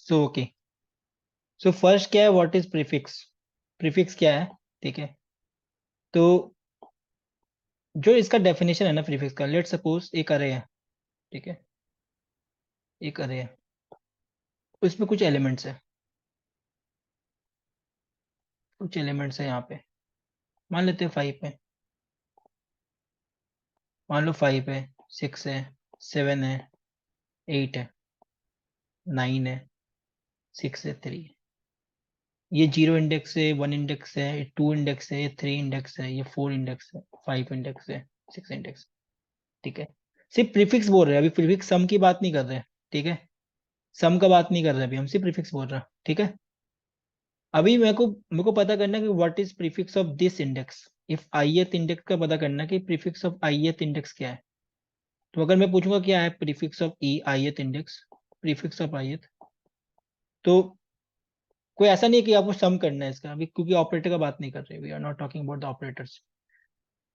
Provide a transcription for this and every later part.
So okay, so first क्या है, what is prefix? Prefix क्या है? ठीक है, तो जो इसका डेफिनेशन है ना प्रीफिक्स का, लेट सपोज एक अरे है, ठीक है, एक अरे है, उसमें कुछ एलिमेंट्स है, कुछ एलिमेंट्स है यहाँ पे, मान लेते हैं 5 है, मान लो 5 है, 6 है, 7 है, 8 है, 9 है, 6 है, 3 है। ये 0 इंडेक्स है, 1 इंडेक्स है, ये 2 इंडेक्स है, ये 3 इंडेक्स है, ये 4 इंडेक्स है, 5 इंडेक्स है, 6 इंडेक्स। ठीक है, सिर्फ प्रीफिक्स बोल रहे हैं, अभी प्रीफिक्स सम की बात नहीं कर रहे हैं। ठीक है, सम का बात नहीं कर रहे अभी, हम सिर्फ प्रीफिक्स बोल रहे हैं। ठीक है, अभी मेरे को पता करना है कि what is prefix of this index. If ith index का पता करना है कि प्रीफिक्स ऑफ ith इंडेक्स क्या है। तो अगर मैं पूछूंगा क्या है prefix of ith index, prefix of ith, तो कोई ऐसा नहीं है कि आपको सम करना है इसका अभी, क्योंकि ऑपरेटर का बात नहीं कर रहे, we are not talking about the operators.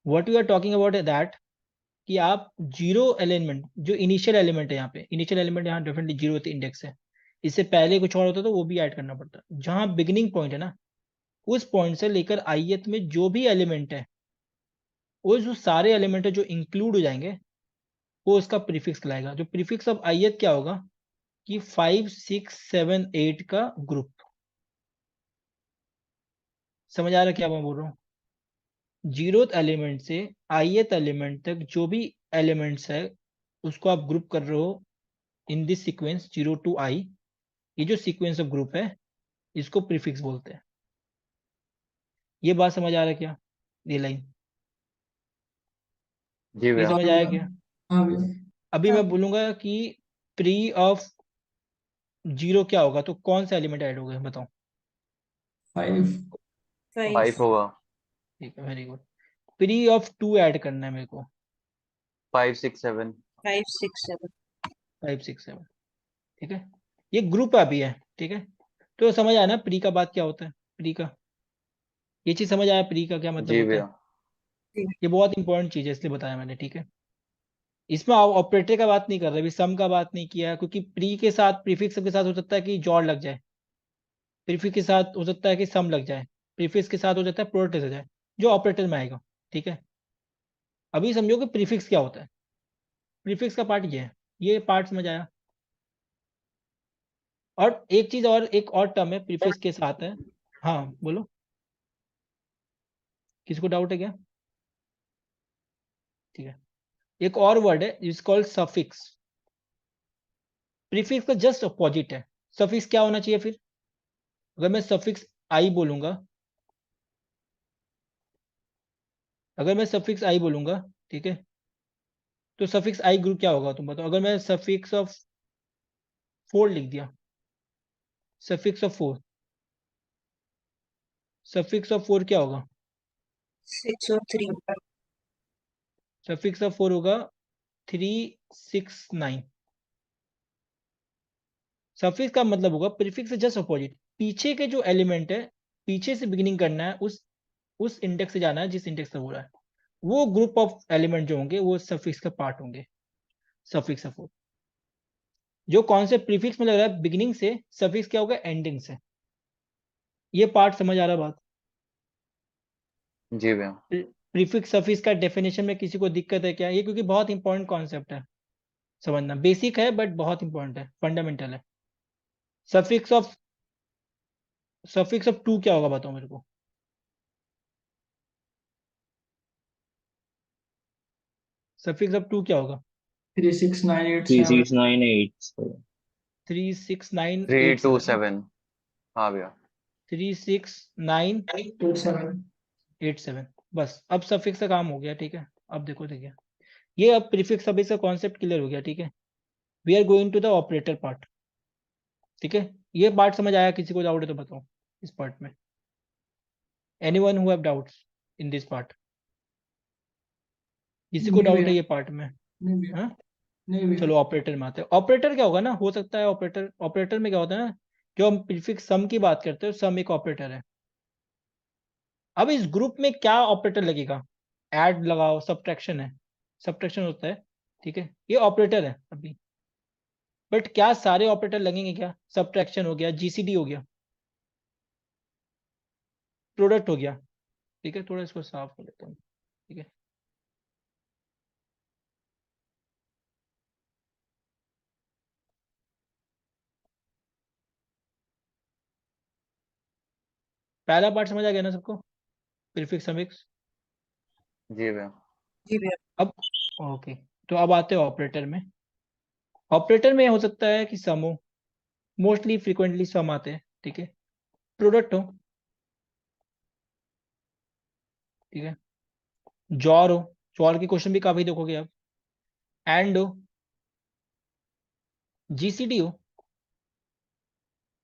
What we are talking about है दैट कि आप जीरो एलिमेंट, जो इनिशियल एलिमेंट है यहाँ पे, इनिशियल एलिमेंट यहाँ डेफिनेटली जीरो इंडेक्स है, इससे पहले कुछ और होता तो वो भी ऐड करना पड़ता। जहां बिगिनिंग पॉइंट है ना, उस पॉइंट से लेकर ith में जो भी एलिमेंट है, वो जो सारे एलिमेंट है जो इंक्लूड हो जाएंगे, वो उसका प्रीफिक्स कहलाएगा। जो प्रीफिक्स ऑफ ith क्या होगा कि 5 6 7 8 का ग्रुप। समझ आ रहा है क्या मैं बोल रहा हूँ? जीरोथ एलिमेंट से ith एलिमेंट तक जो भी एलिमेंट्स है, उसको आप ग्रुप कर रहे हो in this sequence 0 to I। ये जो सीक्वेंस ऑफ ग्रुप है, इसको प्रीफिक्स बोलते हैं। ये बात समझ आ रहा है क्या? ये लाइन, जी ये भैया। समझ आया क्या? हाँ भैया। अभी मैं बोलूंगा कि प्री ऑफ 0 क्या होगा, तो कौन सा एलिमेंट ऐड होगा बताओ? 5। 5 5 होगा। ठीक है, very good. Pre of 2 add करना है मेरे को, 5 6 7। 5 6 7। 5 6 7। ठीक है, ये ग्रुप अभी है। ठीक है, तो समझ आया ना प्री का बात क्या होता है, प्री का, ये चीज समझ आया प्री का क्या मतलब जी होता है? भैया। ये बहुत इंपॉर्टेंट चीज है इसलिए बताया मैंने। ठीक है, इसमें आप ऑपरेटर का बात नहीं कर रहे, अभी सम का बात नहीं किया, क्योंकि प्री के साथ प्रीफिक्स के साथ हो सकता है कि जोड़ लग जाए, प्रीफिक्स के साथ हो सकता है कि सम लग जाए, प्रीफिक्स के साथ हो जाता है प्रोडक्ट हो जाए, जो ऑपरेटर में आएगा। ठीक है, अभी समझो कि प्रीफिक्स क्या होता है। प्रीफिक्स का पार्ट ये है, ये पार्ट समझ आया? और एक चीज और, एक और टर्म है प्रीफिक्स के साथ है। हाँ बोलो, किसी को डाउट है क्या? ठीक है, एक और वर्ड है इज कॉल्ड सफिक्स। प्रीफिक्स का जस्ट अपोजिट है। सफिक्स क्या होना चाहिए फिर? अगर मैं सफिक्स आई बोलूंगा, अगर मैं सफिक्स आई बोलूंगा, ठीक है, तो सफिक्स आई ग्रुप क्या होगा तुम बताओ? अगर मैं सफिक्स ऑफ 4 लिख दिया, सफिक्स ऑफ 4, सफिक्स ऑफ 4 क्या होगा? 6 और 3। सफिक्स ऑफ 4 होगा 3 6 9। सफिक्स का मतलब होगा प्रीफिक्स से जस्ट अपोजिट, पीछे के जो एलिमेंट है, पीछे से बिगिनिंग करना है, उस इंडेक्स से जाना है जिस इंडेक्स से हो रहा है, वो ग्रुप ऑफ एलिमेंट जो होंगे वो सफिक्स का पार्ट होंगे। सफिक्स ऑफ 4, जो कॉन्सेप्ट प्रीफिक्स में लग रहा है बिगिनिंग से, सफिक्स क्या होगा एंडिंग से। ये पार्ट समझ आ रहा है बात? जी भैया। प्रीफिक्स सफिक्स का डेफिनेशन में किसी को दिक्कत है क्या? ये क्योंकि बहुत इंपॉर्टेंट कॉन्सेप्ट है, समझना बेसिक है बट बहुत इंपॉर्टेंट है, फंडामेंटल है। सफिक्स ऑफ, सफिक्स ऑफ 2 क्या होगा बताओ मेरे को? सफिक्स ऑफ 2 क्या होगा? 3 6 9 8 3 7। 6 9 8। 3 6 9 3 8 2 7। 7। हाँ भैया। 3 6 9 8 7। 8 7। बस अब सफिक्स का काम हो गया। ठीक है, अब देखो देखिए, ये अब प्रीफिक्स सफिक्स का कॉन्सेप्ट क्लियर हो गया। ठीक है, we are going to the operator part. ठीक है, ये पार्ट समझ आया? किसी को डाउट है तो बताओ इस पार्ट में। Anyone who have doubts in this part? किसी को नहीं डाउट है भैया। ये पार्ट में? नहीं भैया। हाँ, नहीं भैया। चलो ऑपरेटर में आते हैं। ऑपरेटर क्या होगा ना, हो सकता है ऑपरेटर, ऑपरेटर में क्या होता है ना, जो हम प्रीफिक्स सम की बात करते हैं, सम एक ऑपरेटर है। अब इस ग्रुप में क्या ऑपरेटर लगेगा? ऐड लगाओ, सब्ट्रैक्शन है, सब्ट्रैक्शन होता है। ठीक है, ये ऑपरेटर है अभी। बट क्या सारे ऑपरेटर लगेंगे? क्या सब्ट्रैक्शन हो गया, जीसीडी हो गया, प्रोडक्ट हो गया। ठीक है, थोड़ा इसको साफ कर लेता हूँ। ठीक है, पहला पार्ट समझ आ गया ना सबको, प्रीफिक्स सफिक्स। जी भैया। जी भैया। अब ओके, तो अब आते हैं ऑपरेटर में। ऑपरेटर में हो सकता है कि सम हो, मोस्टली फ्रीक्वेंटली सम आते हैं। ठीक है, प्रोडक्ट हो, ठीक है, जॉर हो, जॉर के क्वेश्चन भी काफी देखोगे आप, एंड हो, जीसीडी हो,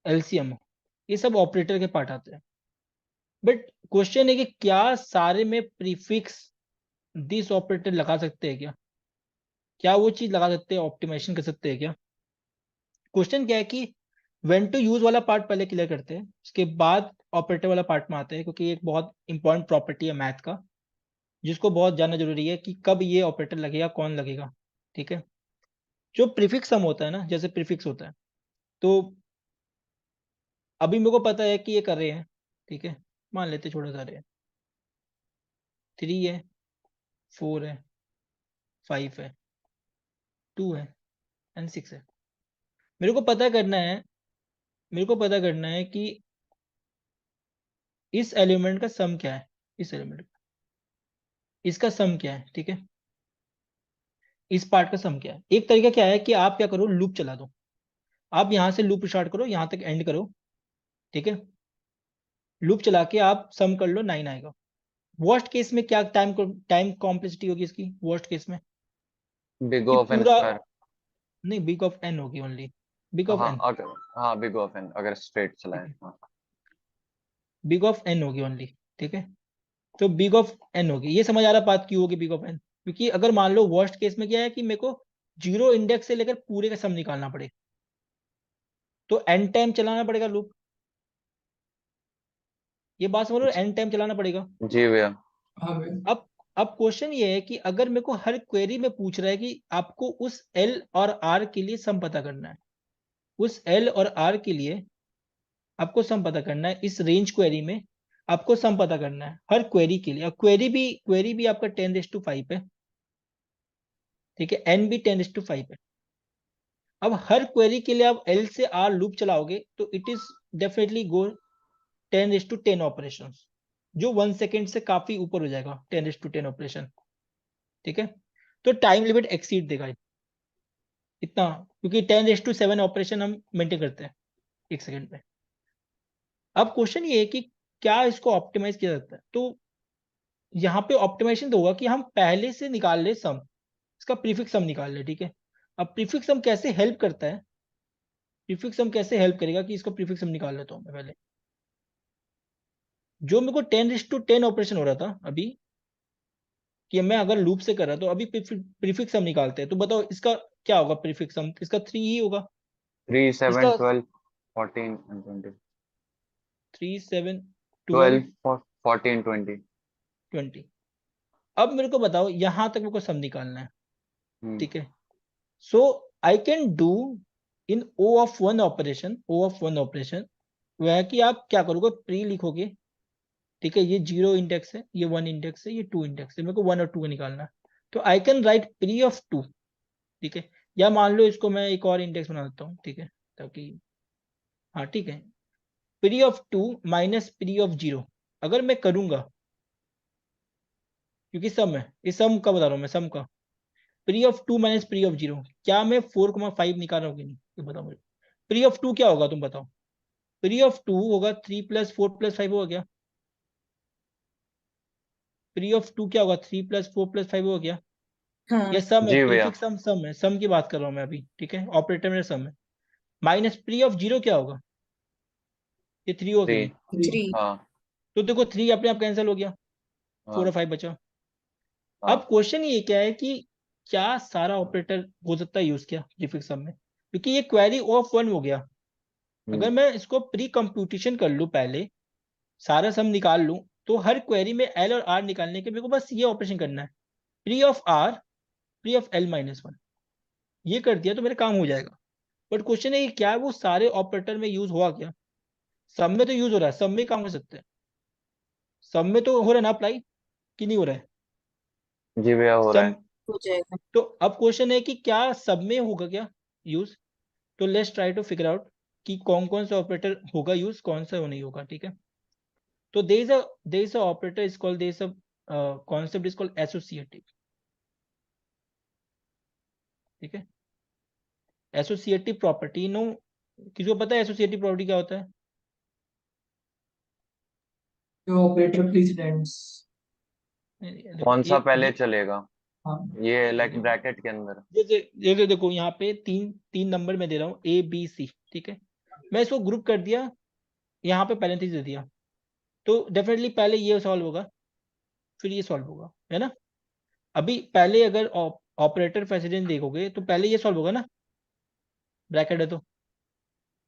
एलसीएम हो, ये सब ऑपरेटर के पार्ट आते हैं। बट क्वेश्चन है कि क्या सारे में प्रीफिक्स दिस ऑपरेटर लगा सकते हैं? क्या वो चीज लगा सकते हैं, ऑप्टिमाइजेशन कर सकते हैं क्या? क्वेश्चन क्या है कि व्हेन टू यूज वाला पार्ट पहले क्लियर करते हैं, उसके बाद ऑपरेटर वाला पार्ट में आते हैं, क्योंकि ये एक बहुत इंपॉर्टेंट प्रॉपर्टी है मैथ का, जिसको बहुत जानना जरूरी है कि कब ये ऑपरेटर लगेगा, कौन लगेगा। ठीक है, जो प्रीफिक्स सम होता है ना, जैसे प्रीफिक्स होता है, तो अभी मेरे को पता है कि ये कर रहे हैं। ठीक है, मान लेते छोटा सा रहे हैं, 3 है, 4 है, 5 है, 2 है एंड 6 है। मेरे को पता करना है, मेरे को पता करना है कि इस एलिमेंट का सम क्या है, इस एलिमेंट का, इसका सम क्या है। ठीक है, इस पार्ट का सम क्या है। एक तरीका क्या है कि आप क्या करो, लूप चला दो। आप यहां से लूप स्टार्ट करो, यहां तक एंड करो। ठीक है, लूप चला के आप सम कर लो, 9 आएगा। वर्स्ट केस में क्या टाइम कॉम्प्लेक्सिटी होगी इसकी, वर्स्ट केस में बिग कि ऑफ एन पूरा, स्क्वायर। नहीं, बिग ऑफ एन होगी ओनली, बिग ऑफ हाँ एन। अगर, हाँ बिग ऑफ एन अगर स्ट्रेट चलाए। ठीक है, हाँ बिग ऑफ एन होगी ओनली। ठीक है, तो बिग ऑफ एन होगी। ये समझ आ रहा बात क्यों होगी बिग ऑफ एन? क्योंकि अगर मान लो वर्स्ट केस में क्या है कि मेरे को जीरो इंडेक्स से लेकर पूरे का सम निकालना पड़े, तो एन टाइम चलाना पड़ेगा लूप। ये बात समझ लो, एन टाइम चलाना पड़ेगा। जी भैया। हाँ भैया। अब क्वेश्चन ये है कि अगर मेरे को हर क्वेरी में पूछ रहा है कि आपको उस एल और आर के लिए सम पता करना है, उस एल और आर के लिए आपको सम पता करना है, इस रेंज क्वेरी में आपको सम पता करना है हर क्वेरी के लिए। और क्वेरी भी आपका 10⁵ है। ठीक है, एन भी 10⁵ है। अब हर क्वेरी के लिए आप एल से आर लूप चलाओगे तो it is definitely go 10⁻10 operation, जो 1 सेकेंड से काफी ऊपर हो जाएगा 10⁻10 ऑपरेशन। ठीक है, तो टाइम लिमिट एक्सीड देगा इतना, क्योंकि 10⁻7 ऑपरेशन हम मेंटेन करते हैं 1 सेकेंड में। अब क्वेश्चन ये है कि क्या इसको ऑप्टिमाइज किया जाता है? तो यहाँ पे ऑप्टिमाइजेशन तो होगा कि हम पहले से निकाल ले सम, इसका प्रीफिक्स सम निकाल ले। ठीक है, अब प्रीफिक्स सम कैसे हेल्प करता है, प्रीफिक्स सम कैसे हेल्प करेगा कि इसका प्रीफिक्स सम निकाल लेता हूँ मैं पहले। जो मेरे को 10⁻10 ऑपरेशन हो रहा था अभी, कि मैं अगर लूप से कर रहा तो अभी प्रीफिक्स सम निकालते हैं, तो बताओ इसका क्या होगा प्रीफिक्स सम? इसका 3 ही होगा 3 7 इसका। 12 14 and 20। 3 7 12 12 14 20। 20। अब मेरे को बताओ, यहां तक मेरे को सम निकालना है। हम्म। ठीक है, so I can do in O of one operation वह है कि आप क्या करोगे, प्री लिखोगे। ठीक है, ये 0 इंडेक्स है, ये 1 इंडेक्स है, ये 2 इंडेक्स है, मेरे को 1 और 2 का निकालना है। तो I can write pre of 2। ठीक है, या मान लो इसको मैं एक और इंडेक्स बना देता हूँ। ठीक है, ताकि, हाँ ठीक है, pre of 2 minus pre of 0 अगर मैं करूंगा, क्योंकि सम है, इस सम का बता रहा हूँ मैं, सम का pre of 2 minus pre of 0, क्या मैं 4,5 निकाल रहा हूँ कि नहीं, ये बताओ मुझे। प्री ऑफ 2 क्या होगा तुम बताओ? प्री ऑफ 2 होगा 3+4+5 होगा क्या? प्री ऑफ 2 क्या होगा, 3+4+5 होगा क्या? हाँ। ये सम है, जी भैया। प्रीफिक्स सम, सम है, सम की बात कर रहा हूँ मैं अभी। ठीक है, ऑपरेटर में सम है। माइनस प्री ऑफ 0 क्या होगा, ये 3 होगा कि 3। नहीं? 3। 3। हाँ तो देखो 3 अपने आप कैंसिल हो गया, 4 और हाँ 5 बचा। अब हाँ। क्वेश्चन ये क्या है कि क्या सारा ऑपरेटर हो सकता है यूज किया प्रीफिक्स सम में? क्योंकि ये क्वेरी O(1) हो गया। अगर हम्म। मैं इसको प्री कंप्यूटेशन कर लूँ पहले, सारा सम निकाल लूँ, तो हर क्वेरी में एल और आर निकालने के मेरे को बस ये ऑपरेशन करना है, pre of R pre of L-1। ये कर दिया तो मेरा काम हो जाएगा। बट क्वेश्चन है कि क्या वो सारे ऑपरेटर में यूज हुआ क्या? सब में तो यूज हो रहा है, सब में काम कर सकते हैं, सब में तो हो रहा है ना अप्लाई, कि नहीं हो रहा है? जी भैया हो रहा सब। है। हो जाएगा। तो अब क्वेश्चन है कि क्या सब में होगा क्या यूज? तो let's try to figure out कि कौन कौन सा ऑपरेटर होगा यूज, कौन सा वो नहीं होगा, ठीक है? तो there is a operator is called there is a concept is called associative, ठीक है? एसोसिएटिव प्रॉपर्टी नो, किसी को पता है एसोसिएटिव प्रॉपर्टी क्या होता है? जो ऑपरेटर प्रेसिडेंट्स। देखो कौन सा पहले ये चलेगा, हाँ ये लाइक ब्रैकेट के अंदर। ये देखो यहाँ पे तीन तीन नंबर में दे रहा हूँ ए बी सी, ठीक है? मैं इसको ग्रुप कर दिया, यहाँ पे पैरेंथेसिस दे दिया, तो डेफिनेटली पहले ये सॉल्व होगा, फिर ये सॉल्व होगा, है ना? अभी पहले अगर ऑपरेटर प्रेसिडेंट देखोगे तो पहले ये सॉल्व होगा ना, ब्रैकेट है तो,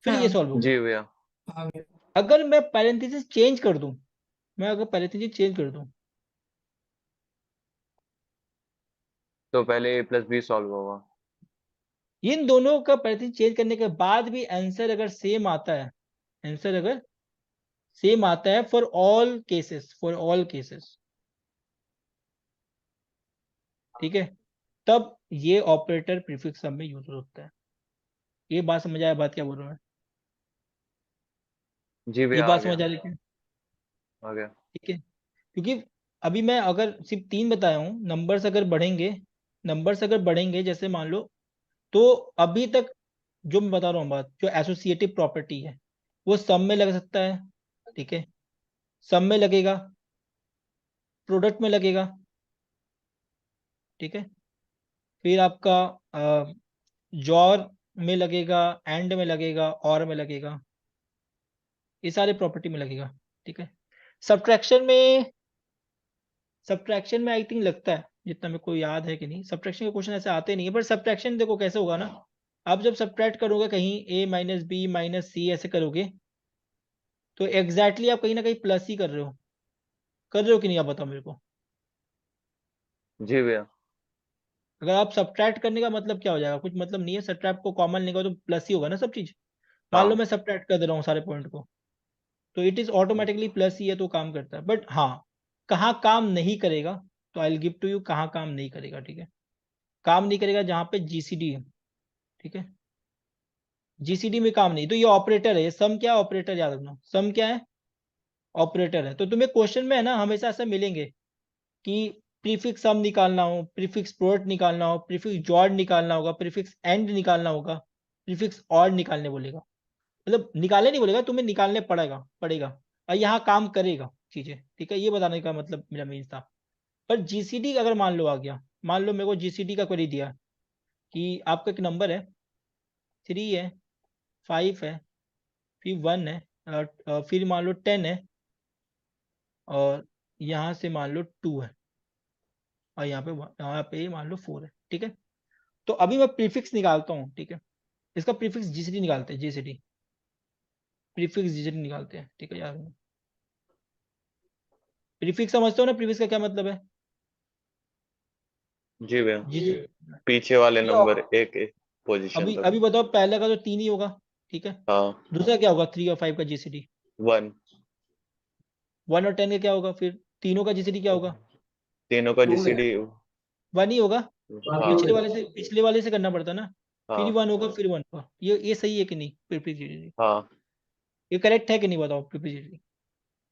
फिर ये हाँ सॉल्व होगा। जी भैया। आगे। अगर मैं पैरेंथेसिस चेंज कर दूं, मैं अगर पैरेंथेसिस चेंज कर दूं, तो पहले A+B सॉल्व होगा। इन दोनों का पैरेंथेसिस चेंज करने के बाद भी आंसर अगर सेम आता है, आंसर अगर सेम आता है for all cases, for all cases, ठीक है? तब ये ऑपरेटर प्रीफिक्स सब में यूज होता है। ये बात समझ आया, बात क्या बोल रहा हूं मैं? जी ये भैया आ बात गया, समझ आ रही है क्या? आ गया। ठीक है, क्योंकि अभी मैं अगर सिर्फ तीन बताया हूँ, नंबर्स अगर बढ़ेंगे, नंबर्स अगर बढ़ेंगे जैसे मान लो, तो अभी तक जो मैं बता रहा हूँ बात, जो एसोसिएटिव प्रॉपर्टी है वो सब में लग सकता है, ठीक है? सब में लगेगा, प्रोडक्ट में लगेगा, ठीक है? फिर आपका जॉर में लगेगा, एंड में लगेगा, और में लगेगा, ये सारे प्रॉपर्टी में लगेगा, ठीक है? सब्ट्रैक्शन में, सब्ट्रैक्शन में आई थिंक लगता है, जितना मेरे को याद है कि नहीं, सब्ट्रैक्शन के क्वेश्चन ऐसे आते नहीं है, पर सब्ट्रैक्शन देखो कैसे होगा ना, आप जब सब्ट्रैक्ट करोगे कहीं ए माइनस बी माइनस सी ऐसे करोगे, तो एग्जैक्टली आप कहीं ना कहीं प्लस ही कर रहे हो, कर रहे हो कि नहीं, आप बताओ मेरे को? जी भैया। अगर आप सब्ट्रैक्ट करने का मतलब क्या हो जाएगा, कुछ मतलब नहीं है, सब्ट्रैक्ट को कॉमन लेगा तो प्लस ही होगा ना सब चीज। मान लो हाँ मैं सब्ट्रैक्ट कर दे रहा हूँ सारे पॉइंट को, तो इट इज ऑटोमेटिकली प्लस ही है, तो काम करता है। बट हाँ, कहाँ काम नहीं करेगा, तो I will give to you कहाँ काम नहीं करेगा, ठीक है? काम नहीं करेगा जहाँ पे जीसीडी है, ठीक है? जीसीडी में काम नहीं, तो ये ऑपरेटर है, ये सम क्या ऑपरेटर, याद रखना सम क्या है, ऑपरेटर है। तो तुम्हें क्वेश्चन में है ना हमेशा ऐसा मिलेंगे कि प्रीफिक्स सम निकालना हो, प्रीफिक्स प्रोडक्ट निकालना हो, प्रीफिक्स जॉड निकालना होगा, प्रीफिक्स एंड निकालना होगा, प्रीफिक्स और निकालने बोलेगा, मतलब निकालने नहीं बोलेगा, तुम्हें निकालने पड़ेगा पड़ेगा, और यहाँ काम करेगा चीजें, ठीक है? ये बताने का मतलब मेरा मीन था। पर जीसीडी अगर मान लो आ गया, मान लो मेरे को जीसीडी का क्वेरी दिया कि आपका एक नंबर है, 3 है, 5 है, फिर 1 है, फिर मान लो 10 है, और यहाँ से मान लो 2 है, और यहाँ पे मान लो 4 है, ठीक है? तो अभी मैं प्रीफिक्स निकालता हूँ, ठीक है? इसका प्रीफिक्स जीसीडी निकालते हैं, जीसीडी प्रीफिक्स जीसीडी निकालते हैं, ठीक है यार? प्रीफिक्स समझते हो ना, प्रीफिक्स का क्या मतलब है? जी भैया। जीसीडी। पीछे वाले ये नंबर एक एक पोजीशन अभी तक। अभी बताओ, पहले का तो 3 ही होगा, ठीक है? हाँ दूसरा क्या होगा, 3 और 5 का जीसीडी? 1। 1 और 10 का क्या होगा, फिर तीनों का जीसीडी क्या होगा? तीनों का 2 है। जीसीडी। 1 ही होगा, हाँ पिछले वाले से करना पड़ता ना, फिर हाँ 1 होगा, फिर 1 होगा। ये सही है कि नहीं, प्रीफिक्स? हाँ। ये करेक्ट है कि नहीं, बताओ प्रीफिक्स?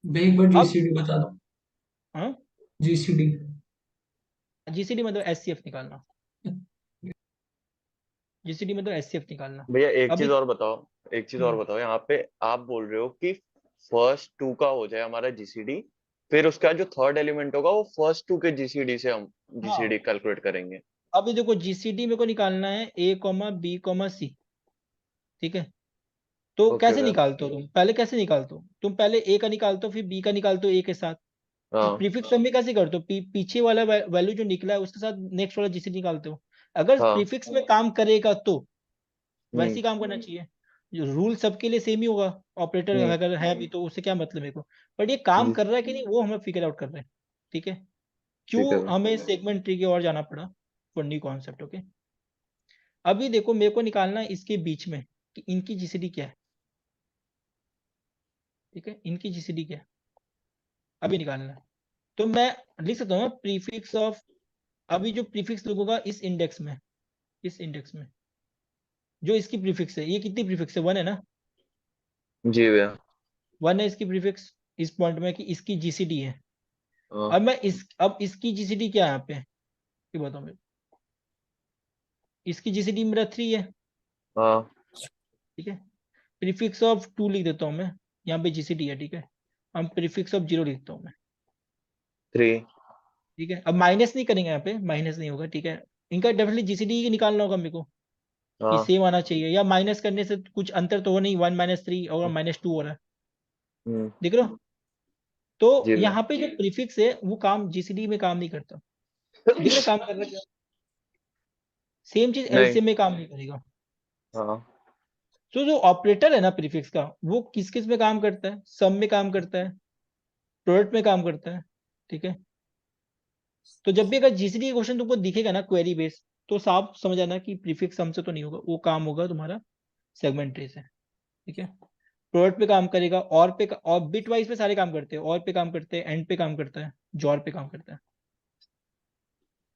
भाई एक बार अब जीसीडी बता दो। हाँ, जीसीडी। जीसीडी मतलब एचसीएफ निकालना, जीसीडी मतलब एचसीएफ निकालना। भैया एक चीज अभी और बताओ, एक चीज और हम्म, बताओ, यहाँ पे आप बोल रहे हो कि फर्स्ट टू का हो जाए हमारा जीसीडी, फिर उसका जो थर्ड एलिमेंट होगा वो फर्स्ट टू के जीसीडी से हम हाँ, जीसीडी कैलकुलेट करेंगे। अभी देखो जीसीडी मेरे को निकालना है ए कॉमा बी कॉमा सी, ठीक है? तो ओके कैसे भैया। निकालते हो तुम, पहले कैसे निकालते हो तुम? पहले ए का निकालते हो, फिर बी का निकालते हो ए के साथ। तो हाँ प्रीफिक्स सम में कैसे करते हो, पीछे वाला वैल्यू जो निकला है उसके साथ नेक्स्ट वाला जीसीडी निकालते हो। अगर हाँ। प्रीफिक्स में काम करेगा तो वैसे हम्म ही काम करना चाहिए, जो रूल सबके लिए सेम ही होगा, ऑपरेटर हम्म। अगर है भी तो उससे क्या मतलब मेरे को। बट ये काम जी कर रहा है कि नहीं वो हमें फिगर आउट कर रहे हैं, ठीक है? ठीक है क्यों भैया। हमें सेगमेंट ट्री की ओर जाना पड़ा फॉर न्यू कॉन्सेप्ट, ओके? अभी देखो मेरे को निकालना है इसके बीच में कि इनकी जीसीडी क्या है, ठीक है, इनकी जीसीडी क्या है अभी निकालना है। तो मैं लिख सकता हूँ प्रीफिक्स ऑफ, अभी जो प्रीफिक्स लिखूंगा इस इंडेक्स में, इस इंडेक्स में जो इसकी प्रीफिक्स है, ये कितनी प्रीफिक्स है, 1 है ना, जी भैया। 1 है इसकी प्रीफिक्स इस पॉइंट में कि इसकी जीसीडी है। हाँ अब मैं अब इसकी जीसीडी क्या है यहाँ पे, ये बताओ मेरे को। इसकी जीसीडी मेरा 3 है, हाँ ठीक है। प्रीफिक्स ऑफ 2 लिख देता हूँ मैं, यहाँ पे जीसीडी है, ठीक है। हम प्रीफिक्स ऑफ 0 लिखता हूँ मैं, 3। ठीक है। अब माइनस नहीं करेंगे, यहाँ पे माइनस नहीं होगा, ठीक है। इनका डेफिनेटली जीसीडी निकालना होगा मेरे को कि हाँ। सेम आना चाहिए, या माइनस करने से कुछ अंतर तो हो नहीं, 1 - 3 और -2 हो रहा है, हम्म। देख रहे हो। तो जी भैया। यहाँ पे जो प्रीफिक्स है वो काम जीसीडी में काम नहीं करता, दिख रहा है काम कर रहा है, सेम चीज नहीं। एलसीएम में काम नहीं करेगा। हाँ तो जो ऑपरेटर है ना प्रीफिक्स का, वो किस किस में काम करता है, सम में काम करता है, प्रोडक्ट में काम करता है, ठीक है। तो जब भी अगर जीसीडी का क्वेश्चन तुमको दिखेगा ना क्वेरी बेस, तो साफ समझ आना कि प्रीफिक्स सम से तो नहीं होगा, वो काम होगा तुम्हारा सेगमेंट ट्री से, ठीक है। प्रोडक्ट पे काम करेगा, और बिट वाइज पे सारे काम करते हैं, और पे काम करते हैं, एंड पे काम करता है, जॉर पे काम करता है,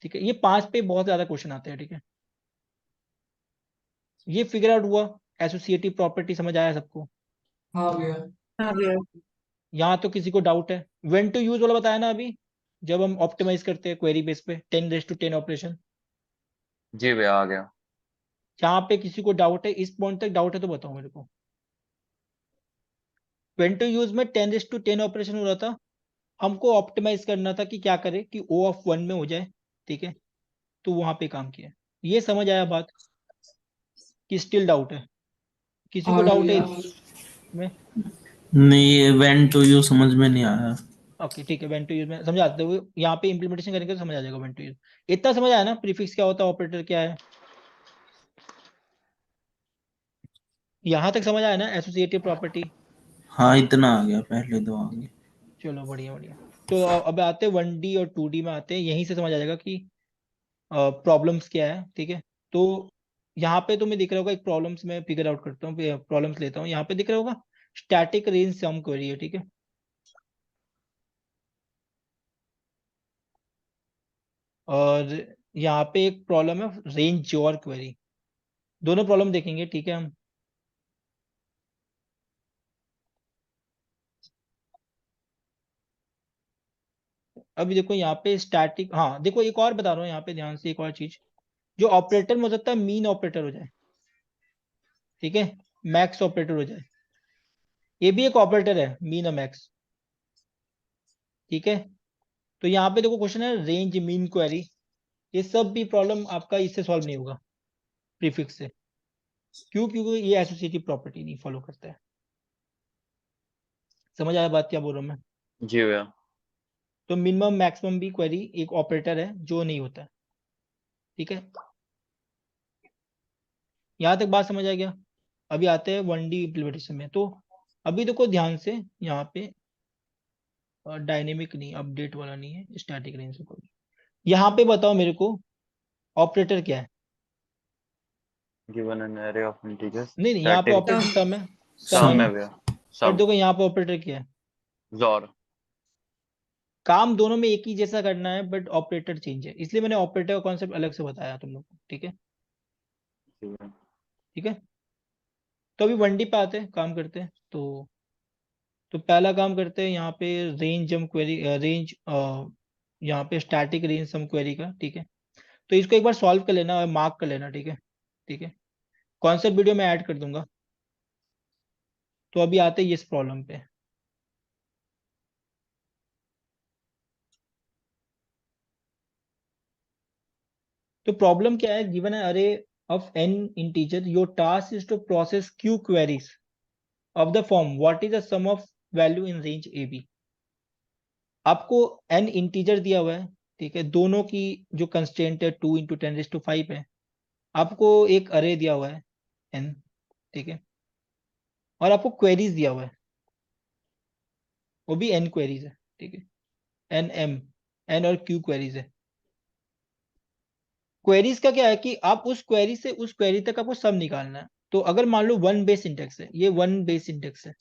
ठीक है। ये 5 पे बहुत ज्यादा क्वेश्चन आते हैं, ठीक है। ये फिगर आउट हुआ, एसोसिएटिव प्रॉपर्टी समझ आया सबको। हाँ भैया। हाँ भैया। यहाँ तो किसी को डाउट है, व्हेन टू यूज वाला बताया ना अभी, जब हम ऑप्टिमाइज करते हैं क्वेरी बेस पे 10⁻10 ऑपरेशन। जी भैया आ गया। यहाँ पे किसी को डाउट है, इस पॉइंट तक डाउट है तो बताओ मेरे को। व्हेन टू यूज में 10⁻10 ऑपरेशन हो रहा था, हमको ऑप्टिमाइज करना था कि क्या करे कि ओ ऑफ 1 में हो जाए, ठीक है। तो वहां पे काम किया, ये समझ आया बात कि स्टिल डाउट है, किसी को हाँ डाउट है भैया। इसमें। नहीं, ये वेन टू यू समझ में नहीं आया। ओके ठीक है, व्हेन टू यूज में समझाते हुए यहाँ पे इंप्लीमेंटेशन करेंगे तो समझ आ जाएगा व्हेन टू यूज। इतना समझ आया ना, प्रीफिक्स क्या होता है, ऑपरेटर क्या है, यहाँ तक समझ आया ना, एसोसिएटिव प्रॉपर्टी। हाँ, इतना आ गया, पहले दो आ गए। चलो बढ़िया बढ़िया। तो अब आते हैं 1D और 2D में आते हैं, यहीं से समझ आ जाएगा कि प्रॉब्लम्स क्या है, ठीक है। तो यहाँ पे तुम्हें दिख रहा होगा, एक प्रॉब्लम्स में फिगर आउट करता हूँ, प्रॉब्लम्स लेता हूँ, यहाँ पे दिख रहा होगा स्टैटिक रेंज सम क्वेरी है, ठीक है। और यहाँ पे एक प्रॉब्लम है रेंज जोर क्वेरी, दोनों प्रॉब्लम देखेंगे, ठीक है हम। अभी देखो यहाँ पे स्टैटिक, हाँ देखो एक और बता रहा हूँ यहाँ पे ध्यान से, एक और चीज, जो ऑपरेटर में हो सकता है मीन ऑपरेटर हो जाए, ठीक है, मैक्स ऑपरेटर हो जाए, ये भी एक ऑपरेटर है मीन और मैक्स, ठीक है। तो यहाँ पे देखो क्वेश्चन है रेंज मीन क्वेरी, ये सब भी प्रॉब्लम आपका इससे सॉल्व नहीं होगा प्रीफिक्स से, क्यों, क्योंकि ये एसोसिएटिव प्रॉपर्टी नहीं फॉलो करता है। समझ आया बात क्या बोल रहा हूँ मैं। जी भैया। तो मिनिमम मैक्सिमम भी क्वेरी एक ऑपरेटर है जो नहीं होता है, ठीक है। यहाँ तक बात समझ आ गया। अभी आते हैं 1D इम्प्लीमेंटेशन में। तो अभी देखो ध्यान से यहाँ पे, डायनेमिक नहीं, अपडेट वाला नहीं है, स्टैटिक रेंज से कोई, यहाँ पे बताओ मेरे को ऑपरेटर क्या है। Given an array of integers नहीं नहीं, यहाँ पे स्टैटिक ऑपरेटर सम है, सम है सम ना। है भैया। पर सम। देखो यहाँ पे ऑपरेटर क्या है, जॉर। काम दोनों में एक ही जैसा करना है, बट ऑपरेटर चेंज है, इसलिए मैंने ऑपरेटर का कॉन्सेप्ट अलग से बताया तुम लोग को, ठीक है। जी भैया। ठीक है, तो अभी 1D पे आते हैं, काम करते हैं। तो पहला काम करते हैं यहाँ पे रेंज सम क्वेरी, रेंज यहाँ पे स्टैटिक रेंज सम क्वेरी का, ठीक है। तो इसको एक बार सॉल्व कर लेना और मार्क कर लेना, ठीक है, ठीक है। कॉन्सेप्ट वीडियो में ऐड कर दूंगा। तो अभी आते हैं इस प्रॉब्लम पे। तो प्रॉब्लम क्या है, गिवन है array of n integer, your task is to process q queries of the form what is the sum of value in range A B. आपको n इंटीजर दिया हुआ है, ठीक है, दोनों की जो कंस्ट्रेंट है 2 × 10⁵ है। आपको एक अरे दिया हुआ है n, ठीक है, और आपको क्वेरीज दिया हुआ है, वो भी n क्वेरीज है, ठीक है, n m, n और q क्वेरीज है। क्वेरीज का क्या है कि आप उस क्वेरी से उस क्वेरी तक आपको सम निकालना है। तो अगर मान लो वन बेस इंडेक्स है, ये वन बेस इंडेक्स है,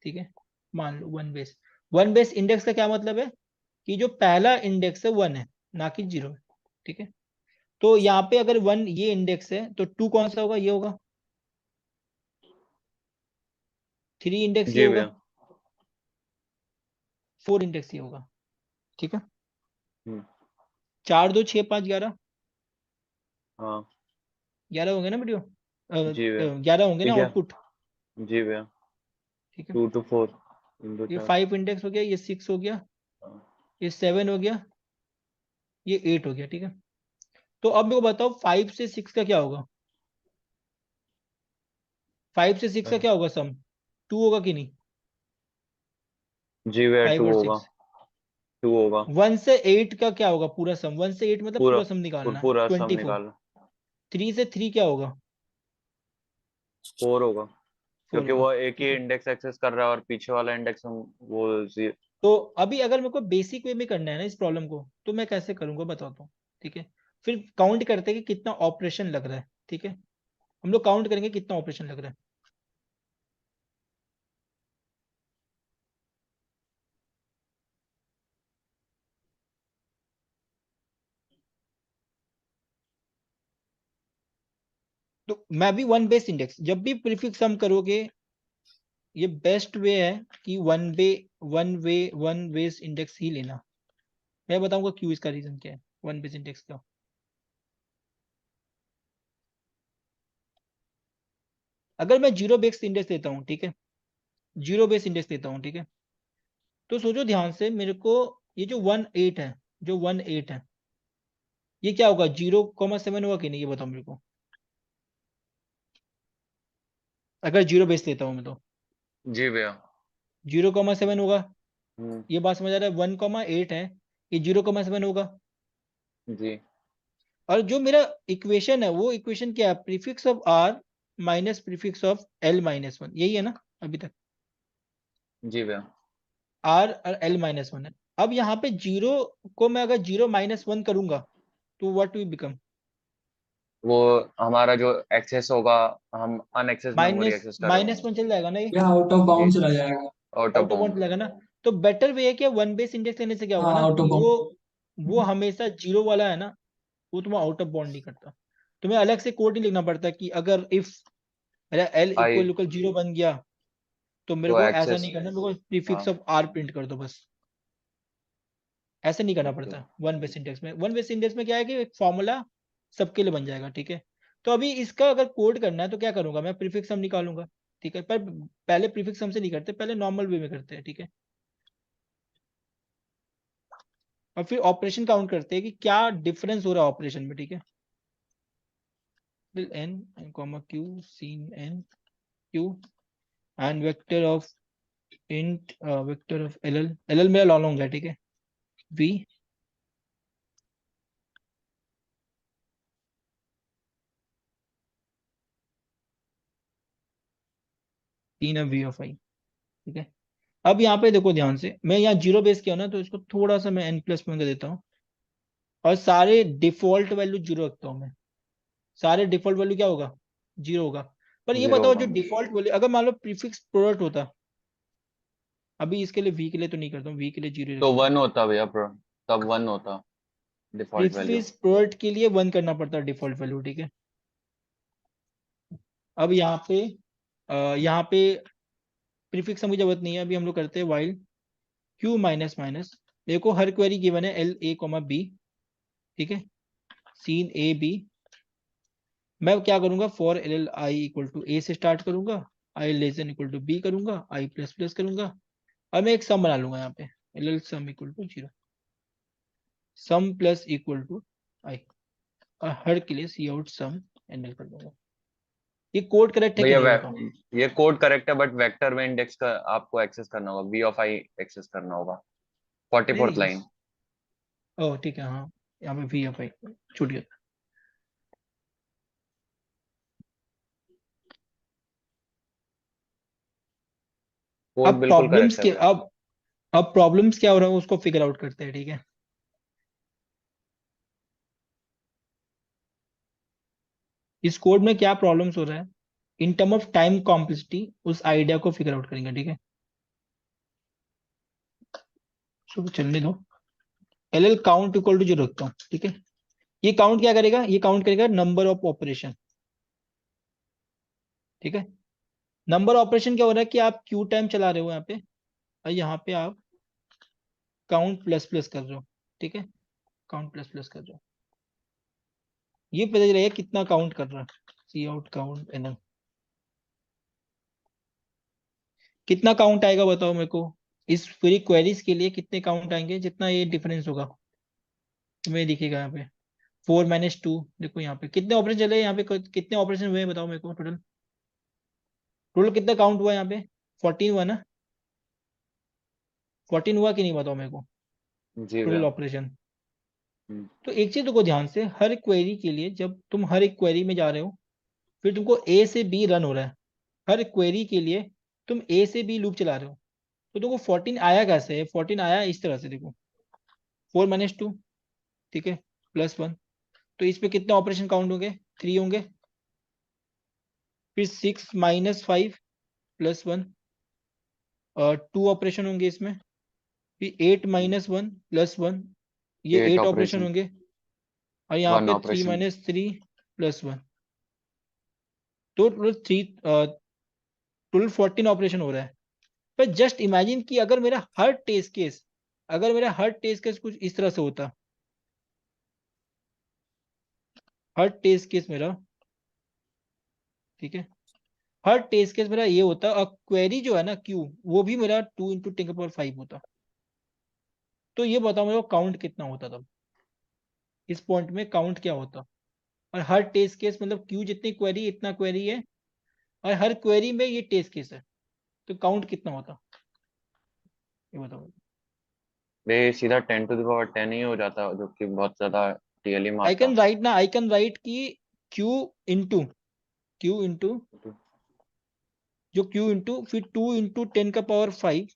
ठीक है, मान लो वन बेस इंडेक्स का क्या मतलब है कि जो पहला इंडेक्स है वन है, ना कि जीरो है, ठीक है। तो यहाँ पे अगर वन ये इंडेक्स है तो टू कौन सा होगा, ये होगा, थ्री इंडेक्स ये जी होगा, भैया। फोर इंडेक्स ये होगा, ठीक है। हम्म, 4 2 6 5 11, हाँ 11 होंगे ना वीडियो, जी भैया। 11 होंगे ना ठीक है। आउटपुट, जी भैया। ठीक है। 2 to 4 into ये 4। 5 इंडेक्स हो गया, ये 6 हो गया, ये 7 हो गया, ये 8 हो गया, ठीक है। तो अब मेरे को बताओ 5 से 6 का क्या होगा, 5 से 6 का क्या होगा सम, 2 होगा कि नहीं, जी भैया 5 2 और होगा। 6। 2 होगा। 1 से 8 का क्या होगा पूरा सम, 1 से 8 मतलब पूरा पूरा सम निकालना है, पूरा सम 24। निकालना। 3 से 3 क्या होगा, 4 होगा, 4 क्योंकि होगा, वो एक ठीक ही है। इंडेक्स एक्सेस कर रहा है और पीछे वाला इंडेक्स हम वो तो अभी अगर मेरे को बेसिक वे में करना है ना इस प्रॉब्लम को, तो मैं कैसे करूंगा बताता हूँ, ठीक है। फिर काउंट करते हैं कि कितना ऑपरेशन लग रहा है, ठीक है। हम लोग काउंट करेंगे कितना ऑपरेशन लग रहा है। तो मैं भी वन बेस इंडेक्स जब भी प्रीफिक्स सम करोगे, ये बेस्ट वे है कि वन बेस इंडेक्स ही लेना। मैं बताऊंगा क्यों, इसका रीजन क्या है वन बेस इंडेक्स का। अगर मैं जीरो बेस इंडेक्स लेता हूँ, ठीक है, जीरो बेस इंडेक्स लेता हूँ, ठीक है, तो सोचो ध्यान से मेरे को, ये जो 1 8 है, जो 1 8 है, ये क्या होगा, 0,7 होगा कि नहीं, ये बताओ मेरे को। अगर जीरो बेस लेता हूँ मैं तो जी भैया। 0,7 होगा, हम्म, ये बात समझ आ रहा है। 1,8 है, ये 0,7 होगा। जी और जो मेरा इक्वेशन है वो इक्वेशन क्या है, prefix of R minus prefix of L minus one, यही है ना अभी तक। जी भैया। आर और एल माइनस वन है। अब यहाँ पे जीरो को मैं अगर 0 - 1 करूंगा तो व्हाट विल बिकम, वो हमारा जो एक्सेस होगा, हम अनएक्सेस मेमोरी माइनस एक्सेस कर रहे माइनस होंगे। वन चल जाएगा ना, ये या आउट ऑफ जी। बाउंड चला जाएगा। Out of out of bound bound. चल जाएगा ना। तो बेटर वे है कि वन बेस इंडेक्स लेने से क्या हाँ होगा ना आउट ऑफ कि वो बाउंड। हमेशा जीरो वाला है ना, वो तुम्हें आउट ऑफ बाउंड नहीं करता। तुम्हें अलग से कोड नहीं लिखना पड़ता कि अगर इफ मेरा L I equal equal zero बन गया तो मेरे तो को ऐसा एक्सेस। नहीं करना, मेरे को प्रीफिक्स हाँ। ऑफ आर प्रिंट कर दो बस। ऐसे नहीं करना ओके। पड़ता वन बेस इंडेक्स में। वन बेस इंडेक्स में क्या है कि एक फॉर्मूला सबके लिए बन जाएगा, ठीक है। तो अभी इसका अगर कोड करना है तो क्या करूंगा, मैं प्रीफिक्स सम निकालूंगा, ठीक है। पर पहले प्रीफिक्स सम से नहीं करते, पहले नॉर्मल वे में करते हैं, ठीक है। और फिर ऑपरेशन काउंट करते हैं कि क्या डिफरेंस हो रहा है ऑपरेशन में, ठीक है। N comma Q cin N Q and vector of int vector of L L मेरा लॉन्ग है, ठीक है। वी तीन है वी ऑफ आई, ठीक है। अब यहाँ पे देखो ध्यान से, मैं यहाँ जीरो बेस किया ना तो इसको थोड़ा सा मैं n+1 का देता हूँ और सारे डिफॉल्ट वैल्यू जीरो रखता हूँ मैं। सारे डिफॉल्ट वैल्यू क्या होगा, जीरो होगा। पर ये 0 बताओ जो होगा। डिफॉल्ट वैल्यू अगर मान लो प्रीफिक्स प्रोडक्ट होता, अभी इसके लिए वी के लिए तो नहीं करता हूँ, वी के लिए जीरो तो रखता हूँ। 1 होता भैया, तब 1 होता डिफॉल्ट वैल्यू। प्रीफिक्स प्रोडक्ट के लिए वन करना पड़ता है डिफॉल्ट वैल्यू, ठीक है। अब यहाँ पे प्रीफिक्स की जरूरत नहीं है, अभी हम लोग करते हैं वाइल क्यू माइनस माइनस। देखो हर क्वेरी गिवन है एल ए कॉमा बी, ठीक है, सीन ए बी। मैं क्या करूंगा, for L L I equal to A से स्टार्ट करूंगा, I less than equal to B करूंगा, आई प्लस प्लस करूंगा, और मैं एक सम बना लूंगा यहाँ पे, L L sum equal to zero, sum plus equal to I, और हर के लिए सी आउट सम एंडल कर दूंगा। ये कोड करेक्ट है कि भैया नहीं, ये बताओ। ये कोड करेक्ट है, बट वेक्टर में इंडेक्स का आपको एक्सेस करना होगा, वी ऑफ आई एक्सेस करना होगा। नहीं 44th नहीं, लाइन। ओह ठीक है, हाँ यहाँ पे वी एफ आई छूट गया। कोड बिल्कुल करेक्ट है भैया। अब प्रॉब्लम्स क्या हो रहा है उसको फिगर आउट करते हैं, ठीक है। इस कोड में क्या प्रॉब्लम्स हो रहा है in term of time complexity, उस आइडिया को फिगर आउट करेंगे, ठीक है। तो चलने दो, L L count equal to 0 रखता हूँ, ठीक है। ये काउंट क्या करेगा, ये काउंट करेगा नंबर ऑफ ऑपरेशन, ठीक है। नंबर ऑपरेशन क्या हो रहा है कि आप क्यू टाइम चला रहे हो यहाँ पे, और यहाँ पे आप काउंट प्लस प्लस कर रहे हो, ठीक है। काउंट प्लस प्लस कर रहे हो, ये पता चलेगा कितना काउंट कर रहा है, सी आउट काउंट एन, कितना काउंट आएगा बताओ मेरे को। इस पूरी क्वेरीज के लिए कितने काउंट आएंगे, जितना ये डिफरेंस होगा तुम्हें दिखेगा यहाँ पे। 4 - 2, देखो यहाँ पे कितने ऑपरेशन चले, यहाँ पे कितने ऑपरेशन हुए हैं बताओ मेरे को। टोटल टोटल कितना काउंट हुआ यहाँ पे, 14 हुआ ना, 14 हुआ कि नहीं बताओ मेरे को, जी टोटल भैया। ऑपरेशन। हम्म, तो एक चीज देखो ध्यान से, हर क्वेरी के लिए जब तुम हर एक क्वेरी में जा रहे हो, फिर तुमको ए से बी रन हो रहा है, हर क्वेरी के लिए तुम ए से बी लूप चला रहे हो, तो तुमको 14 आया कैसे है, 14 आया इस तरह से देखो, 4 - 2, ठीक है, +1। तो इस पे कितने ऑपरेशन काउंट होंगे, 3 होंगे। फिर 6 - 5 +1, और 2 ऑपरेशन होंगे इसमें। फिर 8 - 1 +1, ये 8 8 ऑपरेशन ऑपरेशन, होंगे। और यहाँ 1 पे 3 ऑपरेशन। - 3 +1, तो टोटल 14 ऑपरेशन हो रहा है। पर जस्ट इमेजिन कि अगर मेरा हर टेस्ट केस, अगर मेरा हर टेस्ट केस कुछ इस तरह से होता, हर टेस्ट केस मेरा, ठीक है, हर टेस्ट केस मेरा ये होता, और क्वेरी जो है ना क्यू, वो भी मेरा 2 × 10⁵ होता, तो ये बताओ मेरे को काउंट कितना होता तब, इस पॉइंट में काउंट क्या होता। और हर टेस्ट केस मतलब क्यू जितनी क्वेरी इतना क्वेरी है, और हर क्वेरी में ये टेस्ट केस है, तो काउंट कितना होता, ये बताओ। वे सीधा 10⁻10 ही हो जाता, जो कि बहुत ज्यादा टीएलई आई मारता। कैन राइट ना, आई कैन राइट की क्यू इंटू जो क्यू इंटू फिर 2 × 10⁵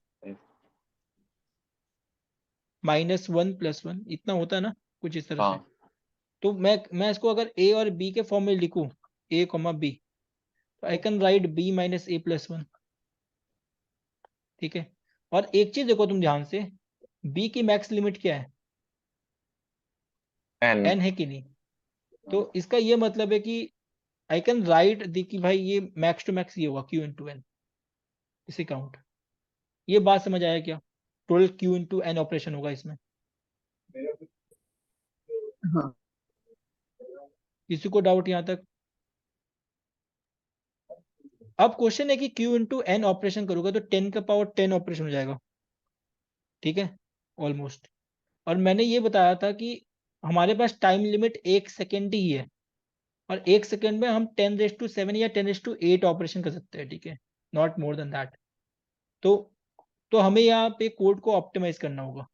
-1 +1 इतना होता है ना, कुछ इस तरह से। हाँ, तो मैं इसको अगर ए और बी के फॉर्म में लिखूं, ए कॉमा बी, तो I can write b - a +1, ठीक है। और एक चीज देखो तुम ध्यान से, b की मैक्स लिमिट क्या है, एन। n है कि नहीं। तो इसका ये मतलब है कि आई कैन राइट दी कि भाई ये मैक्स टू मैक्स ये होगा q × n, इसे काउंट। ये बात समझ आया क्या, टोटल q × n ऑपरेशन होगा इसमें। हाँ। किसी को डाउट यहाँ तक। अब क्वेश्चन है कि q × n ऑपरेशन करोगे तो 10⁻10 ऑपरेशन हो जाएगा, ठीक है, ऑलमोस्ट। और मैंने ये बताया था कि हमारे पास टाइम लिमिट 1 सेकेंड ही है, और 1 सेकेंड में हम 10⁻7 या 10⁻8 ऑपरेशन कर सकते हैं, ठीक है, नॉट मोर देन दैट। तो हमें यहाँ पे कोड को ऑप्टिमाइज करना होगा।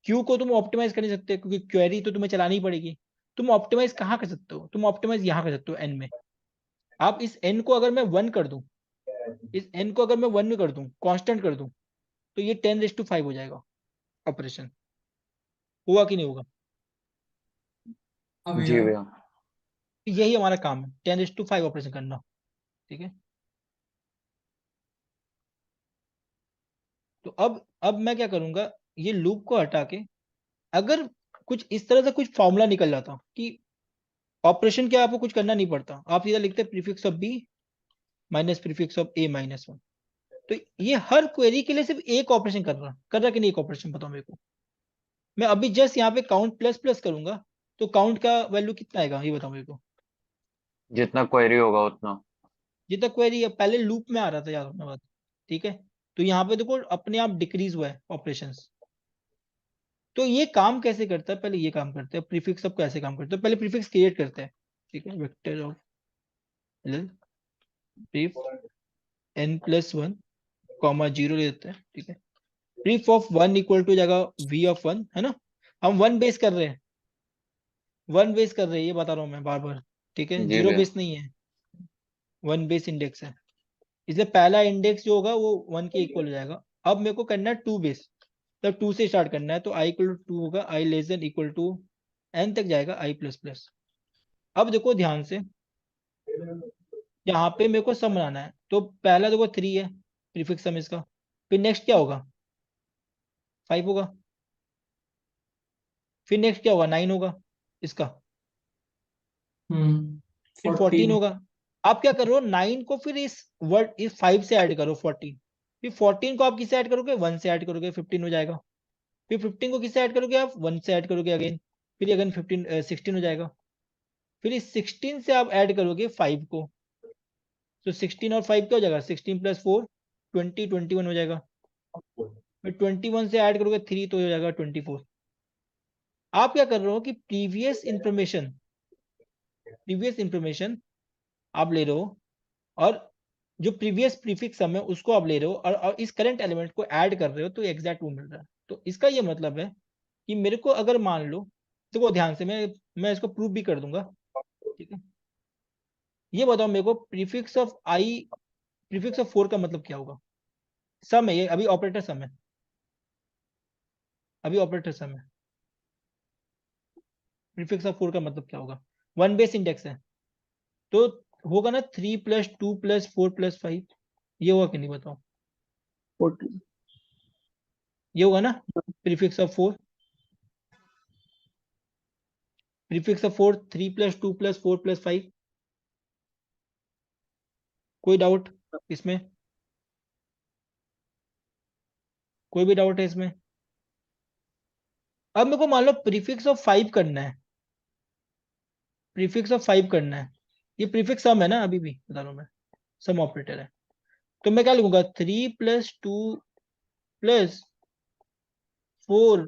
क्यू को तुम ऑप्टिमाइज कर नहीं सकते, क्योंकि क्वेरी तो तुम्हें चलानी पड़ेगी। तुम ऑप्टिमाइज कहाँ कर सकते हो, तुम ऑप्टिमाइज यहाँ कर सकते हो एन में। आप इस एन को अगर मैं 1 कर दूं, इस एन को अगर मैं 1 में कर दूं, कांस्टेंट कर दूं, तो ये 10⁻5 हो जाएगा ऑपरेशन। हुआ कि नहीं होगा। हाँ जी भैया। भैया। तो यही हमारा काम है, 10⁻5 ऑपरेशन करना, ठीक है। तो अब मैं क्या करूंगा, ये लूप को हटा के, अगर कुछ इस तरह से कुछ फॉर्मूला निकल जाता कि ऑपरेशन क्या, आपको कुछ करना नहीं पड़ता, आप सीधा लिखते prefix of B minus prefix of a -1, तो ये हर क्वेरी के लिए सिर्फ एक ऑपरेशन कर रहा कि नहीं, एक ऑपरेशन बताओ मेरे को। मैं अभी जस्ट यहाँ पे काउंट प्लस प्लस करूंगा, तो काउंट का वैल्यू कितना आएगा ये बताओ मेरे को। जितना क्वेरी होगा उतना। जितना क्वेरी है पहले लूप में आ रहा था, याद रखना बात, ठीक है। तो यहाँ पे देखो अपने आप डिक्रीज हुआ है ऑपरेशंस। तो ये काम कैसे करता है, पहले ये काम करते हैं, प्रीफिक्स सब कैसे काम करते हैं, पहले प्रीफिक्स क्रिएट करते हैं, ठीक है। वेक्टर ऑफ प्रीफ n+1 0 ले देते हैं, ठीक है। प्रीफ ऑफ 1 इक्वल टू जाएगा v(1), है ना। हम 1 बेस कर रहे हैं, 1 बेस कर रहे हैं, ये बता रहा हूँ मैं बार बार, ठीक है, जी 0 भैया। बेस नहीं है, 1 बेस इंडेक्स है। इसलिए पहला इंडेक्स जो होगा वो 1 के इक्वल हो जाएगा। अब मेरे को करना है 2 बेस, तब 2 से स्टार्ट करना है, तो i = 2 होगा, i <= n तक जाएगा i++। अब देखो ध्यान से, यहाँ पे मेरे को सम बनाना है, तो पहला देखो 3 है प्रीफिक्स सम इसका, फिर नेक्स्ट क्या होगा 5 होगा, फिर नेक्स्ट क्या होगा 9 होगा इसका, फिर 14 14 होगा। आप क्या कर रहे हो 9 को फिर इस 5 से ऐड करो 14, फिर 14 को आप किससे ऐड करोगे 1 से ऐड करोगे 15 हो जाएगा, फिर 15 को किससे ऐड करोगे आप 1 से ऐड करोगे अगेन, फिर अगेन 16 हो जाएगा, फिर इस 16 से आप ऐड करोगे 5 को, तो 16 और 5 क्या हो जाएगा 16 + 4 20 21 हो जाएगा, फिर 21 से ऐड करोगे 3 तो हो जाएगा 24। आप क्या कर रहे हो कि प्रीवियस इंफॉर्मेशन आप ले रहे हो, और जो प्रीवियस प्रीफिक्स सम है उसको आप ले रहे हो, और इस करंट एलिमेंट को ऐड कर रहे हो, तो एग्जैक्ट वो मिल रहा है। तो इसका ये मतलब है कि मेरे को अगर मान लो, देखो ध्यान से, मैं इसको प्रूव भी कर दूंगा, ठीक है। ये बताओ मेरे को प्रीफिक्स ऑफ 4 का मतलब क्या होगा। सम है ये, अभी ऑपरेटर सम है, अभी ऑपरेटर सम है। प्रीफिक्स ऑफ 4 का मतलब क्या होगा, 1 बेस इंडेक्स है, तो होगा ना 3 + 2 + 4 + 5, ये होगा कि नहीं बताओ, 14 ये होगा ना प्रीफिक्स ऑफ 4, प्रीफिक्स ऑफ 4 3 + 2 + 4 + 5। कोई डाउट इसमें, कोई भी डाउट है इसमें। अब मेरे को मान लो प्रीफिक्स ऑफ 5 करना है, प्रीफिक्स ऑफ 5 करना है, ये प्रीफिक्स सम है ना, अभी भी बता रहा हूं मैं, सम ऑपरेटर है, तो मैं क्या लिखूंगा 3 + 2 + 4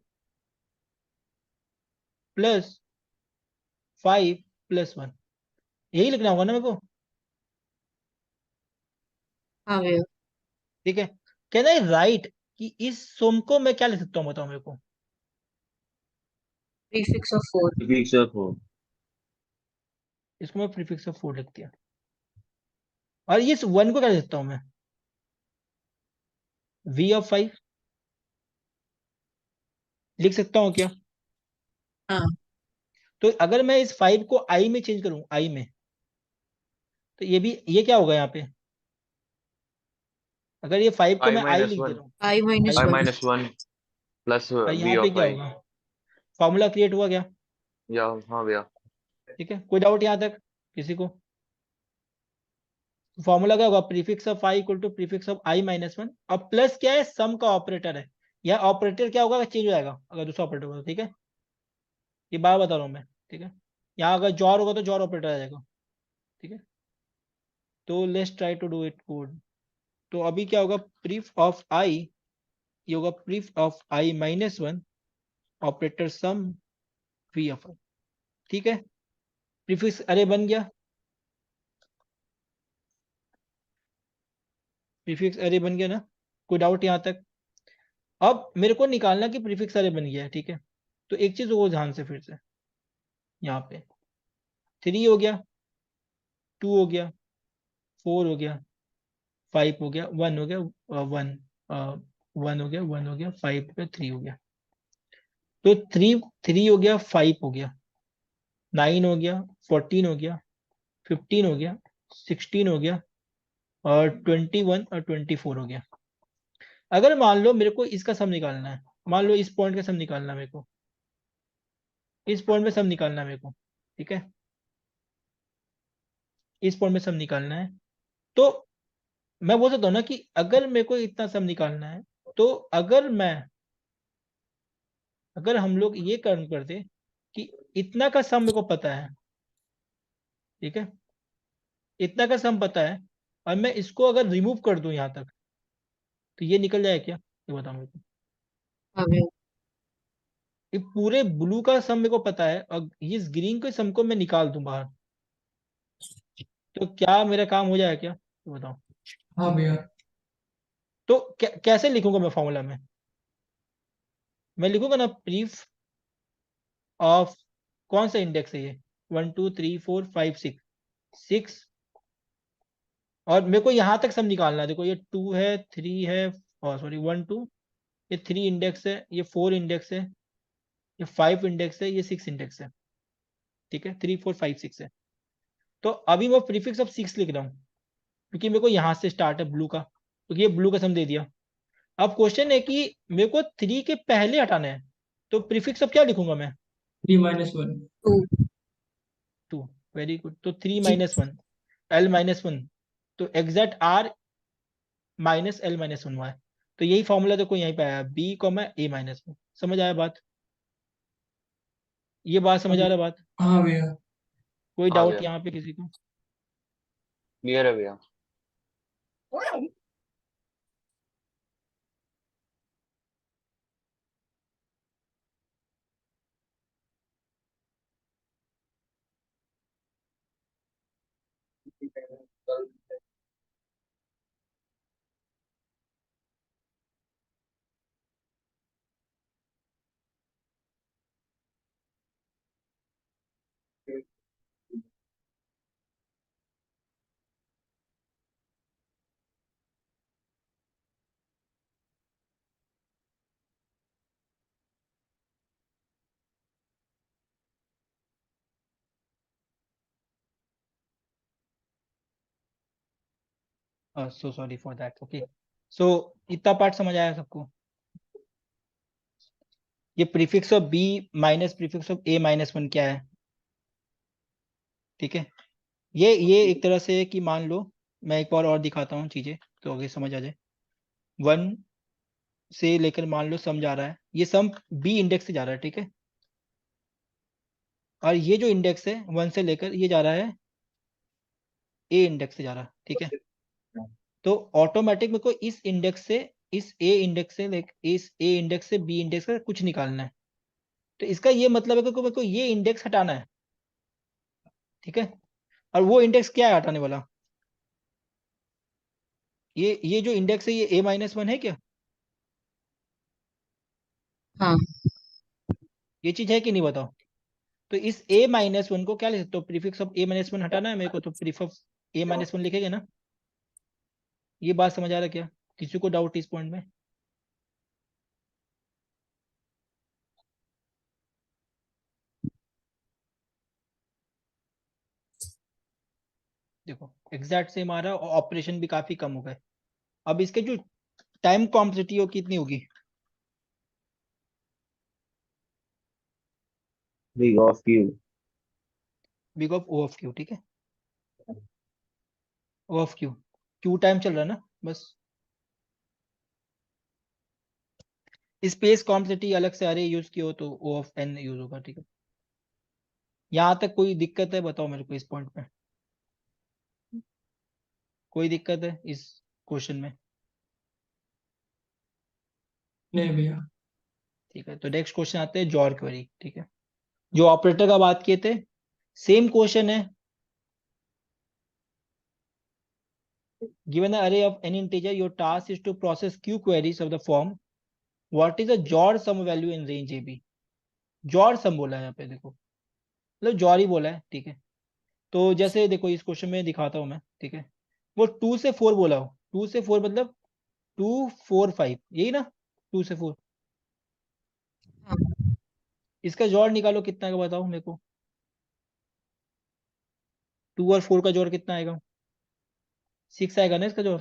+ 5 + 1, यही लिखना होगा ना मेरे को, हाँ भैया। ठीक है। कहना है राइट कि इस सम को मैं क्या लिख सकता हूँ बताओ मेरे को, प्रीफिक्स ऑफ 4। प्रीफिक्स ऑफ 4 इसको मैं प्रीफिक्स ऑफ 4 लिख दिया, और इस 1 को क्या लिख सकता हूँ मैं V(5) लिख सकता हूँ क्या। हाँ। तो अगर मैं इस 5 को I में चेंज करूं, I में, तो ये क्या होगा यहाँ पे, अगर ये 5 को I मैं I minus लिख दे 1 रहा हूँ, I minus I 1। minus 1 plus और V यहाँ पे of क्या I। होगा, फॉर्मूला क्रिएट हुआ क्या, या हाँ भैया। ठीक है। कोई डाउट यहाँ तक किसी को, फॉर्मूला क्या होगा prefix of I equal to prefix of I - 1, अब प्लस क्या है सम का ऑपरेटर है, यह ऑपरेटर क्या होगा चेंज हो जाएगा अगर दूसरा ऑपरेटर होगा, ठीक है, ये बार बता रहा हूँ मैं, ठीक है। यहाँ अगर जॉर होगा तो जॉर ऑपरेटर आ जाएगा, ठीक है। तो let's try to do it code. तो अभी क्या होगा प्रीफ ऑफ I, ये होगा pref of I - 1 operator sum V of I, ठीक है। प्रीफिक्स अरे बन गया, प्रीफिक्स अरे बन गया ना, कोई डाउट यहाँ तक। अब मेरे को निकालना कि प्रीफिक्स अरे बन गया है, ठीक है। तो एक चीज वो ध्यान से फिर से, यहाँ पे 3 हो गया, 2 हो गया, 4 हो गया, 5 हो गया, 1 हो गया, 1 1 हो गया, 1 हो गया, 5 हो गया, 3 हो गया। तो 3 हो गया, 5 हो गया, 9 हो गया, 14 हो गया, 15 हो गया, 16 हो गया, और 21 और 24 हो गया। अगर मान लो मेरे को इसका सम निकालना है, मान लो इस पॉइंट का सम निकालना है मेरे को, इस पॉइंट में सम निकालना है मेरे को, ठीक है, इस पॉइंट में सम निकालना है, तो मैं बोल सकता हूँ ना कि अगर मेरे को इतना सम निकालना है, तो अगर हम लोग ये कर्म कर दे कि इतना का सम मेरे को पता है, ठीक है, इतना का सम पता है, और मैं इसको अगर रिमूव कर दूं यहाँ तक, तो ये निकल जाए क्या, ये बताओ मेरे को। हाँ भैया। ये पूरे ब्लू का सम मेरे को पता है, और इस ग्रीन के सम को मैं निकाल दूं बाहर, तो क्या मेरा काम हो जाएगा क्या, ये बताओ। हाँ भैया। तो कैसे लिखूंगा मैं फॉर्मूला में, मैं लिखूंगा ना प्रीफ ऑफ, कौन सा इंडेक्स है ये 1 2 3 4 5 6 6, और मेरे को यहां तक सम निकालना है, देखो ये 2 है 3 है, और सॉरी 1 2, ये 3 इंडेक्स है, ये 4 इंडेक्स है, ये 5 इंडेक्स है, ये 6 इंडेक्स है, ठीक है, 3 4 5 6 है। तो अभी मैं प्रीफिक्स ऑफ 6 लिख रहा हूँ क्योंकि मेरे को यहाँ से स्टार्ट है ब्लू का, क्योंकि ये ब्लू का सम दे दिया। अब क्वेश्चन है कि मेरे को 3 के पहले हटाना है, तो प्रीफिक्स ऑफ क्या लिखूंगा मैं? 3 - 1 2 2। Very good. तो 3 - 1 L -1, तो एग्जैक्ट R माइनस L -1 हुआ है। तो यही फॉर्मूला देखो यहीं पे आया, B, A -1। समझ आया बात? ये बात समझ आ रहा है बात? हाँ भैया। कोई हाँ डाउट भैया, यहाँ पे किसी को? क्लियर है भैया। So sorry for that. Okay, so इतना पार्ट समझ आया सबको? ये prefix of B minus prefix of A -1 क्या है? ठीक है, ये एक तरह से कि मान लो, मैं एक बार और दिखाता हूँ चीजें तो आगे समझ आ जाए। 1 से लेकर मान लो सम जा रहा है, ये सम B इंडेक्स से जा रहा है, ठीक है। और ये जो इंडेक्स है 1 से लेकर ये जा रहा है A इंडेक्स से जा रहा है, ठीक है। तो ऑटोमेटिक मेरे को इस इंडेक्स से, इस A इंडेक्स से इस A इंडेक्स से B इंडेक्स का कुछ निकालना है। तो इसका ये मतलब है कि मेरे को ये इंडेक्स हटाना है, ठीक है। और वो इंडेक्स क्या है हटाने वाला? ये जो इंडेक्स है ये A -1 है क्या? हाँ ये चीज है कि नहीं बताओ? तो इस A -1 को क्या लिख सकते हो? प्रीफिक्स ऑफ A -1 हटाना है मेरे को, तो प्रीफिक्स ऑफ A -1 लिखेंगे ना। ये बात समझ आ रहा है क्या? किसी को डाउट इस पॉइंट में? देखो एग्जैक्ट सेम आ रहा है और ऑपरेशन भी काफी कम हो गए। अब इसके जो टाइम कॉम्प्लेक्सिटी हो कितनी होगी? Big of you. Big of O of Q, ठीक है। O ऑफ Q टाइम चल रहा है ना बस। स्पेस कॉम्प्लेक्सिटी अलग से अरे यूज किया हो तो O ऑफ N यूज होगा, ठीक है। यहाँ तक कोई दिक्कत है बताओ मेरे को इस पॉइंट पे? कोई दिक्कत है इस क्वेश्चन में? नहीं भैया। ठीक है, तो नेक्स्ट क्वेश्चन आते हैं जॉर क्वेरी, ठीक है। जो ऑपरेटर का बात किए थे, सेम क्वेश्चन है। given an array of n integer, your task is to process q queries of the form what is the jor sum value in range ab। XOR sum बोला है यहाँ पे, देखो मतलब जॉर ही बोला है, ठीक है। तो जैसे देखो इस क्वेश्चन में दिखाता हूँ मैं, ठीक है। वो 2 से 4 बोला हो, 2 से 4 मतलब 2 4 5, यही ना? 2 से 4, हाँ इसका जॉर निकालो कितना का बताओ मेरे को। 2 और 4 का जॉर कितना आएगा? 6 आएगा ना इसका जॉर।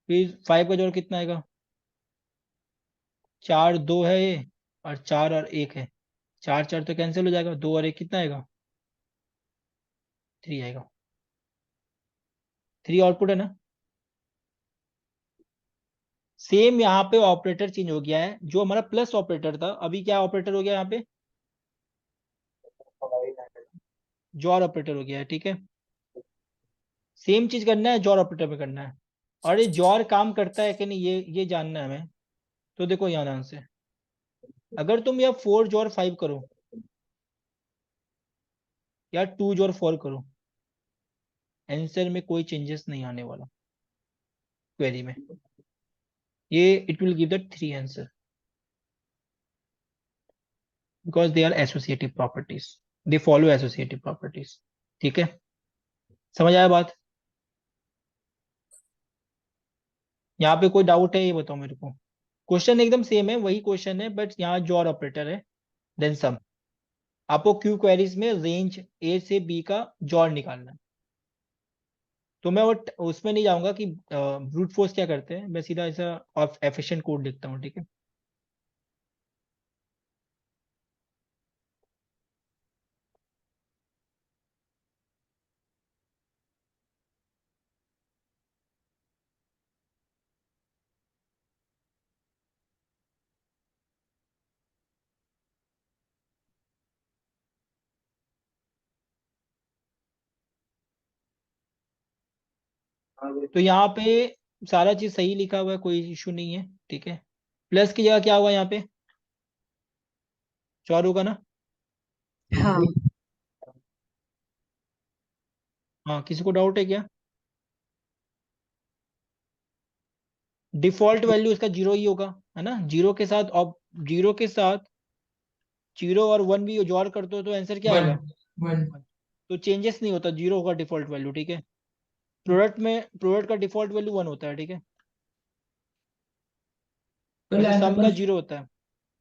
फिर 5 का जॉर कितना आएगा? 4 2 है ये, और 4 और 1 है। 4 4 तो कैंसिल हो जाएगा, 2 और 1 कितना आएगा? 3 आएगा। 3 आउटपुट है ना। सेम यहाँ पे ऑपरेटर चेंज हो गया है, जो हमारा प्लस ऑपरेटर था अभी क्या ऑपरेटर हो गया यहाँ पे? जॉर ऑपरेटर हो गया है, ठीक है। सेम चीज करना है जॉर ऑपरेटर में करना है। और ये जॉर काम करता है कि नहीं ये जानना है हमें। तो देखो यहाँ ध्यान से, अगर तुम या 4 जॉर 5 करो या 2 जॉर 4 करो, आंसर में कोई चेंजेस नहीं आने वाला क्वेरी में। ये it will give the 3 answer because they are associative properties, they follow associative properties, ठीक है। समझ आया बात? यहाँ पे कोई डाउट है ये बताओ मेरे को? क्वेश्चन एकदम सेम है, वही क्वेश्चन है, बट यहाँ जॉर ऑपरेटर है देन सम। आपको क्यू क्वेरीज में रेंज ए से बी का जॉर निकालना है। तो मैं वो उसमें नहीं जाऊंगा कि ब्रूट फोर्स क्या करते हैं, मैं सीधा ऐसा एफिशिएंट कोड लिखता हूँ, ठीक है। तो यहाँ पे सारा चीज सही लिखा हुआ है, कोई इशू नहीं है, ठीक है। प्लस की जगह क्या हुआ यहाँ पे, जॉर होगा ना। हाँ हाँ, किसी को डाउट है क्या? डिफॉल्ट वैल्यू इसका जीरो ही होगा, है ना। जीरो के साथ, अब जीरो के साथ जीरो और वन भी जोड़ कर दो तो आंसर क्या वन आएगा? One one. तो चेंजेस नहीं होता, जीरो होगा डिफॉल्ट वैल्यू, ठीक है। प्रोडक्ट का डिफॉल्ट वैल्यू वन होता है, ठीक है। फिर वैसे लाइन सम का नंबर जीरो होता है।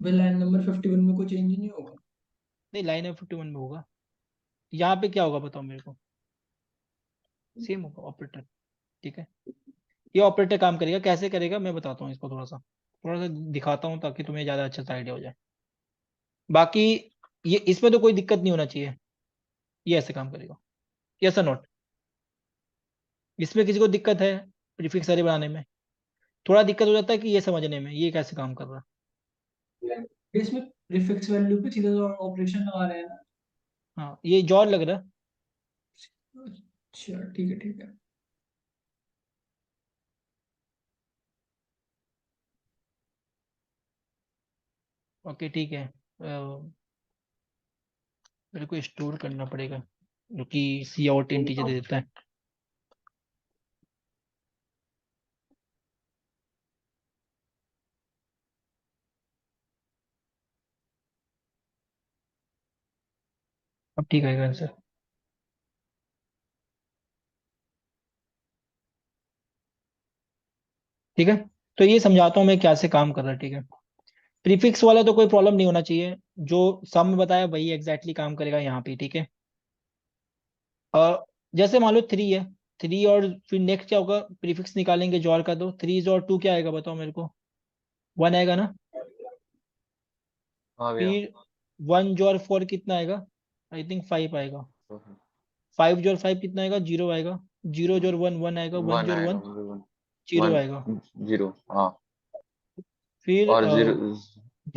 फिर लाइन नंबर 51 में कोई चेंज नहीं होगा। नहीं, लाइन ऑफ 51 में होगा। यहाँ पे क्या होगा बताओ मेरे को? सेम होगा ऑपरेटर, ठीक है। ये ऑपरेटर काम करेगा, कैसे करेगा मैं बताता हूँ इसको, थोड़ा सा दिखाता हूँ ताकि तुम्हें ज्यादा अच्छा सा आइडिया हो जाए। बाकी ये इसमें तो कोई दिक्कत नहीं होना चाहिए, ये ऐसे काम करेगा। यस और नॉट? इसमें किसी को दिक्कत है प्रीफिक्स अरे बनाने में? थोड़ा दिक्कत हो जाता है कि ये समझने में ये कैसे काम कर रहा है। इसमें प्रीफिक्स वैल्यू पे सीधा ऑपरेशन लगा रहे हैं ना। हाँ, ये जॉर लग रहा है। अच्छा ठीक है ठीक है। ओके ठीक है। मेरे को स्टोर करना पड़ेगा, जो कि सी आउट इंटीजर दे देता है। अब ठीक आएगा आंसर, ठीक है। तो ये समझाता हूँ मैं क्या से काम कर रहा है, ठीक है। प्रीफिक्स वाला तो कोई प्रॉब्लम नहीं होना चाहिए, जो सम में बताया वही एग्जैक्टली काम करेगा यहाँ पे, ठीक है। जैसे मान लो थ्री है, थ्री और फिर नेक्स्ट क्या होगा, प्रीफिक्स निकालेंगे जॉर का, तो थ्री और टू क्या आएगा बताओ मेरे को? वन आएगा ना। हाँ भैया। फिर वन जोर फोर कितना आएगा? आई थिंक फाइव आएगा। फाइव जोर फाइव कितना आएगा? जीरो आएगा। जीरो जोर वन वन आएगा, वन वन जोर आएगा, वन जीरो वन आएगा। जीरो। हाँ। फिर और जीरो, जीरो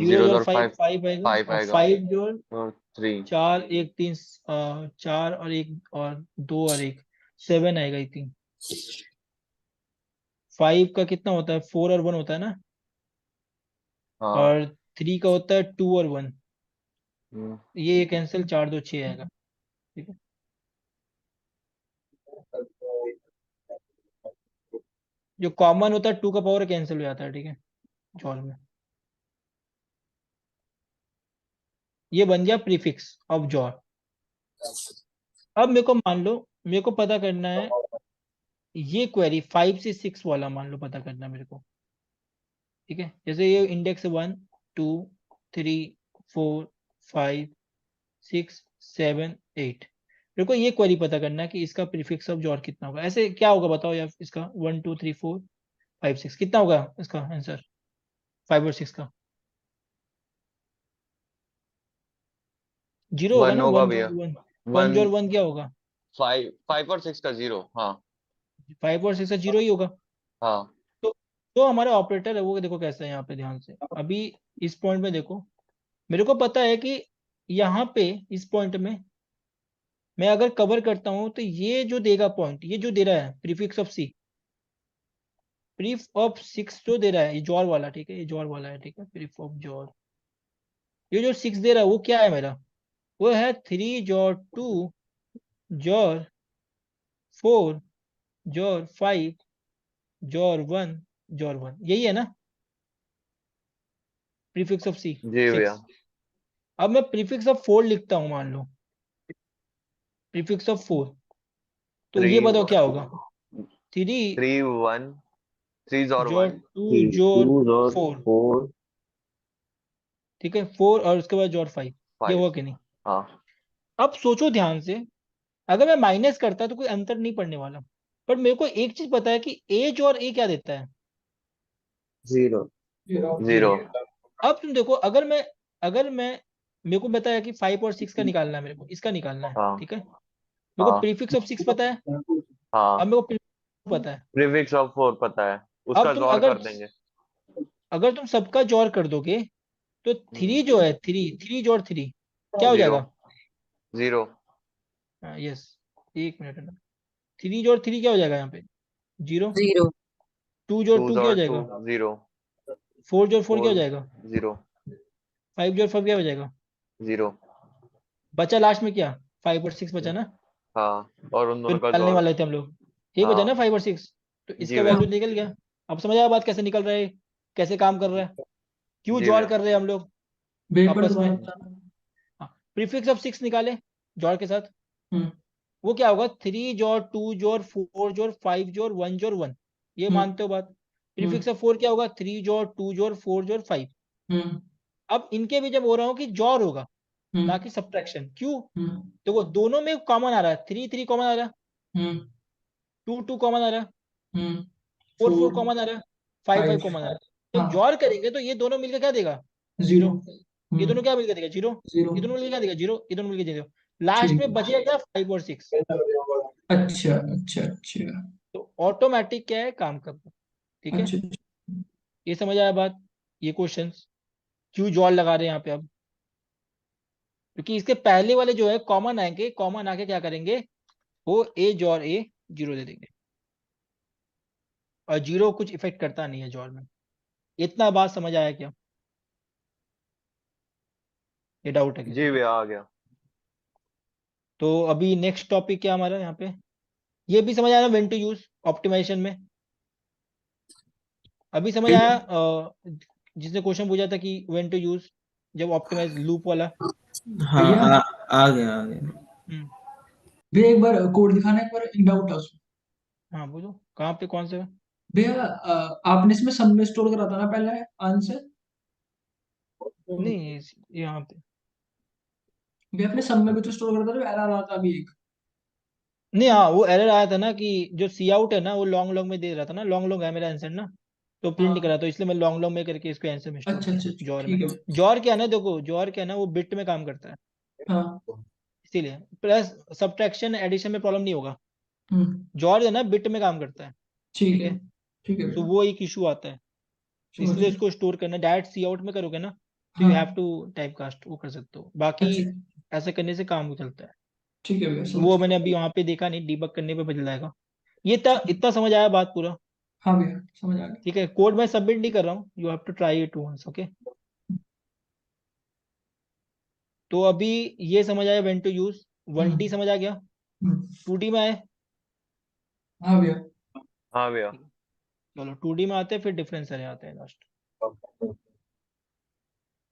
जीरो जोर और फाइव फाइव, फाइव आएगा, फाइव और आएगा, फाइव जोर और थ्री। चार एक तीन, चार और एक और दो और एक, सेवन आएगा आई थिंक। फाइव का कितना होता है? फोर और वन होता है ना। हाँ। और थ्री का होता है टू और वन, हम्म, ये कैंसिल, चार दो छः आएगा, ठीक है। जो कॉमन होता है टू का पावर कैंसिल हो जाता है, ठीक है, जॉर में। ये बन गया प्रीफिक्स ऑफ जॉर। अब मेरे को मान लो, मेरे को पता करना है ये क्वेरी फाइव से सिक्स वाला, मान लो पता करना है मेरे को, ठीक है। जैसे ये index one two three four five six seven eight, मेरे को ये क्वेरी पता करना है कि इसका प्रीफिक्स ऑफ जॉर कितना होगा। ऐसे क्या होगा बताओ यार, इसका one two three four five six कितना होगा इसका आंसर, फाइव और सिक्स का? जीरो होगा वन ना, होगा वन जोर भैया। वन। वन वन, जोर वन क्या होगा? फाइव, फाइव और सिक्स का जीरो। हाँ। फाइव और सिक्स का जीरो ही होगा। हाँ। तो जो हमारा ऑपरेटर है वो देखो कैसा है, यहाँ पे ध्यान से अभी इस पॉइंट में देखो। मेरे को पता है कि यहाँ पे इस पॉइंट में मैं अगर कवर करता हूँ तो ये जो देगा पॉइंट, ये जो दे रहा है prefix of C, pref of six जो दे रहा है, ये जॉर वाला, ठीक है, ये जॉर वाला है, ठीक है, प्रीफ ऑफ जॉर। ये जो सिक्स दे रहा है वो क्या है मेरा? वो है three xor two xor four xor five xor one xor one, यही है ना प्रीफिक्स ऑफ सी, जी भैया। सिक्स। अब मैं प्रीफिक्स ऑफ फोर लिखता हूँ, मान लो प्रीफिक्स ऑफ फोर, तो थ्री, ये बताओ क्या होगा? थ्री थ्री वन, थ्री और जोर वन, टू जोर टू और फोर, फोर, ठीक है, फोर और उसके बाद जोर फाइव, ये फाइव। हुआ कि नहीं? हाँ अब सोचो ध्यान से, अगर मैं माइनस करता तो कोई अंतर नहीं पड़ने वाला, पर मेरे को एक चीज पता है कि एज और ए क्या देता है। जीरो जीरो जीरो अब तुम देखो, अगर मैं मेरे को पता है कि 5 और 6 का निकालना है, मेरे को इसका निकालना है, हाँ ठीक है। मेरे को हाँ प्रीफिक्स ऑफ 6 पता है, अब हाँ मेरे को prefix पता है। प्रीफिक्स ऑफ 4 पता है, अब उसका तुम जोड़ अगर कर देंगे। अगर तुम सबका जोड़ कर दोगे तो हम्म, 3 जो है, 3 जोड़ 3 क्या हो जीरो जाएगा। जीरो हाँ यस, 1 मिनट है ना। 3 जोड़ 3 क्या हो जाएगा यहाँ पे, 0। 0 2 जोड़ टू 2 क्या हो जोड़ टू जाएगा, जीरो 4 जोड़ 4 क्या हो 4 जाएगा, जीरो 5 जोड़ 5 क्या हो जाएगा। जीरो बचा लास्ट में क्या, 5 और 6 बचा ना, हाँ, और उन जो दोनों का निकालने जोड़। वाले थे हम लोग, ठीक बचा ना हाँ 5 और 6। तो जी इसका भैया, वैल्यू निकल गया। अब समझ आया बात कैसे निकल रहा है, कैसे काम कर रहा है, क्यों जी जोड़ भैया। कर रहे हैं हम लोग बे एक बार आपस में। दोबारा बताना। हाँ, प्रीफिक्स ऑफ 6 निकाले जोड़ के साथ, हम्म वो क्या होगा, 3 जोड़ 2 जोड़ 4 जोड़ 5 जोड़ 1 जोड़ 1, ये हम्म मानते हो बात। हम्म प्रीफिक्स ऑफ 4 क्या होगा, 3 जोड़ 2 जोड़ 4 जोड़ 5। हम्म अब इनके बीच में बोल रहा हूँ कि जोड़ होगा, ना हम्म कि सब्ट्रैक्शन। क्यों, हम्म देखो दोनों में कॉमन आ रहा है, 3 3 कॉमन आ रहा है, हम्म 2 2 कॉमन आ रहा है, 4 4 4 कॉमन आ रहा है, 5 5 5 कॉमन आ रहा है। जब हाँ जोड़ करेंगे तो ये दोनों मिलकर क्या देगा, 0 जीरो। ये दोनों क्या मिलकर देगा, जीरो। 0 ये दोनों मिलकर क्या देगा, जीरो। ये दोनों मिलकर जीरो। लास्ट ठीक में बचेगा क्या, 5 और 6। अच्छा अच्छा अच्छा तो ऑटोमेटिक क्या है, काम करता है, ठीक है। अच्छा ये समझ आया बात, ये क्वेश्चंस क्यों जोड़ लगा रहे हैं यहाँ पे अब, क्योंकि इसके पहले वाले जो है कॉमन आएंगे, कॉमन आके क्या करेंगे, वो ए जोड़ ए जीरो दे देंगे, और जीरो कुछ इफेक्ट करता नहीं है जोड़ में। इतना बात समझ आया क्या, ये डाउट है किसी जी को। भैया आ गया। तो अभी नेक्स्ट टॉपिक क्या हमारा यहाँ पे, ये भी समझ आया ना, व्हेन टू यूज ऑप्टिमाइजेशन में। अभी समझ आया जिसने क्वेश्चन पूछा था कि व्हेन टू यूज, जब ऑप्टिमाइज लूप वाला। हाँ भैया आ गया आ गया। हम्म, भैया एक बार कोड दिखाना, एक बार एक डाउट है उसमें। हाँ बोलो कहाँ पे, कौन से। भैया आपने इसमें सब में स्टोर करा था ना पहले आंसर। नहीं यहाँ पे भैया अपने सब में भी तो स्टोर करा था, तो एरर आ रहा था अभी एक। नहीं, हाँ वो एरर आया था ना कि जो सी आउट है ना वो लॉन्ग लॉन्ग में दे रहा था ना, लॉन्ग लॉन्ग है मेरा आंसर ना, तो प्रिंट नहीं हाँ करा, तो इसलिए मैं लॉन्ग लॉन्ग में करके इसको आंसर में स्टोर अच्छा किया अच्छा अच्छा, जॉर में। ठीक है भैया। जॉर क्या है ना, देखो जॉर क्या है ना, वो बिट में काम करता है, हाँ इसीलिए प्लस सब्ट्रैक्शन एडिशन में प्रॉब्लम नहीं होगा। हम्म जॉर है ना बिट में काम करता है, ठीक ठीक है है। ठीक है तो भैया, वो एक इशू आता है, समझ इसलिए गया। उसको स्टोर करना, डायरेक्ट सी आउट में करोगे ना तो यू हैव हाँ टू टाइप कास्ट, वो कर सकते हो, बाकी अच्छा ऐसा करने से काम चलता है। ठीक है भैया, तो समझ वो गया। मैंने अभी वहां पे देखा नहीं, डीबग करने पे बदल जाएगा। ये इतना समझ आया बात पूरा, हाँ भैया समझ आ गया। ठीक है। कोड मैं सबमिट नहीं कर रहा हूँ, you have to try it once, okay. तो अभी ये समझ आया व्हेन टू यूज, 1D हम्म समझ आ गया, हम्म, 2D में आए। हाँ भैया। हाँ भैया। ठीक है, चलो 2D में आते हैं, फिर डिफरेंस अरे आते हैं लास्ट।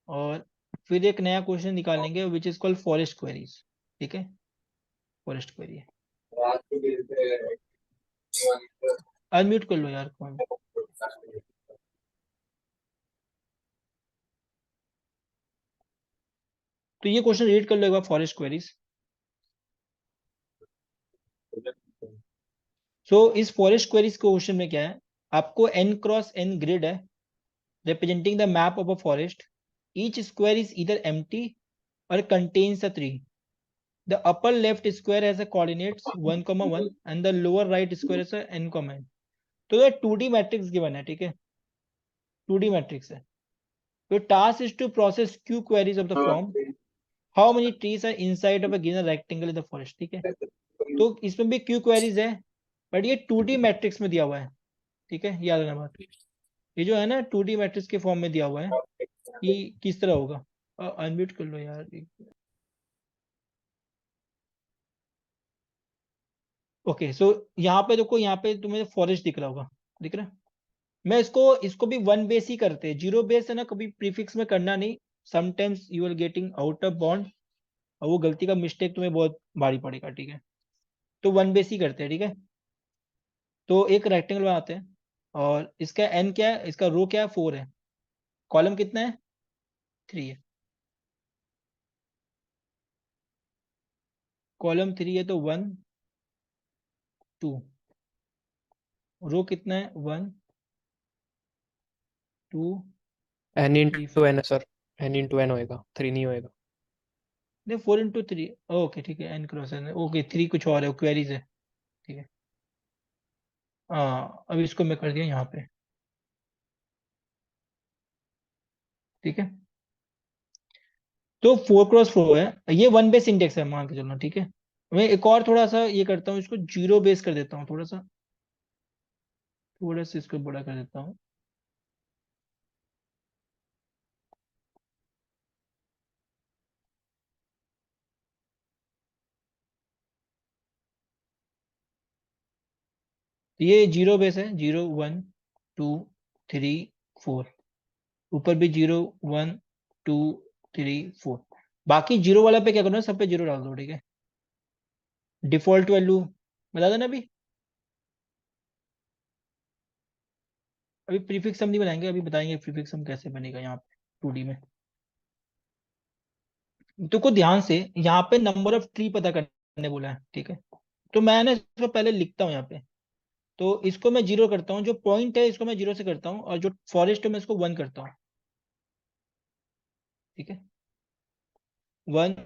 और फिर एक नया क्वेश्चन निकालेंगे which is called forest queries, ठीक है। फॉरेस्ट क्वेरी, अनम्यूट कर लो यार कौन। तो ये क्वेश्चन रीड कर लो एक बार, फॉरेस्ट क्वेरीज। सो इस फॉरेस्ट क्वेरीज क्वेश्चन में क्या है, आपको n x n ग्रिड है representing the map of a forest. Each square is either empty or contains a tree. The upper left square has a coordinates 1, 1 and the lower right square has a n, n. तो ये 2D matrix given है, ठीक है, 2D matrix है। तो task is to process Q queries of the form how many trees are inside of a given rectangle in the forest, ठीक है। तो इसमें भी क्यू क्वेरीज है, बट ये 2D मैट्रिक्स में दिया हुआ है, ठीक है, याद रखना बात। ये जो है ना 2D मैट्रिक्स के फॉर्म में दिया हुआ है कि किस तरह होगा। अनम्यूट कर लो यार। ओके, सो यहाँ पे देखो, यहाँ पे तुम्हें फॉरेस्ट दिख रहा होगा, दिख रहा है। मैं इसको इसको भी 1 बेस ही करते हैं, 0 बेस है ना, कभी प्रीफिक्स में करना नहीं। Sometimes you are getting out of bond, और वो गलती का मिस्टेक तुम्हें बहुत भारी पड़ेगा, ठीक है। तो 1 बेस ही करते हैं, ठीक है। तो एक रेक्टेंगल बनाते हैं, और इसका एन क्या है, इसका रो क्या है, 4 है, कॉलम कितना है, 3 है। कॉलम 3 है तो 1 2, रो कितना है 1 2 n 3 इंटू 4, n है सर, n इंटू n होएगा, 3 नहीं होएगा। नहीं 4 into 3, ओके ठीक है, एन क्रॉस एन, ओके 3 कुछ और है, क्वेरीज है, ठीक है। हाँ अब इसको मैं कर दिया यहाँ पे, ठीक है। तो 4x4 है, ये 1 बेस इंडेक्स है मान के चलना, ठीक है। मैं एक और थोड़ा सा ये करता हूँ, इसको 0 बेस कर देता हूँ, थोड़ा सा इसको बड़ा कर देता हूँ। तो ये 0 बेस है, 0 1 2 3 4, ऊपर भी 0 1 2 3 4, बाकी 0 वाला पे क्या करना है, सब पे 0 डाल दो, ठीक है। डिफॉल्ट वैल्यू बता देना अभी प्रीफिक्स हम नहीं बनाएंगे, अभी बताएंगे प्रीफिक्स हम कैसे बनेगा यहाँ पे 2D में। तो को ध्यान से यहाँ पे नंबर ऑफ ट्री पता करने बोला है, ठीक है। तो मैं ना इसको पहले लिखता हूँ यहाँ पे, तो इसको मैं 0 करता हूँ, जो पॉइंट है इसको मैं 0 से करता हूँ, और जो फॉरेस्ट है मैं इसको 1 करता हूँ, ठीक है। 1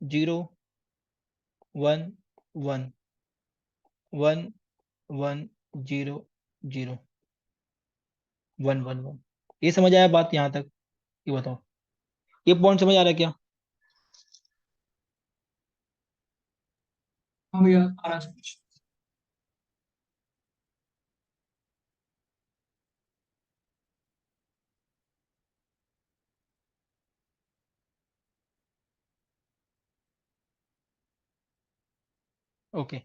0 1 1 1 1 0 0 1 1 1। ये समझ आया बात यहाँ तक? ये बताओ, ये पॉइंट समझ आ रहा है क्या? हाँ भैया आ रहा समझ। ओके।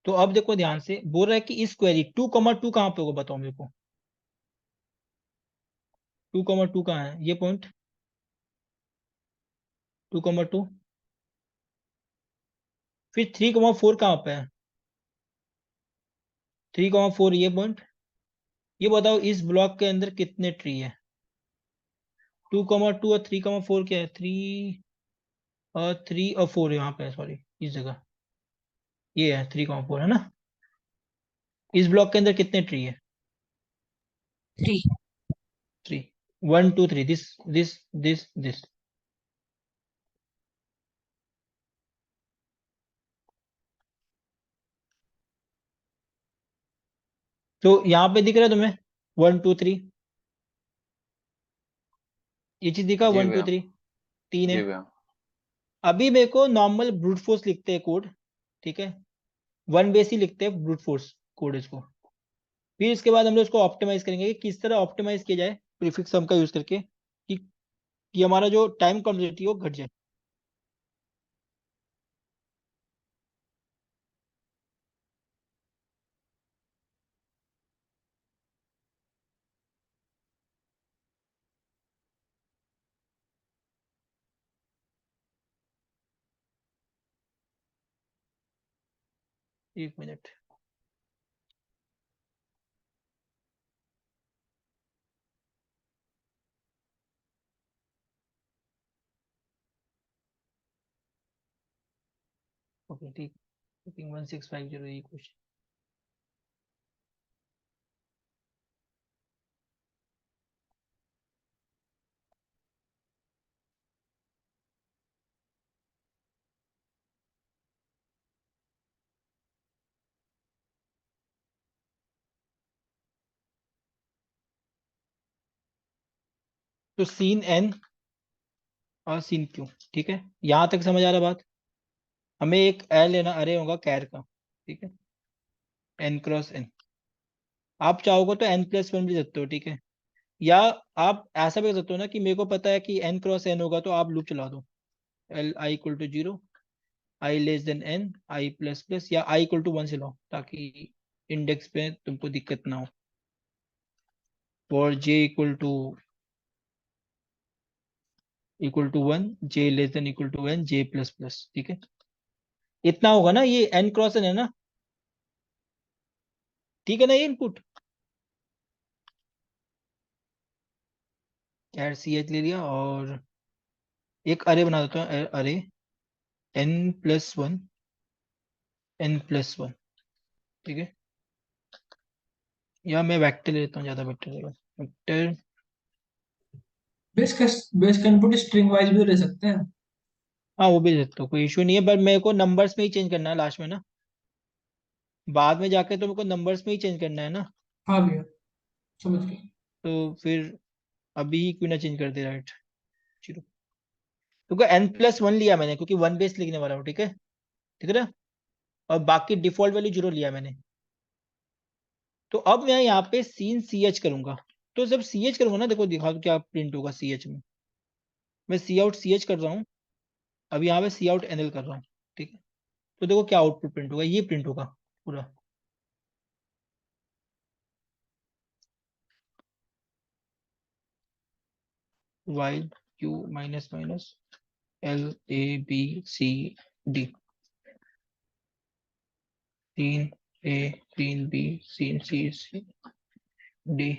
तो अब देखो ध्यान से, बोल रहा है कि इस क्वेरी 2,2 कहाँ पे होगा, बताओ मेरे को। 2,2 कहाँ है ये पॉइंट? 2,2, फिर 3,4 कहाँ पे है? 3,4 ये पॉइंट। ये बताओ इस ब्लॉक के अंदर कितने ट्री है? 2,2 और 3,4 क्या है? 3 और 4 यहाँ पे है, सॉरी इस जगह ये है 3,4 है ना। इस ब्लॉक के अंदर कितने ट्री है? 3. 3, 1 2 3, दिस। तो यहाँ पे दिख रहा है तुम्हें 1 2 3, ये चीज दिखा जी 1 2 भैया, 3, 3 है। जी भैया। अभी मेरे को नॉर्मल ब्रूट फोर्स लिखते हैं कोड, ठीक है। 1 बेस ही लिखते हैं ब्रूट फोर्स कोड इसको। फिर इसके बाद हम लोग इसको ऑप्टिमाइज करेंगे कि किस तरह ऑप्टिमाइज किया जाए प्रीफिक्स सम का यूज करके, कि हमारा जो टाइम कॉम्प्लेक्सिटी है वो घट जाए। एक मिनट, ओके ठीक। 1650 ये क्वेश्चन। तो सीन एन और सीन क्यू, ठीक है। यहां तक समझ आ रहा बात? हमें एक एल लेना अरे होगा कैर का, ठीक है, एन क्रॉस एन। आप चाहोगे तो n+1 भी सकते हो, ठीक है। या आप ऐसा भी कर सकते हो ना कि मेरे को पता है कि n क्रॉस n होगा, तो आप लूप चला दो, L I equal to 0, I less than n, I plus plus, या आई इक्वल टू 1 से लो, ताकि इंडेक्स पे तुमको दिक्कत ना हो। For j equal to 1, j less than equal to n, j plus plus, ठीक है। इतना होगा ना, ये n क्रॉस n है ना, ठीक है ना, ये इनपुट कैर सी एच ले लिया, और एक अरे बना देता हूँ, अरे n+1 n+1, ठीक है। या मैं वेक्टर ले लेता हूँ, ज्यादा बेटर रहेगा। वेक्टर बेस का इनपुट स्ट्रिंग वाइज भी ले सकते हैं। हाँ वो भी ले सकते हो, कोई इशू नहीं है, बट मेरे को नंबर्स में ही चेंज करना है लास्ट में ना, बाद में जाके तो मेरे को नंबर्स में ही चेंज करना है ना, हाँ भैया, समझ गए। तो फिर अभी ही क्यों ना चेंज कर दे, राइट। जीरो, क्योंकि n+1 लिया मैंने, क्योंकि वन बेस लिखने वाला हूँ, ठीक है, ठीक है ना। और बाकी डिफॉल्ट वैल्यू जीरो लिया मैंने। तो अब मैं यहाँ पे सीन CH करूंगा, तो जब CH करूंगा ना, देखो दिखा दो क्या प्रिंट होगा CH में। मैं सी आउट CH कर रहा हूँ, अब यहाँ पे सी आउट NL कर रहा हूँ, ठीक है। तो देखो क्या आउटपुट प्रिंट होगा, ये प्रिंट होगा पूरा। Y Q minus minus LABCD, cin A, cin B, cin C D।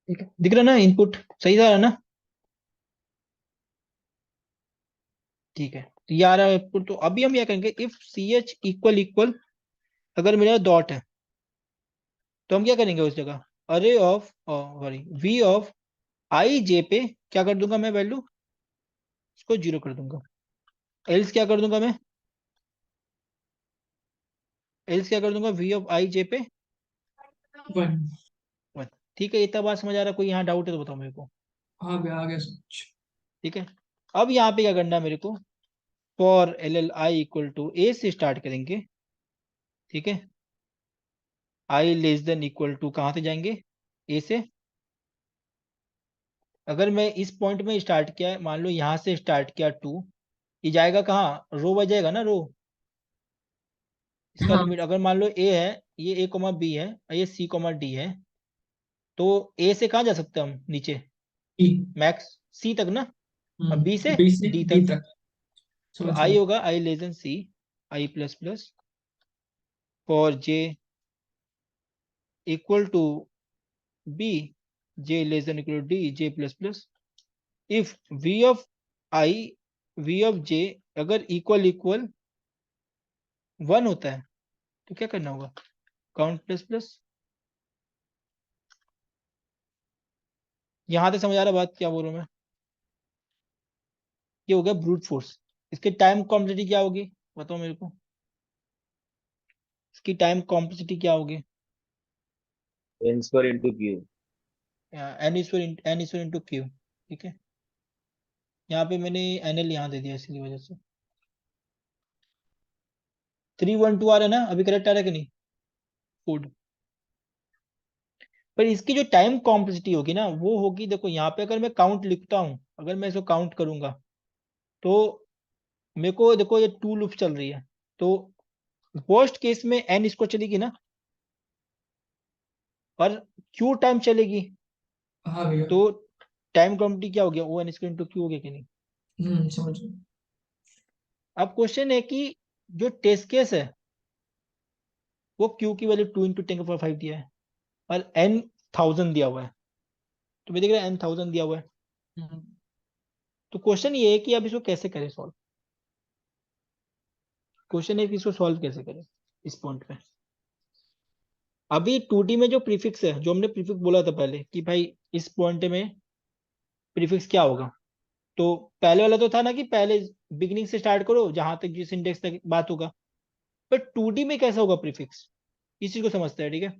ठीक है, दिख रहा ना, इनपुट सही जा रहा है ना, ठीक है। तो ये आ रहा है इनपुट, तो अभी हम क्या करेंगे, इफ CH इक्वल इक्वल, अगर मेरा डॉट है तो हम क्या करेंगे उस जगह, अरे of sorry V of IJ पे क्या कर दूंगा मैं, वैल्यू इसको जीरो कर दूंगा। एल्स क्या कर दूंगा मैं, एल्स क्या कर दूंगा, V ऑफ IJ पे 1। 1। ठीक है, इतना बात समझ आ रहा है, कोई यहाँ डाउट है तो बताओ मेरे को। हाँ भैया, आ गया समझ। ठीक है, अब यहाँ पे क्या करना है मेरे को, for LLI equal to A से स्टार्ट करेंगे, ठीक है। I less than equal to कहाँ से जाएंगे, A से। अगर मैं इस पॉइंट में स्टार्ट किया, मान लो यहाँ से स्टार्ट किया 2, ये जाएगा कहाँ, रो बजाएगा ना, रो। इसका हाँ। लिमिट अगर मान लो A है, ये A, B है, और ये C, D है, तो A से कहाँ जा सकते हैं हम, नीचे ई। मैक्स C तक ना, और B से बी से D डी तक। तक। तो समझ I गए। होगा I less than C, I++ for J equal to B, J less than equal to D, J++। If V of I, V of J अगर इक्वल इक्वल 1 होता है तो क्या करना होगा, काउंट प्लस प्लस। यहां तक समझ आ रहा बात क्या बोल रहा हूं मैं, ये हो गया ब्रूट फोर्स। इसकी टाइम कॉम्प्लेक्सिटी क्या होगी, बताओ मेरे को, इसकी टाइम कॉम्प्लेक्सिटी क्या होगी, n square into q। n into Q, ठीक है। यहाँ पे मैंने NL यहाँ दे दिया इसकी वजह से। 312 आ रहा है ना, अभी करेक्ट आ रहा है कि नहीं, फूड। पर इसकी जो टाइम कॉम्प्लेक्सिटी होगी ना, वो होगी, देखो यहाँ पे अगर मैं काउंट लिखता हूँ, अगर मैं इसको काउंट करूंगा, तो मेरे को देखो ये 2 लूप चल रही है, तो वर्स्ट केस में n इसको चलेगी ना, और क्यू टाइम चलेगी, हाँ भैया। तो टाइम क्वांटिटी क्या हो गया, O N square into Q हो गया कि नहीं। समझ गए। अब क्वेश्चन है कि जो टेस्ट केस है वो क्यू की वैल्यू 2 × 10⁵ दिया है, और n 1000 दिया हुआ है, तो मैं देख रहा है n 1000 दिया हुआ है। हम्म, तो क्वेश्चन ये है कि अब इसको कैसे करें सॉल्व, क्वेश्चन है कि इसको सॉल्व कैसे करें इस पॉइंट पे। अभी 2D में जो प्रीफिक्स है, जो हमने प्रीफिक्स बोला था पहले कि भाई इस पॉइंट में प्रीफिक्स क्या होगा, तो पहले वाला तो था ना कि पहले बिगिनिंग से स्टार्ट करो, जहां तक जिस इंडेक्स तक बात होगा। पर 2D में कैसा होगा प्रीफिक्स, इस चीज को समझते हैं, ठीक है।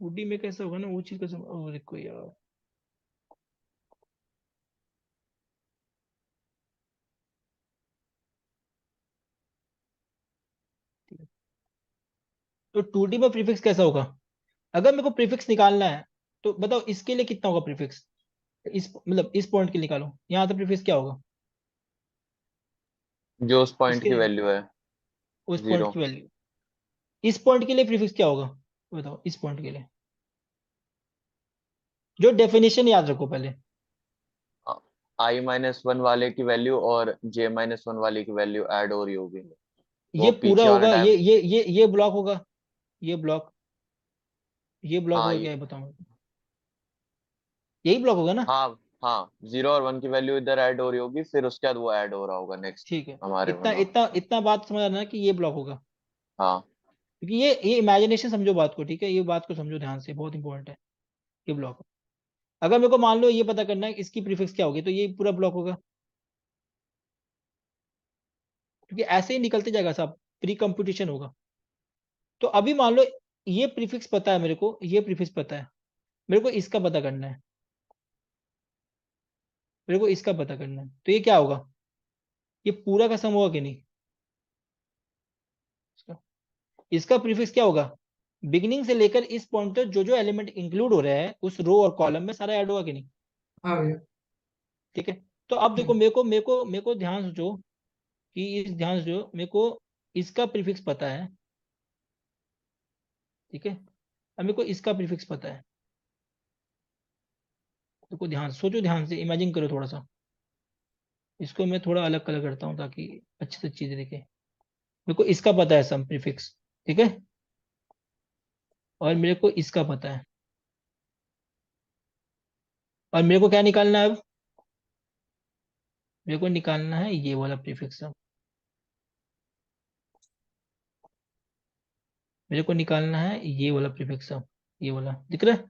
2D में कैसा होगा ना, वो चीज को देखो यार, ठीक है। तो 2D में प्रीफिक्स कैसा होगा, अगर मेरे को प्रीफिक्स निकालना है, तो बताओ इसके लिए कितना होगा प्रीफिक्स, इस मतलब इस पॉइंट के लिए निकालो, यहाँ तो प्रीफिक्स क्या होगा, जो उस पॉइंट इसके की लिए, वैल्यू है उस पॉइंट 0। की वैल्यू। इस पॉइंट के लिए प्रीफिक्स क्या होगा, बताओ इस पॉइंट के लिए, जो डेफिनेशन याद रखो पहले। I-1 वाले की वैल्यू और J-1 वाले की वैल्यू ऐड हो रही होगी, ये वो पूरा पीछे वाला होगा, टाइम। ये ब्लॉक होगा, ये ब्लॉक हाँ होगा क्या है बताओ, यही ब्लॉक होगा ना? हाँ हाँ, 0 और 1 की वैल्यू इधर ऐड हो रही होगी, फिर उसके बाद वो ऐड हो रहा होगा नेक्स्ट ठीक है, हमारे में। इतना हाँ इतना इतना बात समझ आना कि ये ब्लॉक होगा, हाँ क्योंकि ये इमेजिनेशन समझो बात को, ठीक है, ये बात को समझो ध्यान से, बहुत इंपॉर्टेंट है। ये ब्लॉक, अगर मेरे को मान लो ये पता करना है इसकी प्रीफिक्स क्या होगी, तो ये पूरा ब्लॉक होगा, क्योंकि ऐसे ही निकलते जाएगा सब, प्री कंप्यूटेशन होगा। तो अभी मान लो ये प्रीफिक्स पता है मेरे को, ये प्रीफिक्स पता है, मेरे को इसका पता करना है, मेरे को इसका पता करना है, तो ये क्या होगा, ये पूरा का सम होगा कि नहीं? इसका इसका प्रीफिक्स क्या होगा, बिगिनिंग से लेकर इस पॉइंट तक जो जो एलिमेंट इंक्लूड हो रहे हैं उस रो और कॉलम में सारा ऐड होगा कि नहीं? हाँ भैया। ठीक है। तो अब देखो, मेरे को ध्यान से जो, कि इस ध्यान से जो मेरे को इसका प्रीफिक्स पता है, ठीक है, अब मेरे को इसका प्रीफिक्स पता है, देखो ध्यान से सोचो, ध्यान से इमेजिन करो थोड़ा सा, इसको मैं थोड़ा अलग कलर करता हूँ ताकि अच्छे से चीजें दिखे। मेरे को इसका पता है सम प्रीफिक्स, ठीक है, और मेरे को इसका पता है, और मेरे को क्या निकालना है अब, मेरे को निकालना है ये वाला प्रीफिक्स सम, मेरे को निकालना है ये वाला प्रीफिक्स सम, ये वाला दिख रहा है?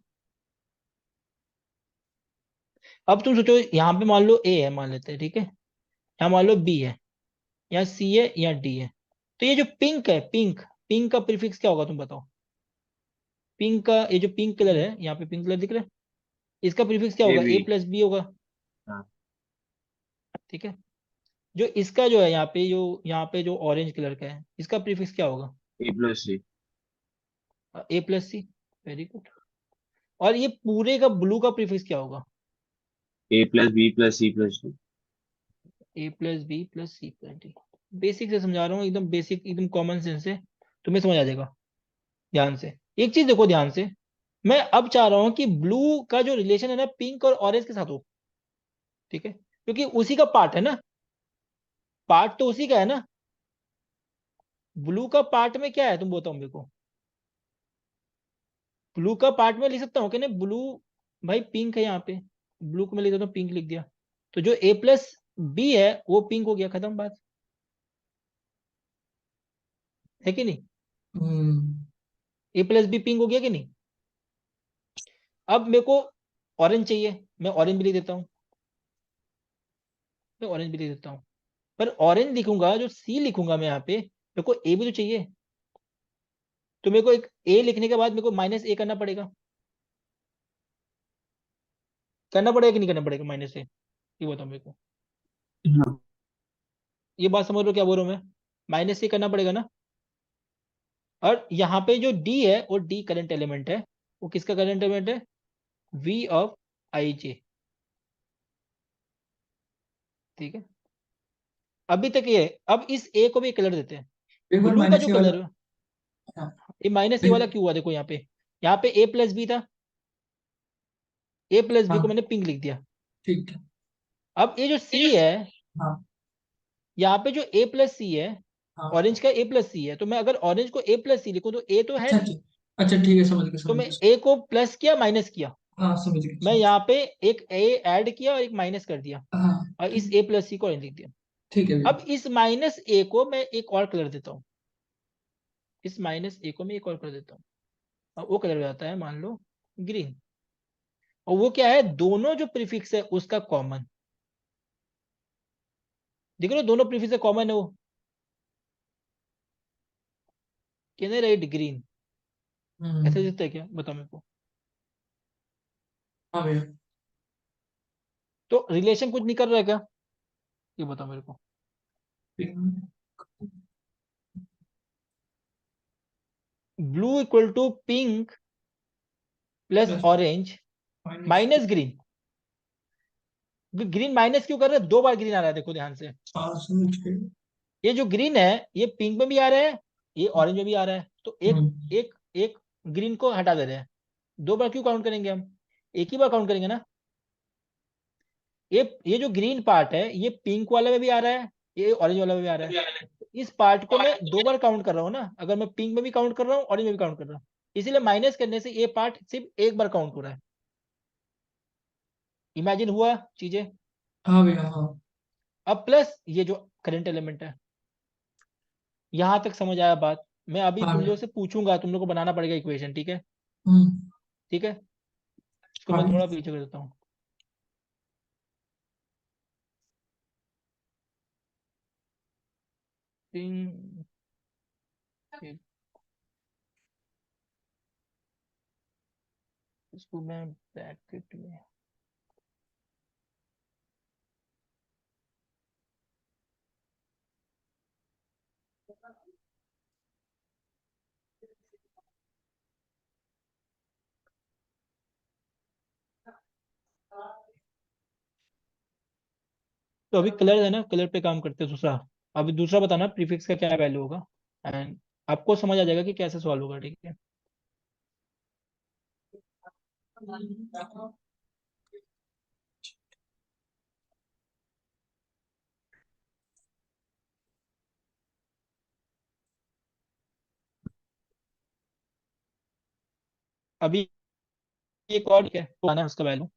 अब तुम सोचो, यहाँ पे मान लो ए है, मान लेते हैं, ठीक है, यहाँ मान लो बी है, यहाँ सी है, यहाँ डी है, तो ये जो पिंक है, पिंक, पिंक का प्रीफिक्स क्या होगा तुम बताओ? पिंक का ये जो पिंक कलर है, यहाँ पे पिंक कलर दिख रहा है, इसका प्रीफिक्स क्या ए होगा, ए बी। प्लस बी होगा, हाँ ठीक है। जो इसका जो है यहाँ पे जो ऑरेंज कलर का है, इसका प्रीफिक्स क्या होगा, A+C। ए प्लस सी, वेरी गुड। और ये पूरे का ब्लू का प्रीफिक्स क्या होगा, A+B+C+D। A plus B plus C plus D. Basic से समझा रहा हूँ, एकदम बेसिक, एकदम कॉमन सेंस से तुम्हें समझ आ जाएगा। ध्यान से एक चीज देखो, ध्यान से, मैं अब चाह रहा हूँ कि ब्लू का जो रिलेशन है ना पिंक और ऑरेंज के साथ हो, ठीक है, क्योंकि उसी का पार्ट है ना, पार्ट तो उसी का है ना। ब्लू का पार्ट में क्या है तुम बताओ मेरे को, ब्लू का पार्ट में लिख सकता हूँ कि नहीं, ब्लू भाई पिंक है यहाँ पे, ब्लू को मैं लिख देता हूँ, पिंक लिख दिया, तो जो ए प्लस बी है वो पिंक हो गया, खत्म बात, है कि नहीं? हम्म। ए प्लस बी पिंक हो गया कि नहीं? अब मेरे को ऑरेंज चाहिए, मैं ऑरेंज भी लिख देता हूँ, मैं ऑरेंज भी लिख देता हूँ, पर ऑरेंज लिखूंगा, जो सी लिखूंगा मैं यहाँ पे, मेरे को ए भी तो चाहिए, तो मेरे को एक ए लिखने के बाद मेरे को माइनस ए करना पड़ेगा कि नहीं करना पड़ेगा माइनस ए, ये बताओ मेरे को, हाँ। ये बात समझ लो क्या बोल रहा हूँ मैं, माइनस ए करना पड़ेगा ना। और यहाँ पे जो डी है वो डी करंट एलिमेंट है, वो किसका करंट एलिमेंट है, वी ऑफ आई जे, ठीक है। अभी तक ये, अब इस ए को भी कलर देते हैं, एक बार ब्लू का माइनस जो ये वाला। कलर, हाँ। ये माइनस ए वाला एक- क्यों हुआ देखो यहाँ पे ए प्लस बी था, ए प्लस बी को हाँ मैंने पिंक लिख दिया। ठीक है। अब ये जो सी है, हाँ यहाँ पे जो ए प्लस सी है, हाँ। ऑरेंज का ए प्लस सी है, तो मैं अगर ऑरेंज को ए प्लस सी लिखूं तो ए तो है अच्छा नहीं, अच्छा। अच्छा ठीक है, समझ गया तो समझ मैं गया। ए को प्लस किया माइनस किया, हाँ समझ गया मैं समझ यहाँ पे एक ए ऐड किया और एक माइनस कर दिया, गया। हाँ और ठीक इस है। ए प्लस सी को ऑरेंज लिख दिया। ठीक है भैया। अब इस माइनस ए को मैं एक और कलर देता हूँ, इस माइनस ए को मैं एक और कलर देता हूँ, और वो कलर हो जाता है मान लो ग्रीन, और वो क्या है, दोनों जो प्रीफिक्स है उसका कॉमन, देख लो दोनों प्रीफिक्स है कॉमन है वो, कहने राइट ग्रीन, ऐसा हम्म। दिखता है क्या बताओ मेरे को? हाँ भैया। तो रिलेशन कुछ नहीं कर रहा है क्या, ये बताओ मेरे को? Blue equal to pink plus plus orange minus. Minus green, green minus क्यों कर रहे हैं, दो बार ग्रीन आ रहा है देखो ध्यान से, हाँ समझ गए। ये जो ग्रीन है ये पिंक में भी आ रहा है, ये ऑरेंज में भी आ रहा है, तो एक हम्म। एक एक ग्रीन को हटा दे रहे हैं, दो बार क्यों काउंट करेंगे हम, एक ही बार काउंट करेंगे ना। ये जो ग्रीन पार्ट है ये पिंक वाला में भी आ रहा है, ये ऑरेंज वाला में भी आ रहा है, तो इस पार्ट को मैं 2 बार काउंट कर रहा हूँ ना, अगर मैं पिंक में भी काउंट कर रहा हूँ ऑरेंज में भी काउंट कर रहा हूँ, इसीलिए माइनस करने से ये पार्ट सिर्फ एक बार काउंट हो रहा है। इमेजिन हुआ चीजें। हाँ भैया हाँ। अब प्लस ये जो करंट एलिमेंट है, यहां तक समझ आया बात। मैं अभी हाँ तुम भैया। लोग से पूछूंगा, तुम लोग को बनाना पड़ेगा इक्वेशन, ठीक है? हम्म। ठीक है, इसको हाँ मैं भैया। थोड़ा पीछे कर देता हूँ। तीन, एक, इसको मैं ब्रैकेट में, तो अभी कलर है ना, कलर पे काम करते हैं दूसरा। अभी दूसरा बताना प्रीफिक्स का क्या वैल्यू होगा, एंड आपको समझ आ जाएगा कि कैसे सॉल्व होगा, ठीक है? अभी एक और है, वो आना है उसका वैल्यू,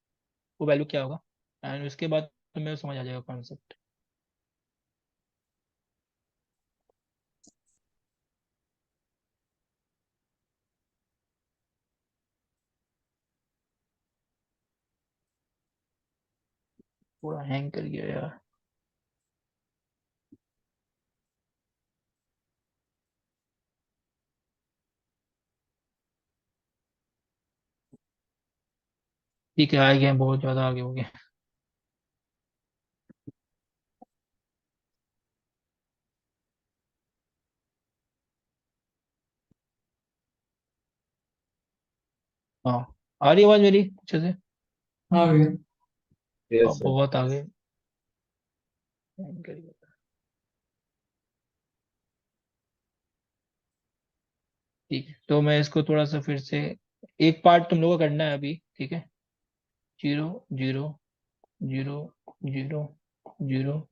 वो वैल्यू क्या होगा, एंड उसके बाद तुम्हें समझ आ जाएगा कॉन्सेप्ट। पूरा हैंग कर गया यार। ठीक है, आ गया, बहुत ज्यादा आगे हो गया। हाँ, आ रही आवाज मेरी अच्छे से? हाँ भैया। Yes sir. बहुत आगे हैंग कर गया। ठीक है, तो मैं इसको थोड़ा सा फिर से, एक पार्ट तुम लोगों को करना है अभी, ठीक है? 0 0 0 0 0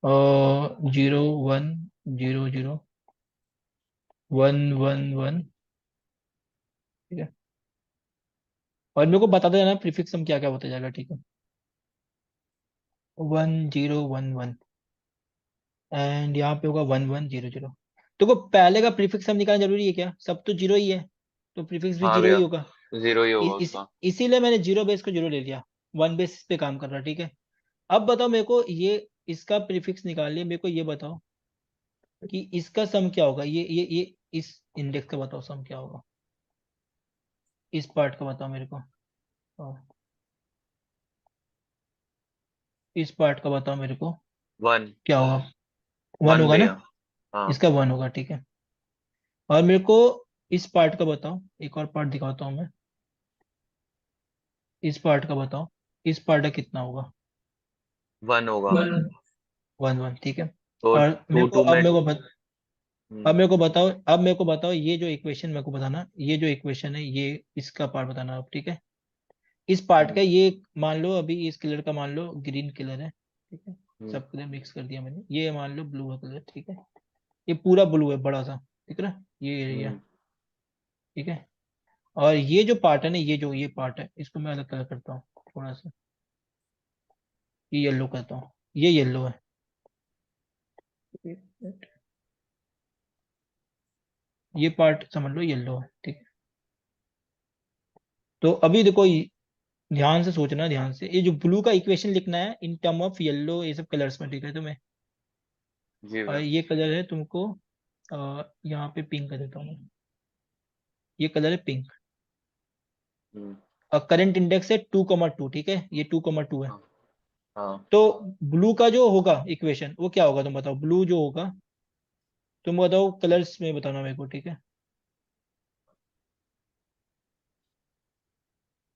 और 0 1 0 0 1 1 1, ठीक है? और मेरे को बता देना प्रीफिक्स हम क्या क्या होता जाएगा, ठीक है? 1 0 1 1, एंड यहाँ पे होगा 1 1 0 0। तो पहले का प्रीफिक्स हम निकालना जरूरी है क्या? सब तो जीरो ही है, तो प्रीफिक्स भी हाँ जीरो ही भैया, होगा। 0 ही होगा उसका। इसीलिए मैंने जीरो बेस को जीरो ले लिया, वन बेस पे काम कर रहा, ठीक है? अब बताओ मेरे को, ये इसका प्रीफिक्स निकालिए, मेरे को ये बताओ कि इसका सम क्या होगा, ये इस इंडेक्स का बताओ सम क्या होगा, इस पार्ट का बताओ मेरे को। हाँ, इस पार्ट का बताओ मेरे को 1 क्या होगा। वन 1 होगा ना? भैया। हाँ। इसका वन होगा, ठीक है? और मेरे को इस पार्ट का बताओ, एक और पार्ट दिखाता हूँ मैं, इस पार्ट का बताओ, इस पार्ट का कितना होगा? 1 होगा। 1 1, ठीक है? तो और मेरे 2 को 2 अब में। मेरे को हम्म, अब मेरे को बताओ, अब मेरे को बताओ, ये जो इक्वेशन मेरे को बताना, ये जो इक्वेशन है, ये इसका पार्ट बताना अब, ठीक है? इस पार्ट का, ये मान लो अभी इस कलर का मान लो ग्रीन कलर है, ठीक है? हम्म, सब कलर मिक्स कर दिया मैंने, ये मान लो ब्लू है कलर, ठीक है? ये पूरा ब्लू है बड़ा सा, ठीक है ना? ये एरिया, हम्म, ठीक है? और ये जो पार्ट है ना, ये जो ये पार्ट है, इसको मैं अलग कलर करता हूँ थोड़ा सा, ये येलो करता हूँ, ये येलो है। ये पार्ट समझ लो येलो है, ठीक है? तो अभी देखो, ध्यान से सोचना, ध्यान से, ये जो ब्लू का इक्वेशन लिखना है इन टर्म ऑफ येलो, ये सब कलर्स में, ठीक है तुम्हें? जी और भैया। ये कलर है तुमको, यहाँ पे पिंक कर देता हूँ मैं, ये कलर है पिंक। हम्म, और करंट इंडेक्स है 2,2, ठीक है? ये 2,2 है। हाँ हाँ। तो ब्लू का जो होगा इक्वेशन वो क्या होगा, तुम बताओ, ब्लू जो होगा, तुम बताओ कलर्स में बताना मेरे को, ठीक है?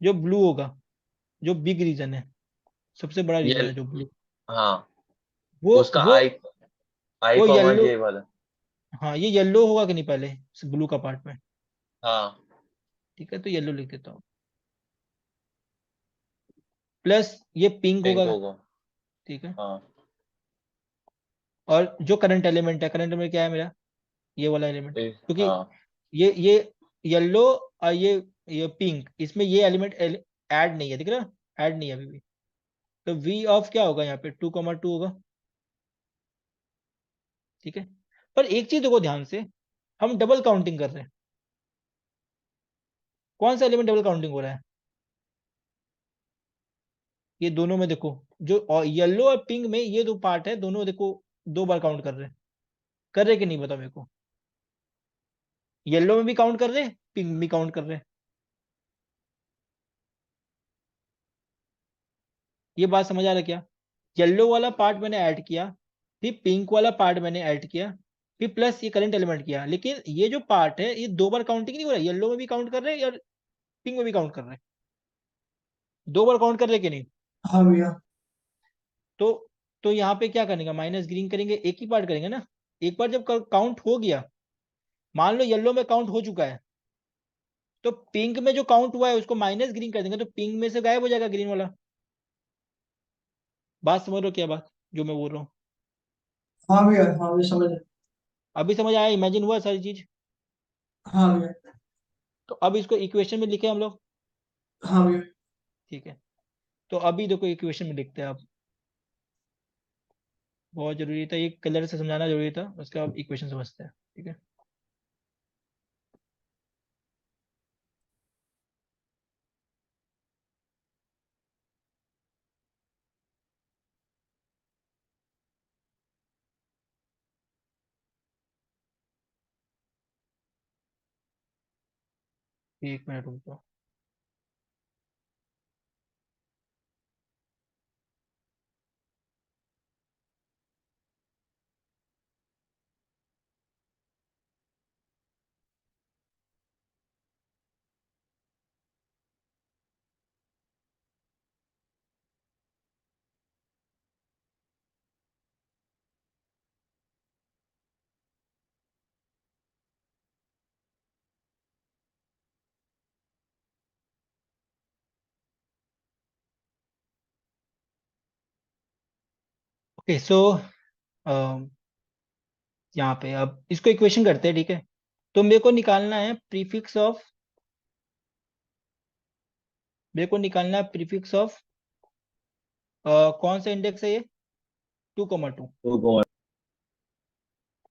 जो ब्लू होगा, जो बिग रीजन है, सबसे बड़ा ये रीजन है जो ब्लू, हाँ, वो उसका वो आई वो कॉमा येलो। जे वाला। हाँ, ये येलो होगा कि नहीं पहले, ब्लू का पार्ट में? हाँ, ठीक है, तो येलो लिख देता हूँ। प्लस ये पिंक पिंक होगा, होगा। ठीक है? हाँ, और जो करंट एलिमेंट है, करंट एलिमेंट क्या है मेरा, ये वाला एलिमेंट, क्योंकि हाँ ये येलो और ये पिंक, इसमें ये एलिमेंट ऐड नहीं है, दिख रहा, ऐड नहीं है अभी भी। तो v ऑफ क्या होगा यहाँ पे 2,2 होगा, ठीक है। पर एक चीज देखो ध्यान से, हम डबल काउंटिंग कर रहे हैं, कौन सा एलिमेंट डबल काउंटिंग हो रहा है, ये दोनों में देखो, जो येलो और पिंक में ये दो पार्ट है, दोनों देखो 2 बार काउंट कर रहे हैं, कर रहे कि नहीं बताओ मेरे को, येलो में भी काउंट कर रहे हैं, पिंक में भी काउंट कर रहे हैं, ये बात समझ आ रहा है क्या, येलो वाला पार्ट मैंने ऐड किया, फिर पिंक वाला पार्ट मैंने ऐड किया, फिर प्लस ये करंट एलिमेंट किया, लेकिन ये जो पार्ट है ये 2 बार काउंटिंग नहीं हो रहा है, येलो में भी काउंट कर रहे हैं और पिंक में भी काउंट कर रहे हैं, 2 बार काउंट कर रहे हैं कि नहीं। हाँ भैया। तो तो यहाँ पे क्या करेंगे, माइनस ग्रीन करेंगे, एक ही पार्ट करेंगे ना, एक बार जब काउंट हो गया, मान लो येलो में काउंट हो चुका है, तो पिंक में जो काउंट हुआ है उसको माइनस ग्रीन कर देंगे, तो पिंक में से गायब हो जाएगा ग्रीन वाला। बात समझ रहे हो क्या, बात जो मैं बोल रहा हूँ, हाँ भैया, हाँ भैया समझ रहे। अभी समझ आया, इमेजिन हुआ सारी चीज। हाँ भैया। तो अब इसको इक्वेशन में लिखे हम लोग, हाँ भैया। ठीक है। तो अभी देखो इक्वेशन में लिखते हैं आप, बहुत जरूरी था, ये कलर से समझाना जरूरी था, उसके बाद इक्वेशन समझते हैं, ठीक है। एक मिनट रुक जाओ। ओके सो यहाँ पे अब इसको इक्वेशन करते हैं, ठीक है। तो मेरे को निकालना है प्रीफिक्स ऑफ, मेरे को निकालना है प्रीफिक्स ऑफ कौन सा इंडेक्स है ये, 2,2, 2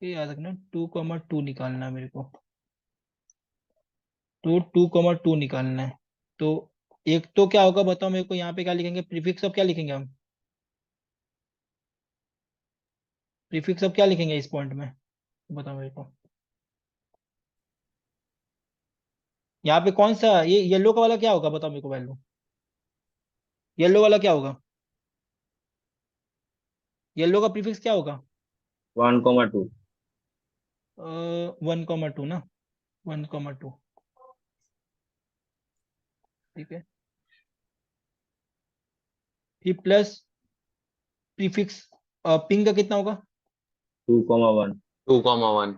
ये याद रखना 2,2 निकालना है मेरे को, तो 2,2 निकालना है। तो एक तो क्या होगा बताओ मेरे को, यहाँ पे क्या लिखेंगे, प्रीफिक्स ऑफ क्या लिखेंगे हम, प्रीफिक्स ऑफ क्या लिखेंगे इस पॉइंट में, बताओ मेरे को। यहाँ पे कौन सा, ये येलो का वाला क्या होगा बताओ मेरे को, वैल्यू येलो वाला क्या होगा, येलो का प्रीफिक्स क्या होगा, 1,2 1,2 ना, 1,2, ठीक है। फिर प्लस प्रीफिक्स पिंक का कितना होगा, 2,1 2,1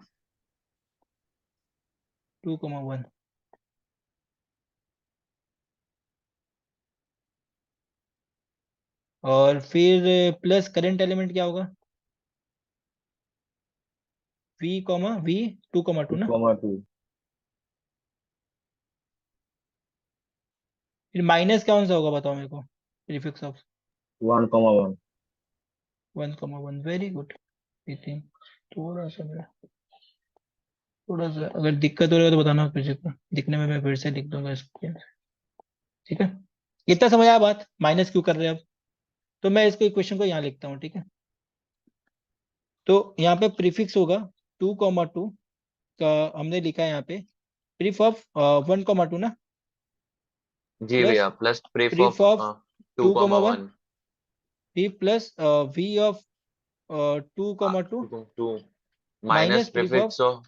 2,1, और फिर प्लस करंट एलिमेंट क्या होगा, v 2,2 ना, 2,2 फिर माइनस कौन सा होगा बताओ मेरे को, prefix of 1,1 1,1, very good Nitin. थोड़ा सा मेरा, थोड़ा सा अगर दिक्कत हो रहा है तो बताना फिर से, दिखने में मैं फिर से लिख दूंगा इसको, ठीक है। इतना समझ आया बात, माइनस क्यों कर रहे हैं अब, तो मैं इसको इक्वेशन को यहाँ लिखता हूँ, ठीक है। तो यहाँ पे प्रीफिक्स होगा 2,2 का, हमने लिखा है यहाँ पे प्रीफ ऑफ 1,2 ना, जी प्लस भैया plus pref pref of of 2,1, 2,1 फिर plus v of 2,2 2 minus minus pref of prefix of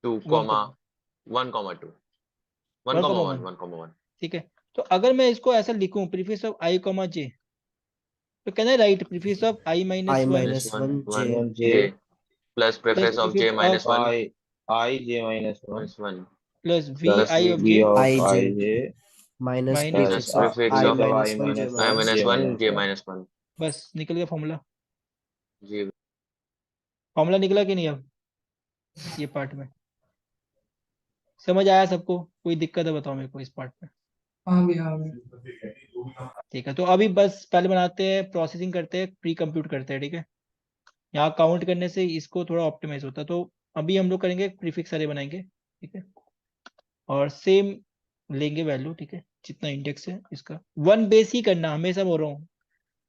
2, 1,2 1,2 1,1, 1,1 ठीक है। तो अगर मैं इसको ऐसा लिखूं प्रीफिक्स ऑफ i, j, तो कहना है right prefix of i I -1 minus 1 J 1 j plus plus prefix of j prefix of -1 I j minus 1 -1 plus vi plus of v j of I I J j minus minus plus prefix of prefix I of of minus I 1 J minus i minus 1 J. j -1 minus j 1 -1 बस निकल गया formula. जी formula निकला कि नहीं अब ये part में? समझ आया सबको? कोई दिक्कत है बताओ मेरे को इस पार्ट में। हाँ भैया हाँ भैया। ठीक है, तो अभी बस पहले बनाते हैं, प्रोसेसिंग करते हैं, प्री कंप्यूट करते हैं। ठीक है, यहाँ काउंट करने से इसको थोड़ा ऑप्टिमाइज होता है। तो अभी हम लोग करेंगे प्रीफिक्स अरे बनाएंगे। ठीक है, और सेम लेंगे वैल्यू। ठीक है, जितना इंडेक्स है इसका वन बेस ही करना, हमेशा बोल रहा हूँ।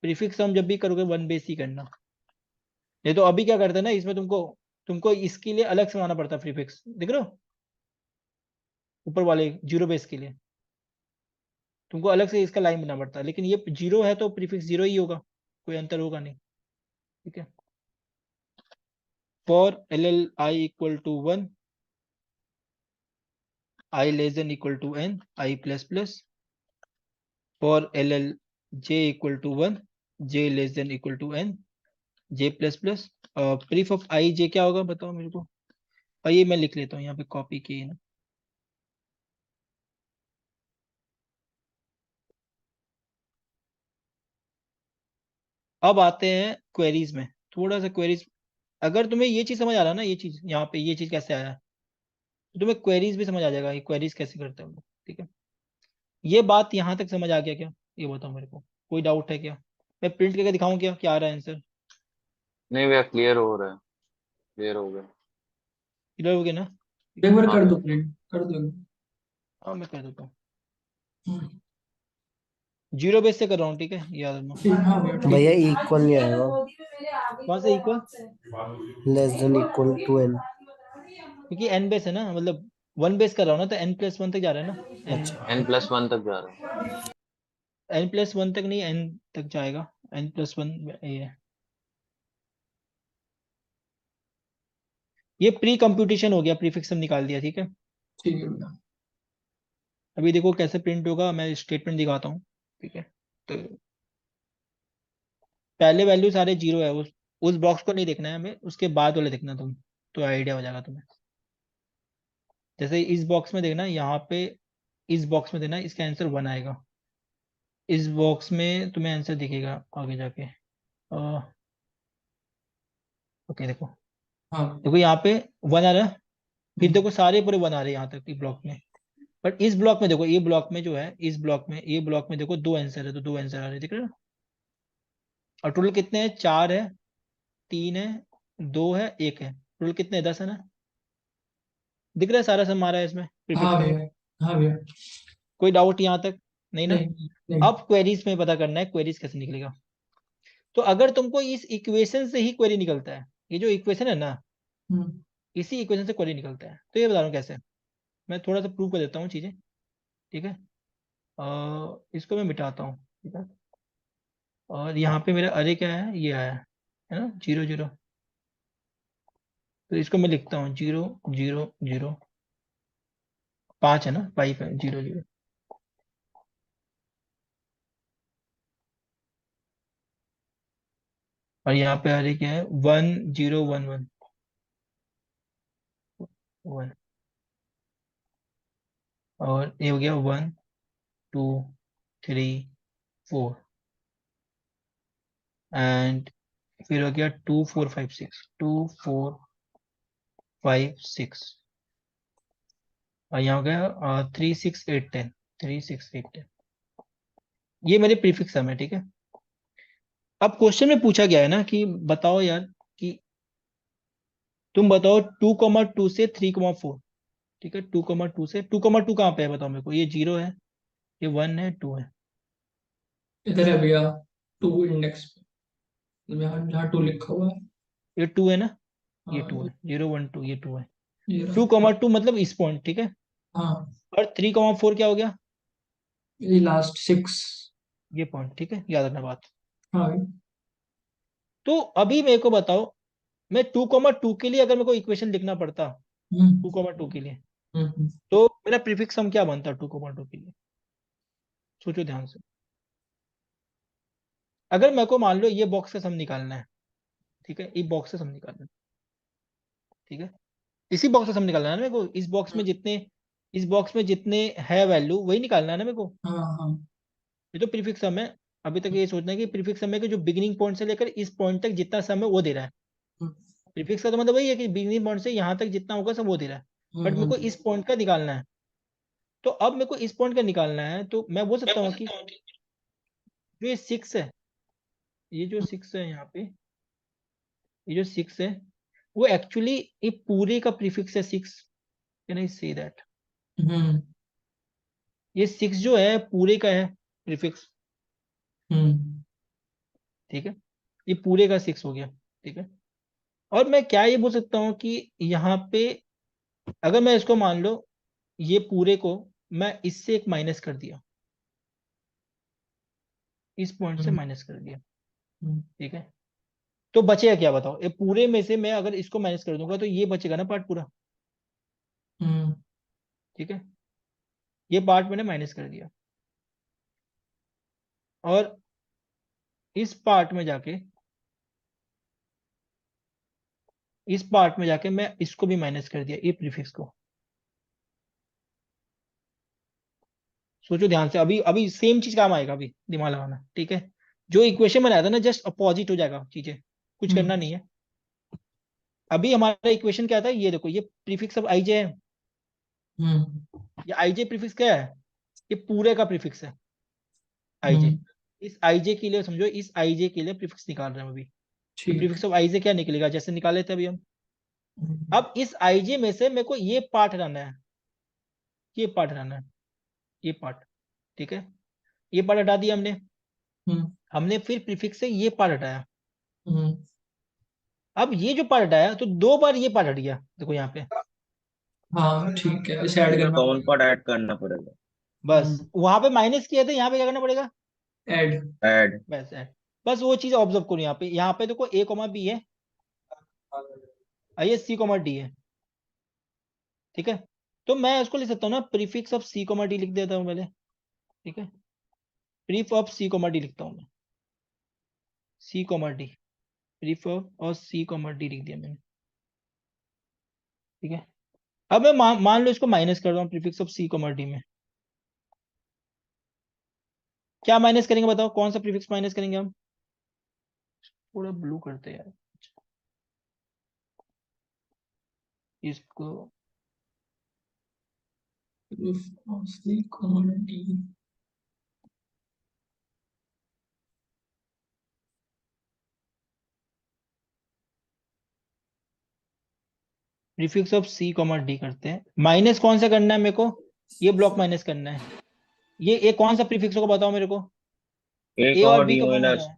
प्रीफिक्स हम जब भी करोगे वन बेस ही करना। नहीं तो अभी क्या करते हैं ना, इसमें तुमको तुमको इसके लिए अलग से बनाना पड़ता है प्रीफिक्स, देख रहे हो ऊपर वाले जीरो बेस के लिए तुमको अलग से इसका लाइन बनाना पड़ता है। लेकिन ये जीरो है तो प्रीफिक्स जीरो ही होगा, कोई अंतर होगा नहीं। ठीक है, for L L I equal to 1, I less than equal to n, I plus plus. For LL j equal to 1, j less than equal to n, j plus plus. Pref of I j क्या होगा बताओ मेरे को? और ये मैं लिख लेता हूँ यहाँ पे, कॉपी किए ना। अब आते हैं क्वेरीज में, थोड़ा सा क्वेरीज। अगर तुम्हें ये चीज समझ आ रहा है ना, ये चीज यहाँ पे, ये चीज कैसे आया है, तो तुम्हें क्वेरीज भी समझ आ जाएगा, ये क्वेरीज कैसे करते हैं हम लोग। ठीक है, ये बात यहाँ तक समझ आ गया क्या? ये बताओ मेरे को, कोई डाउट है क्या? मैं प्रिंट करके दिखाऊं क्या आ रहा है आंसर? नहीं भैया, क्लियर हो रहा है, क्लियर हो गया। क्लियर हो गया ना? एक बार हाँ कर भैया। दो प्रिंट कर दो। हाँ मैं कर देता हूँ, हम्म, जीरो बेस से कर रहा हूँ। ठीक है, याद रखना। ठीक हाँ भैया ठीक भैया है। इक्वल नहीं आएगा, कौन सा equal? Less than equal to n। क्योंकि एन बेस है ना, मतलब वन बेस कर रहा हूँ ना, तो एन प्लस वन तक जा रहा है ना। एन अच्छा n+1 तक जा रहा है। एन प्लस वन तक नहीं, एन तक जाएगा। एन प्लस वन ये प्री कंप्यूटेशन हो गया, प्रीफिक्स हम निकाल दिया। ठीक है, ठीक है भैया। अभी देखो कैसे प्रिंट होगा, मैं स्टेटमेंट दिखाता हूँ। ठीक है, तो पहले वैल्यू सारे जीरो है, उस बॉक्स को नहीं देखना है हमें, उसके बाद वाले देखना तुम, तो आइडिया हो जाएगा तुम्हें। जैसे इस बॉक्स में देखना, यहाँ पे इस बॉक्स में देना, इसका आंसर वन आएगा। इस बॉक्स में तुम्हें आंसर दिखेगा आगे जाके। ओके देखो, हाँ देखो यहाँ पे वन आ रहा है, फिर हम्म, देखो सारे पूरे वन आ रहे हैं यहाँ तक, इस ब्लॉक में। बट इस ब्लॉक में देखो, ये ब्लॉक में जो है, इस ब्लॉक में, ये ब्लॉक में देखो दो आंसर है, तो दो आंसर आ रहे हैं, दिख रहे हो? और टोटल कितने हैं? चार है, तीन है, दो है, एक है, टोटल कितने हैं? 10 है ना? दिख रहा है सारा सम आ रहा है इसमें प्रीफिक्स हाँ में। भैया हाँ भैया। कोई डाउट यहाँ तक? नहीं ना? नहीं नहीं। अब क्वेरीज में पता करना है, क्वेरीज कैसे निकलेगा। तो अगर तुमको इस इक्वेशन से ही क्वेरी निकलता है, ये जो इक्वेशन है ना, हम्म, इसी इक्वेशन से क्वेरी निकलता है, तो ये बता रहा हूँ कैसे। मैं थोड़ा सा प्रूव कर देता हूँ चीजें। ठीक है, इसको मैं मिटाता हूँ। ठीक है, और यहाँ पे मेरा अरे क्या है, ये आया है ना, जीरो जीरो। तो इसको मैं लिखता हूँ जीरो जीरो जीरो, पाँच है ना, फाइव है, जीरो जीरो। और यहाँ पे अरे क्या है, one zero one one one. और ये हो गया one two three four, and फिर हो गया two four five six, two four five six. और यहाँ हो गया three six eight ten, three six eight ten. ये मेरे प्रीफिक्स सम है। ठीक है, अब क्वेश्चन में पूछा गया है ना कि बताओ यार, कि तुम बताओ 2,2 से 3,4। ठीक है, 2,2 से 2,2 कहाँ पे है बताओ मेरे को? ये जीरो है, ये वन है, टू है। इधर है भैया, टू इंडेक्स पे यहाँ जहाँ टू लिखा हुआ है। ये टू है ना, ये हाँ टू है, जीरो वन टू, ये टू है। ये रहा। 2,2 मतलब इस पॉइंट। ठीक है, हाँ और 3,4 क्या हो गया? ये लास्ट सिक्स। ये पॉइंट। ठीक है, याद रखना बात। हाँ भैया। तो अभी मेरे को बताओ, मैं 2,2 के लिए अगर मेरे को इक्वेशन लिखना पड़ता, हम्म 2,2 के लिए, हम्म। तो मेरा प्रीफिक्स सम क्या बनता 2,2 के लिए? सोचो ध्यान से। अगर मेरे को मान लो ये बॉक्स का सम निकालना है, ठीक है, इस बॉक्स से सम निकालना है। ठीक है, इसी बॉक्स से सम निकालना है ना मेरे को, इस बॉक्स में जितने है वैल्यू वही निकालना है ना मेरे को। हाँ हाँ ये तो प्रीफिक्स सम है। अभी तक ये सोचना है कि प्रीफिक्स सम है कि जो बिगिनिंग पॉइंट से लेकर इस पॉइंट तक जितना सम है वो दे रहा है। हम्म, प्रीफिक्स का तो मतलब वही है कि बिगिनिंग पॉइंट से यहाँ तक जितना होगा सब वो दे रहा है, बट मेरे को इस पॉइंट का निकालना है। तो अब मेरे को इस पॉइंट का निकालना है, तो मैं बोल सकता हूँ कि जो ये 6 है, ये जो 6 है यहाँ पे, ये जो 6 है वो एक्चुअली ये पूरे का प्रीफिक्स है 6। Can I say that? हम्म ये 6 जो है पूरे का है प्रीफिक्स, हम्म ठीक है, ये पूरे का 6 हो गया, ठीक है। और मैं क्या ये बोल सकता हूँ कि यहाँ पे अगर मैं इसको मान लो, ये पूरे को मैं इससे एक माइनस कर दिया, इस पॉइंट से हम्म माइनस कर दिया, हम्म ठीक है, तो बचेगा क्या बताओ? ये पूरे में से मैं अगर इसको माइनस कर दूंगा तो ये बचेगा ना पार्ट पूरा, हम्म ठीक है। ये पार्ट मैंने माइनस कर दिया, और इस पार्ट में जाके, इस पार्ट में जाके मैं इसको भी माइनस कर दिया, ये प्रीफिक्स को। सोचो ध्यान से, अभी अभी सेम चीज काम आएगा, अभी दिमाग लगाना, ठीक है। जो इक्वेशन बनाया था ना, जस्ट अपोजिट हो जाएगा चीजें, कुछ करना नहीं है। अभी हमारा इक्वेशन क्या था, ये देखो, ये प्रीफिक्स ऑफ आईजे है, ये आईजे प्रीफिक्स क्या है, ये पूरे का प्रीफिक्स है आईजे। हम्म, इस आईजे के लिए समझो, इस आईजे के लिए प्रीफिक्स निकाल रहे हैं हम अभी। तो ठीक। प्रीफिक्स ऑफ आईजे क्या निकलेगा, जैसे निकाले थे अभी हम। हम्म, अब इस आईजे में से मेरे को ये पार्ट हटाना है, ये पार्ट हटाना है, ये पार्ट, ठीक है। ये पार्ट हटा दिया हमने। हम्म, हमने फिर प्रीफिक्स से ये पार्ट हटाया। हम्म, अब ये जो पार्ट हटाया तो 2 बार ये पार्ट हट गया, देखो यहाँ पे। हाँ ठीक है, इसे ऐड इधर करना कॉमन पार्ट ऐड करना पड़ेगा। बस वहां पे माइनस किया था, यहाँ पे क्या करना पड़ेगा? ऐड। ऐड। बस है। बस वो चीज ऑब्जर्व करो, यहाँ पे देखो ए कॉमा बी है, और ये सी कॉमा डी है, ठीक है। तो मैं इसको लिख सकता हूँ ना, prefix of C comma D लिख देता हूँ पहले, ठीक है। Pref of C comma D लिखता हूँ मैं, C comma D, pref of और सी कॉमा डी लिख दिया मैंने, ठीक है। अब मैं मान लो इसको माइनस कर रहा हूँ prefix of C comma D में। क्या माइनस करेंगे बताओ, कौन सा प्रीफिक्स माइनस करेंगे हम? थोड़ा ब्लू करते हैं यार इसको। Prefix of C comma D करते हैं। माइनस कौन सा करना है मेरे को? ये ब्लॉक माइनस करना है। ये कौन सा प्रीफिक्स होगा बताओ मेरे को? ए ए और कॉमा बी डी का कौन सा माइनस। है?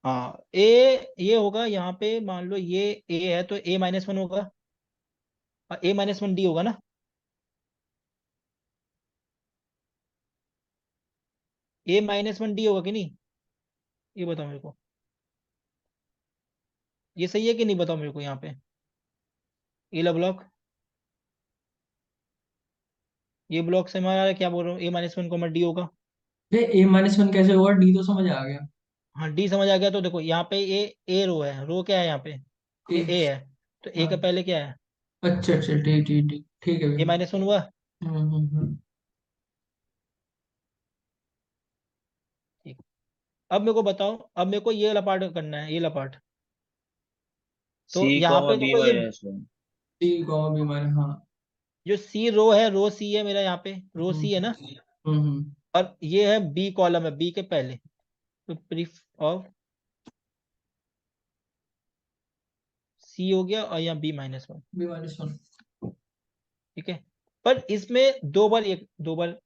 हाँ ए, ये होगा यहाँ पे, मान लो ये ए है तो ए माइनस वन होगा, और ए माइनस वन डी होगा ना। ए माइनस वन डी होगा कि नहीं, ये बताओ मेरे को। ये सही है कि नहीं बताओ मेरे को यहाँ पे। ए ला ब्लॉक, ये ब्लॉक से हमारा क्या बोल रहा हूँ, ए माइनस वन कॉमा डी होगा। ए माइनस वन कैसे होगा, डी तो समझ आ गया। हाँ डी समझ आ गया, तो देखो यहाँ पे ए रो है, रो क्या है यहाँ पे? ए, ये ए है, तो ए का हाँ, पहले क्या है? अच्छा अच्छा, ठीक ठीक ठीक, ठीक है ए भैया। माइनस वन हुआ। हम्म। ठीक। अब मेरे को बताओ, अब मेरे को ये वाला पार्ट करना है, ये वाला पार्ट। तो सी यहाँ कॉमा पे बी देखो ये minus one. D comma B minus, हाँ। जो सी रो है, रो सी है मेरा, यहाँ पे रो हम्म सी है ना। हम्म और ये है बी कॉलम है, बी के पहले, तो प्रीफ ऑफ सी हो गया, और यहाँ B minus one, B minus one. ठीक है। पर इसमें 2 बार, एक 2 बार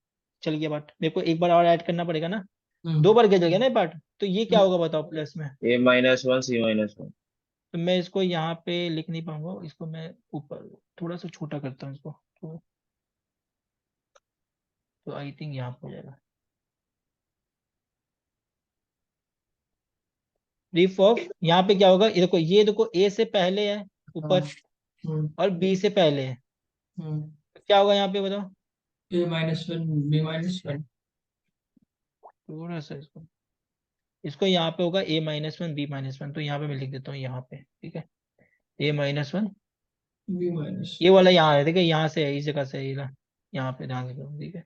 चल गया पार्ट, मेरे को एक बार और ऐड करना पड़ेगा ना। 2 बार चल गया ना ये पार्ट, तो ये क्या होगा बताओ प्लस में? ए माइनस वन सी माइनस वन। तो मैं इसको यहाँ पे लिख नहीं पाऊंगा, इसको मैं ऊपर थोड़ा सा छोटा करता हूँ इसको, तो आई थिंक यहाँ पे हो जाएगा। प्रीफ ऑफ, यहाँ पे क्या होगा, ये देखो ए से पहले है हाँ। ऊपर, और बी से पहले है, तो क्या होगा यहाँ पे बताओ? A minus one B minus one. थोड़ा सा इसको यहाँ पे होगा A minus one B minus one, तो यहाँ पे मैं लिख देता हूँ यहाँ पे, ठीक है। A minus one, B minus. ये वाला यहाँ है, देखिए यहाँ से है, इस जगह से है, यहाँ पे ध्यान से करो, ठीक है।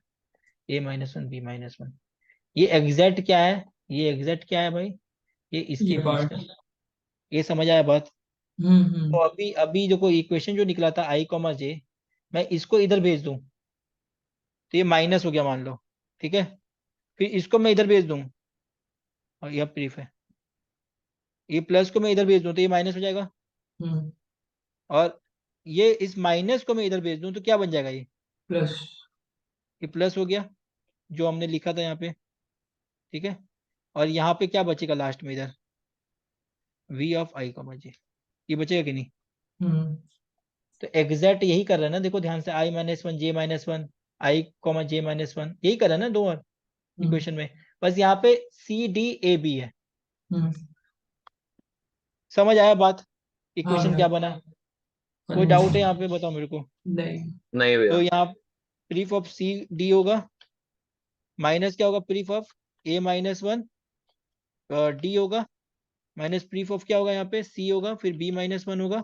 A minus one B minus one, ये एग्जैक्ट क्या है? ये एग्जैक्ट क्या है भाई? ये इसके ये बीच पार्ट। का। ये समझ आया बात? तो अभी अभी देखो इक्वेशन जो निकला था आई कॉमा जे, मैं इसको इधर भेज दूं तो ये माइनस हो गया मान लो, ठीक है। फिर इसको मैं इधर भेज दूं और यह प्रीफ है, ये प्लस को मैं इधर भेज दूं तो ये माइनस हो जाएगा, और ये इस माइनस को मैं इधर भेज दूं तो क्या बन जाएगा, प्लस। ये प्लस हो गया जो हमने लिखा था यहाँ पे, ठीक है। और यहाँ पे क्या बचेगा लास्ट में इधर, वी ऑफ आई कॉमा जे, ये बचेगा कि नहीं। तो एग्जैक्ट यही कर रहा है ना, देखो ध्यान से, आई माइनस वन जे माइनस वन, आई कॉमा जे माइनस वन, यही कर रहा है ना दो और इक्वेशन में। बस यहाँ पे सी डी ए बी है। समझ आया बात, इक्वेशन क्या बना, कोई डाउट है यहाँ पे, बताओ मेरे को। नहीं। नहीं भैया। तो यहाँ प्रीफ ऑफ सी डी होगा, माइनस क्या होगा, pref of A minus one D होगा, माइनस प्रीफ ऑफ क्या होगा यहाँ पे सी होगा, फिर बी माइनस वन होगा,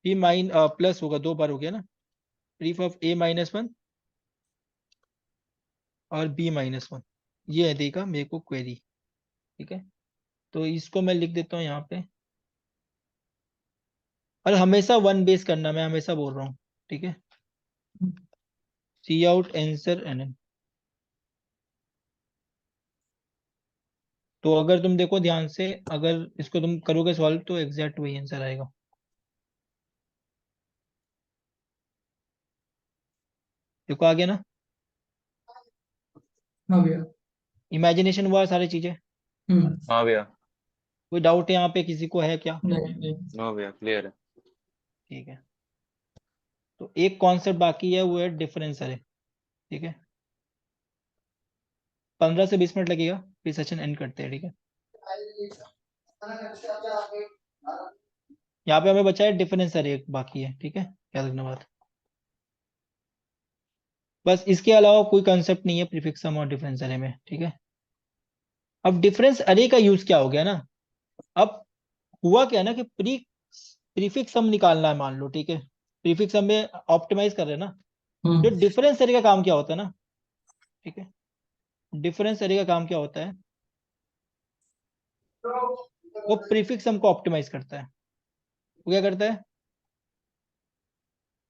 फिर प्लस होगा, दो बार हो गया ना, प्रीफ ऑफ ए माइनस वन और बी माइनस वन, ये है देगा मेरे को क्वेरी, ठीक है। तो इसको मैं लिख देता हूँ यहाँ पे, और हमेशा वन बेस करना, मैं हमेशा बोल रहा हूँ, ठीक है। सी आउट आंसर एन एन, तो अगर तुम देखो ध्यान से, अगर इसको तुम करोगे सॉल्व तो एग्जैक्ट वही आंसर आएगा। देखो आ गया ना, हाँ भैया। इमेजिनेशन हुआ सारी चीजें। हाँ भैया। कोई डाउट है यहाँ पे किसी को, है क्या। नहीं। नो भैया, क्लियर है। ठीक है, तो एक कॉन्सेप्ट बाकी है, वो है डिफरेंस अरे, ठीक है। 15 से 20 मिनट लगेगा, फिर सेशन एंड करते हैं, ठीक है। यहाँ पे हमें बचा है डिफरेंस अरे, एक बाकी है, ठीक है, याद रखना बात। बस इसके अलावा कोई कंसेप्ट नहीं है प्रीफिक्स सम और डिफरेंस अरे में, ठीक है। अब डिफरेंस अरे का यूज क्या हो गया ना, अब हुआ क्या ना कि प्रीफिक्स सम निकालना है मान लो, ठीक है। प्रीफिक्स सम में ऑप्टिमाइज कर रहे हैं ना, जो डिफरेंस अरे का काम क्या होता है ना, ठीक है। डिफरेंस अरे का काम क्या होता है, वो प्रीफिक्स सम को ऑप्टिमाइज करता है। वो क्या करता है,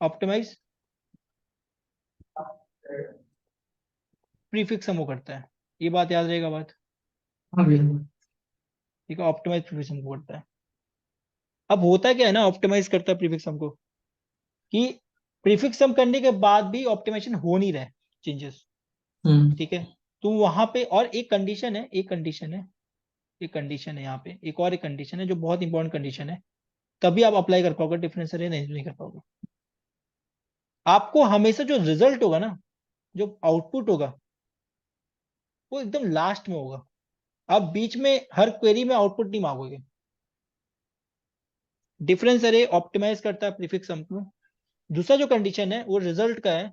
ऑप्टिमाइज प्रीफिक्स सम को करता है, ये बात याद रहेगा बात, हाँ भैया। ठीक है। ऑप्टिमाइज प्रीफिक्स सम को करता है। अब होता क्या है ना, ऑप्टिमाइज करता है प्रीफिक्स सम को, कि प्रीफिक्स सम करने के बाद भी ऑप्टिमाइजेशन हो नहीं रहा है, चेंजेस, ठीक है। तो वहां पे और एक कंडीशन है, एक कंडीशन है यहाँ पे, एक और एक कंडीशन है जो बहुत इंपॉर्टेंट कंडीशन है, तभी आप अप्लाई कर पाओगे डिफरेंस अरे, नहीं कर पाओगे। आपको हमेशा जो रिजल्ट होगा ना, जो आउटपुट होगा, वो एकदम लास्ट में होगा। आप बीच में हर क्वेरी में आउटपुट नहीं मांगोगे। डिफरेंस अरे ऑप्टिमाइज करता है प्रीफिक्स सम को। दूसरा जो कंडीशन है वो रिजल्ट का है,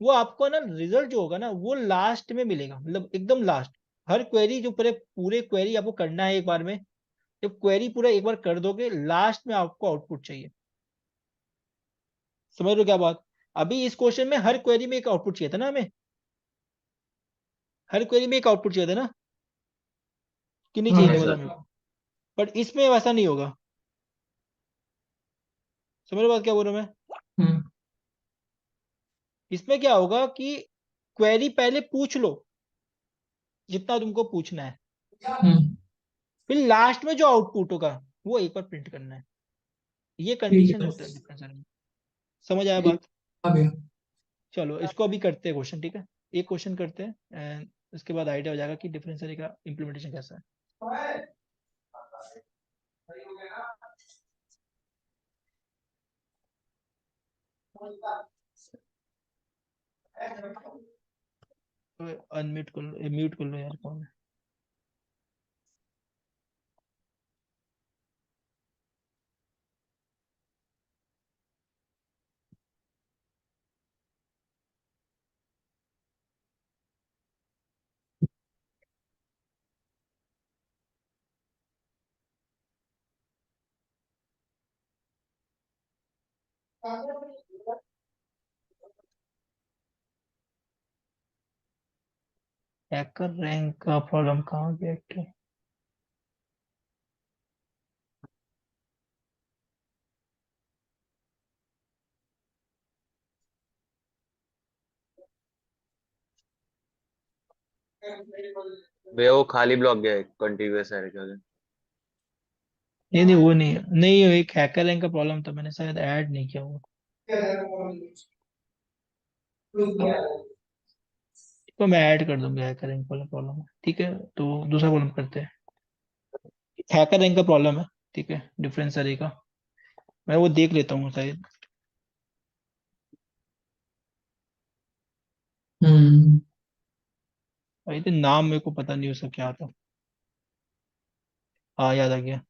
वो आपको ना रिजल्ट जो होगा ना वो लास्ट में मिलेगा, मतलब एकदम लास्ट। हर क्वेरी जो पूरे पूरे क्वेरी आपको करना है एक बार में, जब क्वेरी पूरा एक बार कर दोगे लास्ट में आपको आउटपुट चाहिए। समझ लो क्या बात। अभी इस क्वेश्चन में हर क्वेरी में एक आउटपुट चाहिए था ना हमें, हर क्वेरी में एक आउटपुट चाहिए था ना, कि नहीं चाहिए था, यस बताओ सर। मेरे को। बट इसमें वैसा नहीं होगा। समझ लो बात क्या बोल रहा हूं मैं। इसमें क्या होगा कि क्वेरी पहले पूछ लो जितना तुमको पूछना है, फिर लास्ट में जो आउटपुट होगा वो एक बार प्रिंट करना है। ये कंडीशन होता है डिफरेंस में। समझ आया बात। हाँ भैया। चलो इसको अभी करते हैं क्वेश्चन, ठीक है। एक क्वेश्चन करते हैं एंड उसके बाद आइडिया हो जाएगा कि डिफरेंशियल का इम्प्लीमेंटेशन कैसा है। अनम्यूट कर लो, म्यूट कर लो यार, कौन है। हैकर रैंक का प्रॉब्लम कहाँ गया, भैया वो खाली ब्लॉक गया है कंटिन्यूअस एरे के वजह। नहीं नहीं वो नहीं है, नहीं ये एक हैकर रैंक का प्रॉब्लम था, मैंने शायद ऐड नहीं किया वो। तो मैं ऐड कर दूंगा, हैकर रैंक वाला प्रॉब्लम है, ठीक है। तो दूसरा प्रॉब्लम करते हैं, हैकर रैंक का प्रॉब्लम है, ठीक है, डिफरेंस अरे का। मैं वो देख लेता हूँ शायद। हम्म भाई तो नाम मेरे को पता नहीं उसका क्या था। हाँ याद आ गया।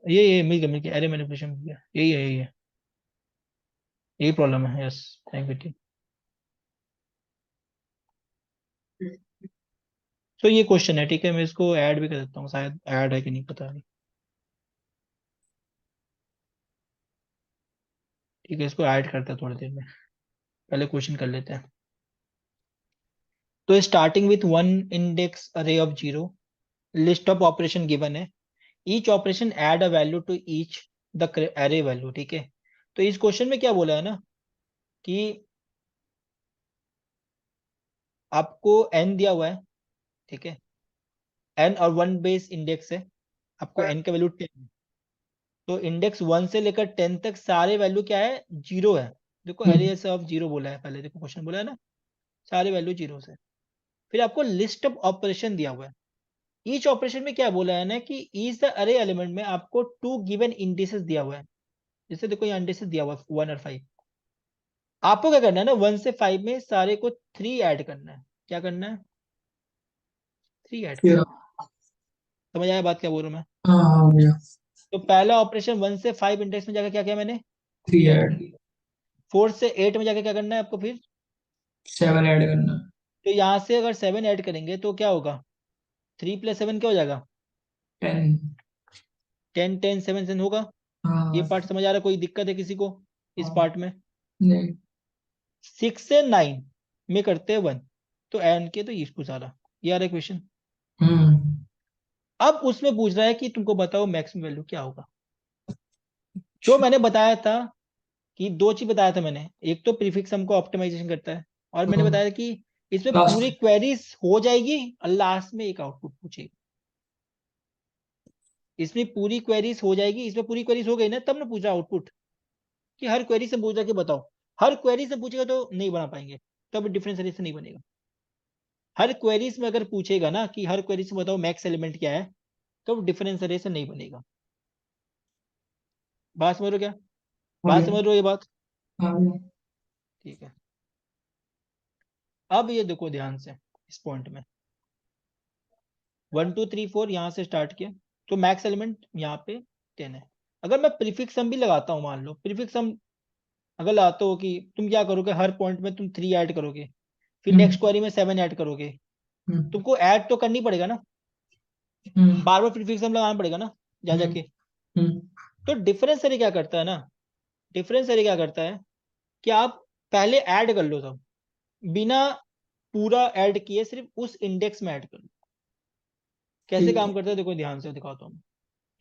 ये मिल गया अरे मैनिपुलेशन मिल गया, यही है यही है, यही प्रॉब्लम है, यस। Thank you. तो ये क्वेश्चन है, ठीक है, मैं इसको ऐड भी कर देता हूँ, शायद ऐड है कि नहीं पता नहीं। ठीक है, इसको ऐड करते हैं थोड़ी देर में, पहले क्वेश्चन कर लेते हैं। तो starting with one index array of zero, list of operation given है, each operation add a value to each the array value, ठीक है। तो इस क्वेश्चन में क्या बोला है ना कि आपको एन दिया हुआ है, ठीक है, एन और वन बेस इंडेक्स है, आपको एन का वैल्यू 10 है। तो इंडेक्स 1 से लेकर 10 तक सारे वैल्यू क्या है, जीरो है। देखो एरिया ऑफ जीरो बोला है, पहले देखो क्वेश्चन बोला है ना, सारे वैल्यू जीरो से। फिर आपको लिस्ट ऑफ ऑपरेशन दिया हुआ है, ईच ऑपरेशन में क्या बोला है ना कि ईच द अरे एलिमेंट में आपको टू गिवन इंडिसेस दिया हुआ है। जैसे देखो यहाँ इंडिसेस दिया हुआ है 1 और 5, आपको क्या करना है ना 1 से 5 में सारे को 3 ऐड करना है। क्या करना है, 3 ऐड करना या है। समझ आया बात क्या बोल रहा हूँ मैं? हाँ भैया, तो पहला ऑपरेशन 1 से 5 इंडेक्स में जाकर क्या किया मैंने, 3 ऐड, 4 से 8 में जाकर क्या करना है आपको फिर। 7 ऐड करना। तो यहाँ से अगर 7 ऐड करेंगे तो क्या होगा, 3 + 7 क्या हो जाएगा, 10। 10 10 7 7 होगा। ये हाँ पार्ट समझ आ रहा है, कोई दिक्कत है किसी को इस हाँ, पार्ट में? नहीं। 6 से 9 में करते हैं 1, तो एंड के तो इसको सारा, ये आ रहा है क्वेश्चन। हम्म अब उसमें पूछ रहा है कि तुमको बताओ मैक्सिमम वैल्यू क्या होगा। जो मैंने बताया था कि दो चीज बताया था मैंने, एक तो प्रीफिक्स सम को ऑप्टिमाइजेशन करता है, और मैंने बताया कि इसमें लास्ट। पूरी क्वेरीज हो जाएगी और लास्ट में एक आउटपुट पूछेगी। इसमें पूरी क्वेरीज हो जाएगी, इसमें पूरी क्वेरीज हो गई ना, तब ना पूछ रहा आउटपुट, कि हर क्वेरी से पूछ रहा कि बताओ। हर क्वेरी से पूछेगा तो नहीं बना पाएंगे, तब डिफरेंशियल नहीं बनेगा। हर क्वेरीज में अगर पूछेगा ना कि हर क्वेरी से बताओ मैक्स एलिमेंट क्या है, तो डिफरेंस रेशन नहीं बनेगा। बात समझ रहे हो क्या, हाँ बात भैया, समझ रहे हो ये बात? हाँ भैया। ठीक है, अब ये देखो ध्यान से इस पॉइंट में 1 2 3 4 यहाँ से स्टार्ट किया, तो मैक्स एलिमेंट यहाँ पे 10 है। अगर मैं प्रीफिक्स सम भी लगाता हूँ, मान लो प्रीफिक्स सम अगर लाते हो कि तुम क्या करोगे, हर पॉइंट में तुम 3 ऐड करोगे, फिर नेक्स्ट हम्म क्वेरी में 7 ऐड करोगे, हम्म तुमको ऐड तो करनी पड़ेगा ना, हम्म बार बार प्रीफिक्स सम लगाना पड़ेगा ना जा हम्म जाके। हम्म तो डिफरेंस एरे क्या करता है ना, डिफरेंस एरे क्या करता है कि आप पहले ऐड कर लो सब, बिना पूरा ऐड किए सिर्फ उस इंडेक्स में ऐड कर लो। कैसे ठीक काम है। करता है देखो ध्यान से दिखाता हूँ,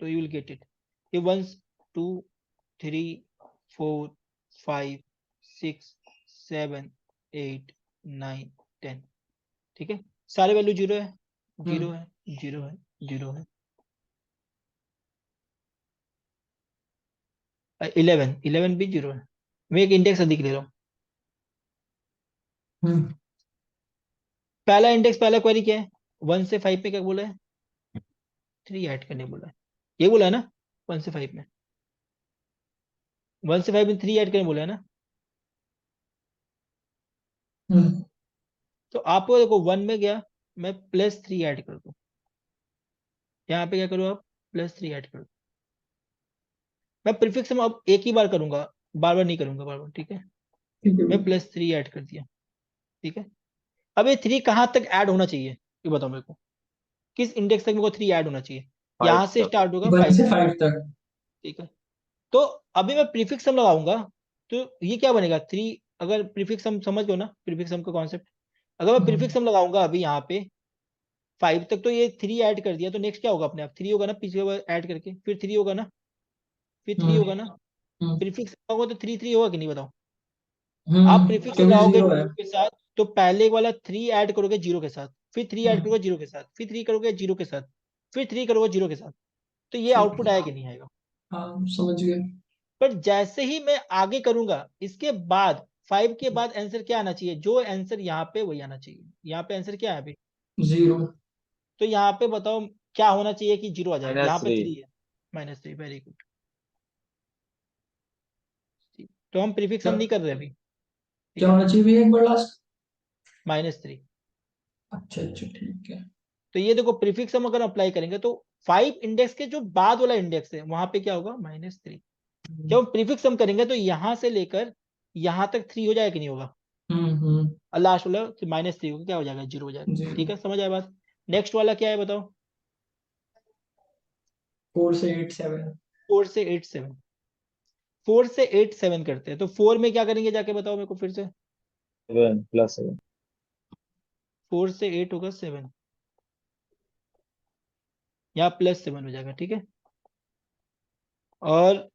तो यू विल गेट इट। ये 1 2 3 4 5 6 7 8 9 10, ठीक है, सारे वैल्यू जीरो है, जीरो हम्म है, जीरो है, जीरो है। 11 11 भी जीरो है। मैं एक इंडेक्स अधिक ले रहा हूँ। हम्म पहला इंडेक्स, पहला क्वेरी क्या है, 1 से 5 पे क्या बोला है, 3 ऐड करने बोला है, ये बोला है ना। 1 से 5 में, 1 से 5 में 3 ऐड करने बोला है ना। हम्म तो आपको देखो 1 में गया, मैं +3 ऐड कर दूं, यहाँ पे क्या करूँ आप, +3 ऐड कर दो। मैं प्रीफिक्स में अब एक ही बार करूंगा, बार बार नहीं करूंगा बार बार, ठीक है। ठीक है मैं भैया। +3 ऐड कर दिया, ठीक है। अब ये 3 कहाँ तक ऐड होना चाहिए, ये बताओ मेरे को, किस इंडेक्स तक मेरे को 3 ऐड होना चाहिए। 5 यहाँ से तक। स्टार्ट होगा 1 5 से से, 5 तक। ठीक है। तो अभी मैं प्रीफिक्स सम लगाऊंगा, तो ये क्या बनेगा 3। अगर प्रीफिक्स सम समझ लो ना, प्रीफिक्स सम का कॉन्सेप्ट, अगर मैं प्रीफिक्स हम्म सम लगाऊंगा अभी यहाँ पे 5 तक तो ये 3 ऐड कर दिया, तो नेक्स्ट क्या होगा अपने आप 3 होगा ना, पीछे ऐड करके फिर 3 होगा ना, फिर 3 होगा ना, प्रीफिक्स होगा तो 3 होगा कि नहीं बताओ। आप प्रीफिक्स क्योंकि लगाओगे 0 है। 2 के साथ, तो पहले वाला 3 ऐड करोगे 0 के साथ, फिर 3 ऐड हम्म, करोगे 0 के साथ, फिर 3 करोगे 0 के साथ, फिर 3 करोगे 0 के साथ, तो ये ठीक आउटपुट है। आएगा कि नहीं आएगा। हाँ समझ गए। पर जैसे ही मैं आगे करूंगा, इसके बाद 5 के बाद आंसर क्या आना चाहिए, जो आंसर यहाँ पे वही आना चाहिए। यहाँ पे आंसर क्या है अभी, 0। तो यहाँ पे बताओ क्या होना चाहिए कि 0 आ जाए, यहाँ पे 3 3 है, -3, वेरी गुड। तो हम प्रीफिक्स हम क्या नहीं कर रहे अभी, ठीक क्या है, होना चाहिए भैया एक बार लास्ट? -3। अच्छा अच्छा ठीक है। तो ये देखो प्रीफिक्स हम अगर अप्लाई करेंगे तो 5 इंडेक्स के जो बाद वाला इंडेक्स है वहां पे क्या होगा, -3। जब हम प्रीफिक्स हम करेंगे तो यहां से लेकर यहां तक 3 हो जाएगा कि नहीं होगा, हम्म। और लास्ट वाला -3 होगा, क्या हो जाएगा, 0 हो जाएगा। 0। ठीक है, समझ आया बात। नेक्स्ट वाला क्या है बताओ, 4 से 8 7। 4 से 8 7, 4 से 8 7 करते हैं, तो 4 में क्या करेंगे जाके बताओ मेरे को फिर से। 7 plus 7 4 से 8 होगा 7, यहाँ +7 हो जाएगा, ठीक है। और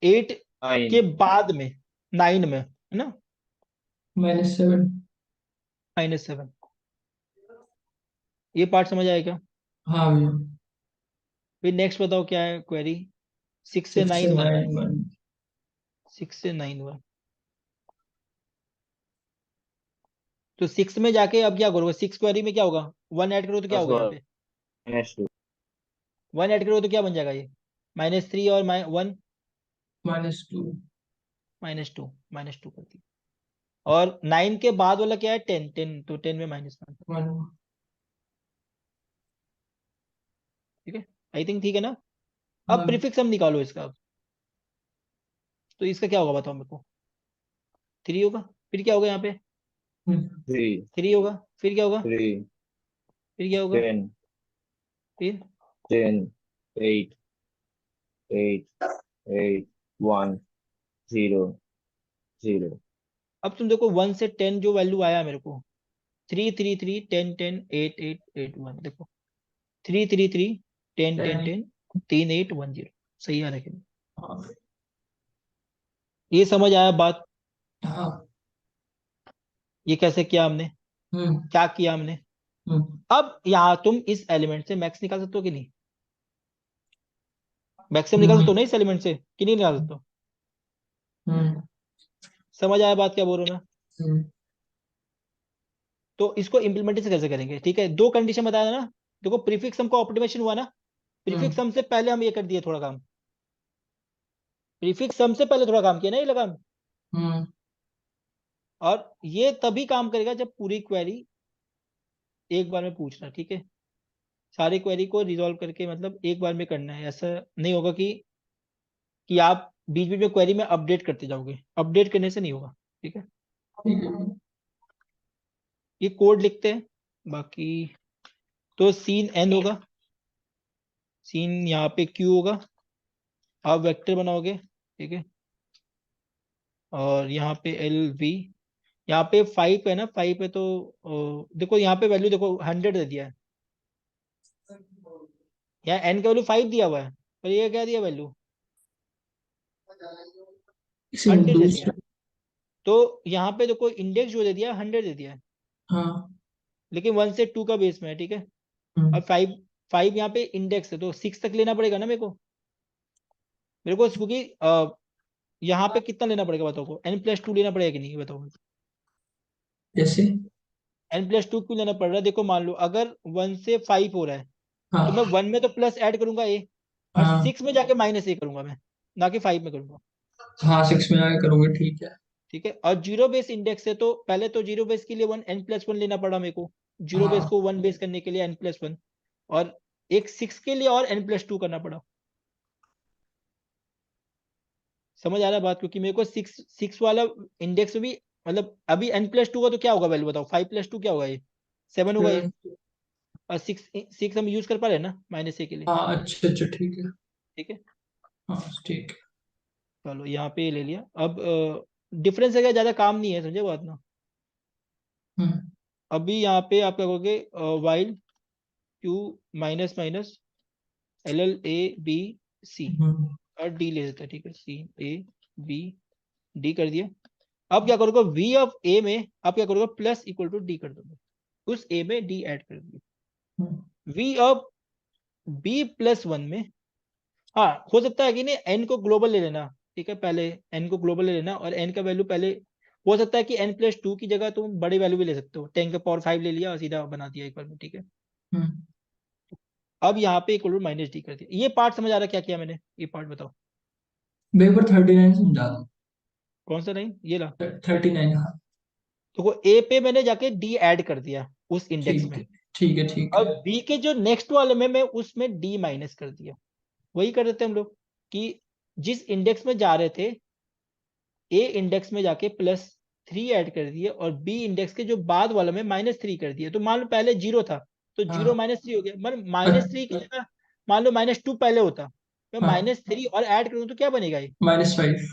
8 के 9 बाद में 9 में है ना, -7। -7, ये पार्ट समझ आया क्या। हाँ भैया। फिर नेक्स्ट बताओ क्या है क्वेरी, 6 से 6 से 9 1 है, 9 1। 6 से 9 1, तो 6 में जाके अब क्या करोगे, 6 क्वेरी में क्या होगा, 1 ऐड करो तो क्या plus होगा यहाँ 1 पे, -2 1 ऐड करो तो क्या बन जाएगा ये, -3 और 1 -2 -2, -2 कर दिया। और 9 के बाद वाला क्या है 10, 10 तो 10 में -1, 1। ठीक है, आई थिंक ठीक है ना। अब हाँ। प्रीफिक्स हम निकालो इसका, तो इसका क्या होगा बताओ मेरे को, 3 होगा, फिर क्या होगा यहाँ पे, 3 3 होगा, फिर क्या होगा, 3 फिर क्या होगा, 10 फिर 10 8 8 8 1 0 0 अब तुम देखो 1 से 10 जो वैल्यू आया मेरे को, 3 3 3 10 10 8 8 8 1, देखो 3 3 3 10 10 10 3 8 1 0, सही आ रहा है कि नहीं? हाँ। ये समझ आया बात, हाँ। ये कैसे किया हमने, हम्म क्या किया हमने। हम्म अब यहाँ तुम इस एलिमेंट से मैक्स निकाल सकते हो कि नहीं, मैक्सिमम निकाल सकते हो हम्म ना इस एलिमेंट से कि नहीं निकाल सकते हो, हम्म समझ आया बात क्या बोल रहा हूँ मैं। हम्म तो इसको इम्प्लीमेंटेशन कैसे करेंगे, ठीक है, दो कंडीशन बताया ना। देखो प्रीफिक्स सम का ऑप्टिमाइजेशन हुआ ना, प्रीफिक्स सम से पहले हम ये कर दिए थोड़ा काम, प्रीफिक्स सम से पहले थोड़ा काम किया ना ये लगा, हम्म और ये तभी काम करेगा जब पूरी क्वेरी एक बार में पूछना, ठीक है, सारी क्वेरी को रिजॉल्व करके मतलब एक बार में करना है, ऐसा नहीं होगा कि आप बीच बीच में क्वेरी में अपडेट करते जाओगे, अपडेट करने से नहीं होगा, ठीक है। ठीक है। ये कोड लिखते हैं बाकी, तो सीन एन होगा, सीन यहाँ पे क्यू होगा, आप वेक्टर बनाओगे, ठीक है, और यहाँ पे एल वी, यहाँ पे 5 है ना, 5 है तो देखो यहाँ पे वैल्यू देखो 100 दे दिया है, यहाँ एन का वैल्यू 5 दिया हुआ है, पर ये क्या दिया वैल्यू इसे 100 दे दिया दूसरा। है, तो यहाँ पे देखो इंडेक्स जो दे दिया है 100 दे दिया है, हाँ। लेकिन 1 से 2 का बेस में है, ठीक है, और 5 5 यहाँ पे इंडेक्स है तो 6 तक लेना पड़ेगा ना मेरे को क्योंकि यहाँ पे कितना लेना पड़ेगा बताओ को, n+2 लेना पड़ेगा कि नहीं बताओ, जैसे। n+2 क्यों लेना पड़ रहा है, देखो मान लो अगर 1 से 5 हो रहा है तो मैं हाँ 1 में तो प्लस ऐड करूंगा ए, और हाँ 6 में जाके -a करूंगा मैं, ना कि 5 में करूंगा, हाँ 6 में आगे करोगे ठीक है। ठीक है। और जीरो बेस इंडेक्स है तो पहले तो जीरो बेस के लिए n+1 लेना पड़ा मेरे को, जीरो बेस हाँ को 1 बेस करने के लिए n+1, और एक 6 के लिए और n+2 करना पड़ा, समझ आ रहा है बात, क्योंकि मेरे को 6 वाला इंडेक्स में भी मतलब अभी n+2 का तो क्या होगा वैल्यू बताओ, 5+2 क्या होगा ये 7 होगा ये, और 6 हम यूज कर पा रहे हैं ना -a के लिए, हाँ अच्छा अच्छा ठीक है। ठीक है। हाँ ठीक है। चलो यहाँ पे ले लिया, अब डिफरेंस है क्या, ज्यादा काम नहीं है, समझे बात ना। हम्म अभी यहाँ पे आप क्या कहोगे, while Q minus minus LL A B C और D ले लेते हैं, ठीक है, C A B D कर दिया। अब क्या करोगे, V ऑफ A में अब क्या करोगे, प्लस इक्वल टू D कर दोगे, उस A में D ऐड कर दिया। V ऑफ B प्लस 1 में, हाँ हो सकता है कि नहीं n को ग्लोबल ले लेना, ठीक है, पहले n को ग्लोबल ले लेना और n का वैल्यू पहले, हो सकता है कि n प्लस 2 की जगह तुम बड़ी वैल्यू भी ले सकते हो, 10 का पावर 5 ले लिया और सीधा बना दिया एक बार में, ठीक है। अब यहाँ पे इक्वल टू माइनस डी कर दिया। ये पार्ट समझ आ रहा है क्या किया मैंने, ये पार्ट बताओ भाई पर 39 समझा दो। कौन सा लाइन, ये ला। 39, हाँ। तो वो ए पे मैंने जाके डी ऐड कर दिया उस इंडेक्स ठीक में। है, ठीक है, ठीक अब है। बी के जो नेक्स्ट वाले में मैं उसमें डी माइनस कर दिया। वही कर देते हम लोग कि जिस इंडेक्स में जा रहे थे ए इंडेक्स में जाके +3 ऐड कर दिए और बी इंडेक्स के जो बाद वाला में -3 कर दिए। तो मान लो पहले 0 था तो हाँ। 0 -3 हो गया, मतलब -3 की जगह मान लो -2 पहले होता, मैं हाँ। -3 और ऐड करूँ तो क्या बनेगा ये। -5।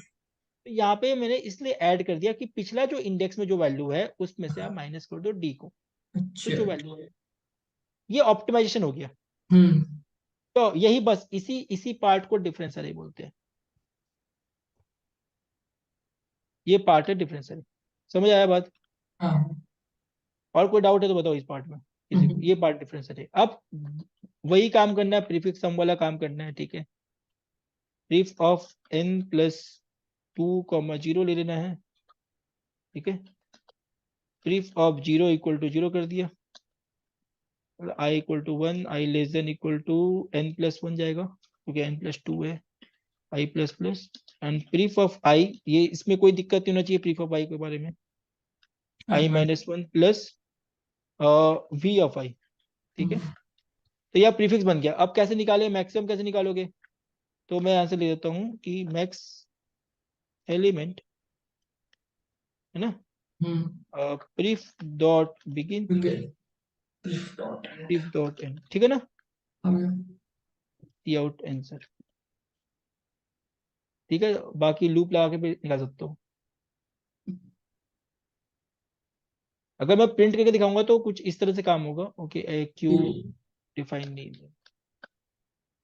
तो यहाँ पे मैंने इसलिए ऐड कर दिया कि पिछला जो इंडेक्स में जो वैल्यू है उसमें से आप माइनस कर दो डी को, तो अच्छा। जो वैल्यू है, ये ऑप्टिमाइजेशन हो गया। हम्म। तो यही बस इसी पार्ट को डिफरेंस अरे बोलते हैं। ये पार्ट है डिफरेंस अरे, समझ आया बात। हाँ। और कोई डाउट है तो बताओ इस पार्ट में किसी को। ये पार्ट डिफरेंस है। अब वही काम करना है, प्रीफिक्स सम वाला काम करना है, ठीक है। प्रीफ ऑफ n प्लस 2, 0 ले लेना है, ठीक है। प्रीफ ऑफ 0 इक्वल टू 0 कर दिया, i equal to 1, i less than equal to n plus 1 जाएगा क्योंकि n प्लस 2 है, i plus plus and pref of i, ये इसमें कोई दिक्कत नहीं होना चाहिए प्रीफ ऑफ i के बारे में, i minus 1 plus v of i, ठीक है। तो यह प्रीफिक्स बन गया। अब कैसे निकाले, मैक्सिमम कैसे निकालोगे, तो मैं आंसर ले देता हूँ कि मैक्स एलिमेंट है ना, प्रीफ डॉट बिगिन प्रीफ डॉट एंड, ठीक है ना, सी आउट आंसर, ठीक है। बाकी लूप लगा के भी निकाल सकता हूँ। अगर मैं प्रिंट करके दिखाऊंगा तो कुछ इस तरह से काम होगा। ओके, क्यू डिफाइन नहीं है,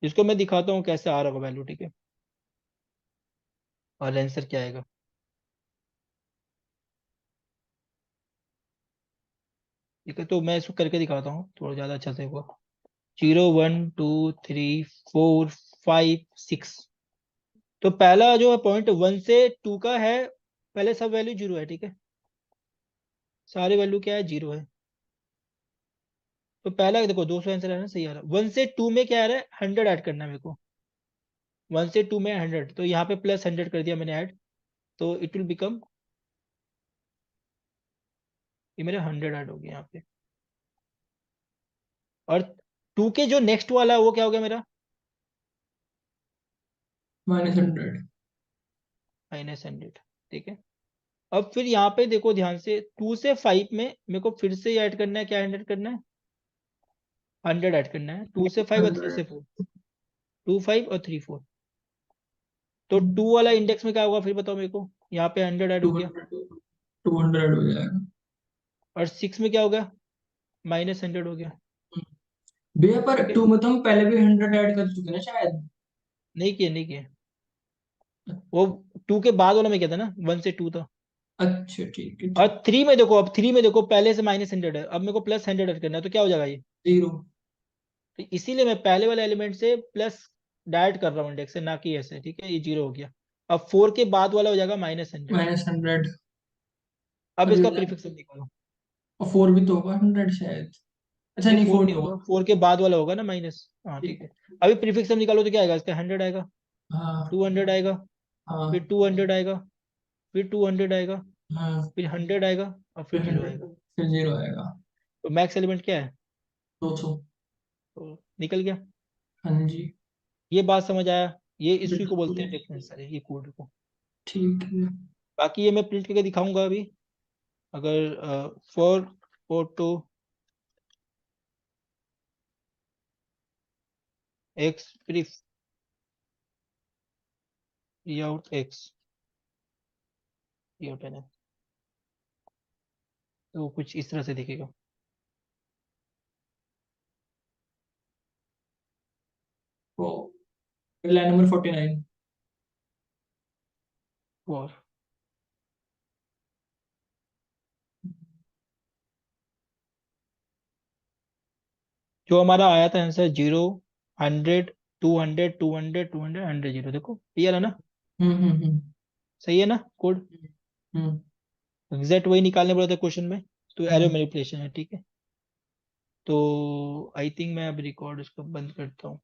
जिसको मैं दिखाता हूँ कैसे आ रहा होगा वैल्यू, ठीक है, और आंसर क्या आएगा। ठीक है, तो मैं इसको करके दिखाता हूँ थोड़ा ज्यादा अच्छा से होगा। 0 1 2 3 4 5 6, तो पहला जो है पॉइंट 1 से 2 का है, पहले सब वैल्यू 0 है, ठीक है, सारी वैल्यू क्या है 0 है। तो पहला देखो 200 आंसर है ना, सही आ रहा है। 1 से 2 में क्या आ रहा है, 100 ऐड करना है मेरे को, 1 से 2 में 100, तो यहाँ पे +100 कर दिया मैंने ऐड, तो इट विल बिकम, ये मेरे 100 ऐड हो गया यहाँ पे। और 2 के जो नेक्स्ट वाला है वो क्या हो गया मेरा, -100। -100, ठीक है। अब फिर यहाँ पे देखो ध्यान से, 2 से 5 में मेरे को फिर से ऐड करना है, क्या 100 करना है, 100 ऐड करना है, 2 से 5 और 3 से 4, 2 5 और 3 4। तो 2 वाला इंडेक्स में क्या होगा फिर बताओ मेरे को, यहाँ पे 100 ऐड हो गया, 200 हो जाएगा। और 6 में क्या हो गया, -100 हो गया, भैया पर ठीक है। 2 में तो हम पहले भी 100 ऐड कर चुके ना शायद। नहीं किए, वो 2 के बाद वाला में क्या था ना, 1 से 2 था। अच्छा, ठीक है, और ठीक। 3 में देखो, अब 3 में देखो पहले से -100 है, अब मेरे को +100 ऐड करना है, तो क्या हो जाएगा ये। 0। तो इसीलिए मैं पहले वाले एलिमेंट से प्लस डायरेक्ट कर रहा हूँ इंडेक्स से, ना कि ऐसे, ठीक है, ये 0 हो गया। अब 4 के बाद वाला हो जाएगा -100। -100। अब और इसका ये प्रीफिक्स निकालो। 4 भी तो होगा 100 शायद। अच्छा, नहीं नहीं, 4 4 नहीं नहीं होगा, होगा। 4 के बाद वाला होगा ना माइनस, हाँ ठीक ठीक। है। अभी प्रीफिक्स निकालो तो क्या आएगा इसका, 100 आएगा, हाँ। 200 आएगा, फिर हाँ। 200 आएगा, फिर 200 आएगा, हाँ। फिर 100 आएगा और फिर फिर 0 100, आएगा। फिर 0 आएगा। तो मैक्स एलिमेंट क्या है, 200। तो निकल गया। हाँ जी। ये बात समझ आया, ये इसी को बोलते बिल्कुल। हैं डिफरेंस अरे, ये कोड को। ठीक है। बाकी ये मैं प्रिंट करके दिखाऊंगा अभी। अगर for photo x pref out x out है ना, तो कुछ इस तरह से दिखेगा। वो लाइन नंबर 49। 4 जो हमारा आया था आंसर 0 100 200 200 200 100 0 देखो क्लियर है ना, हम्म सही है ना कोड, हम्म एग्जैक्ट वही निकालने बोला था क्वेश्चन में, तो एरो हम्म। मैनिपुलेशन है, ठीक है। तो आई थिंक मैं अब रिकॉर्ड इसको बंद करता हूँ।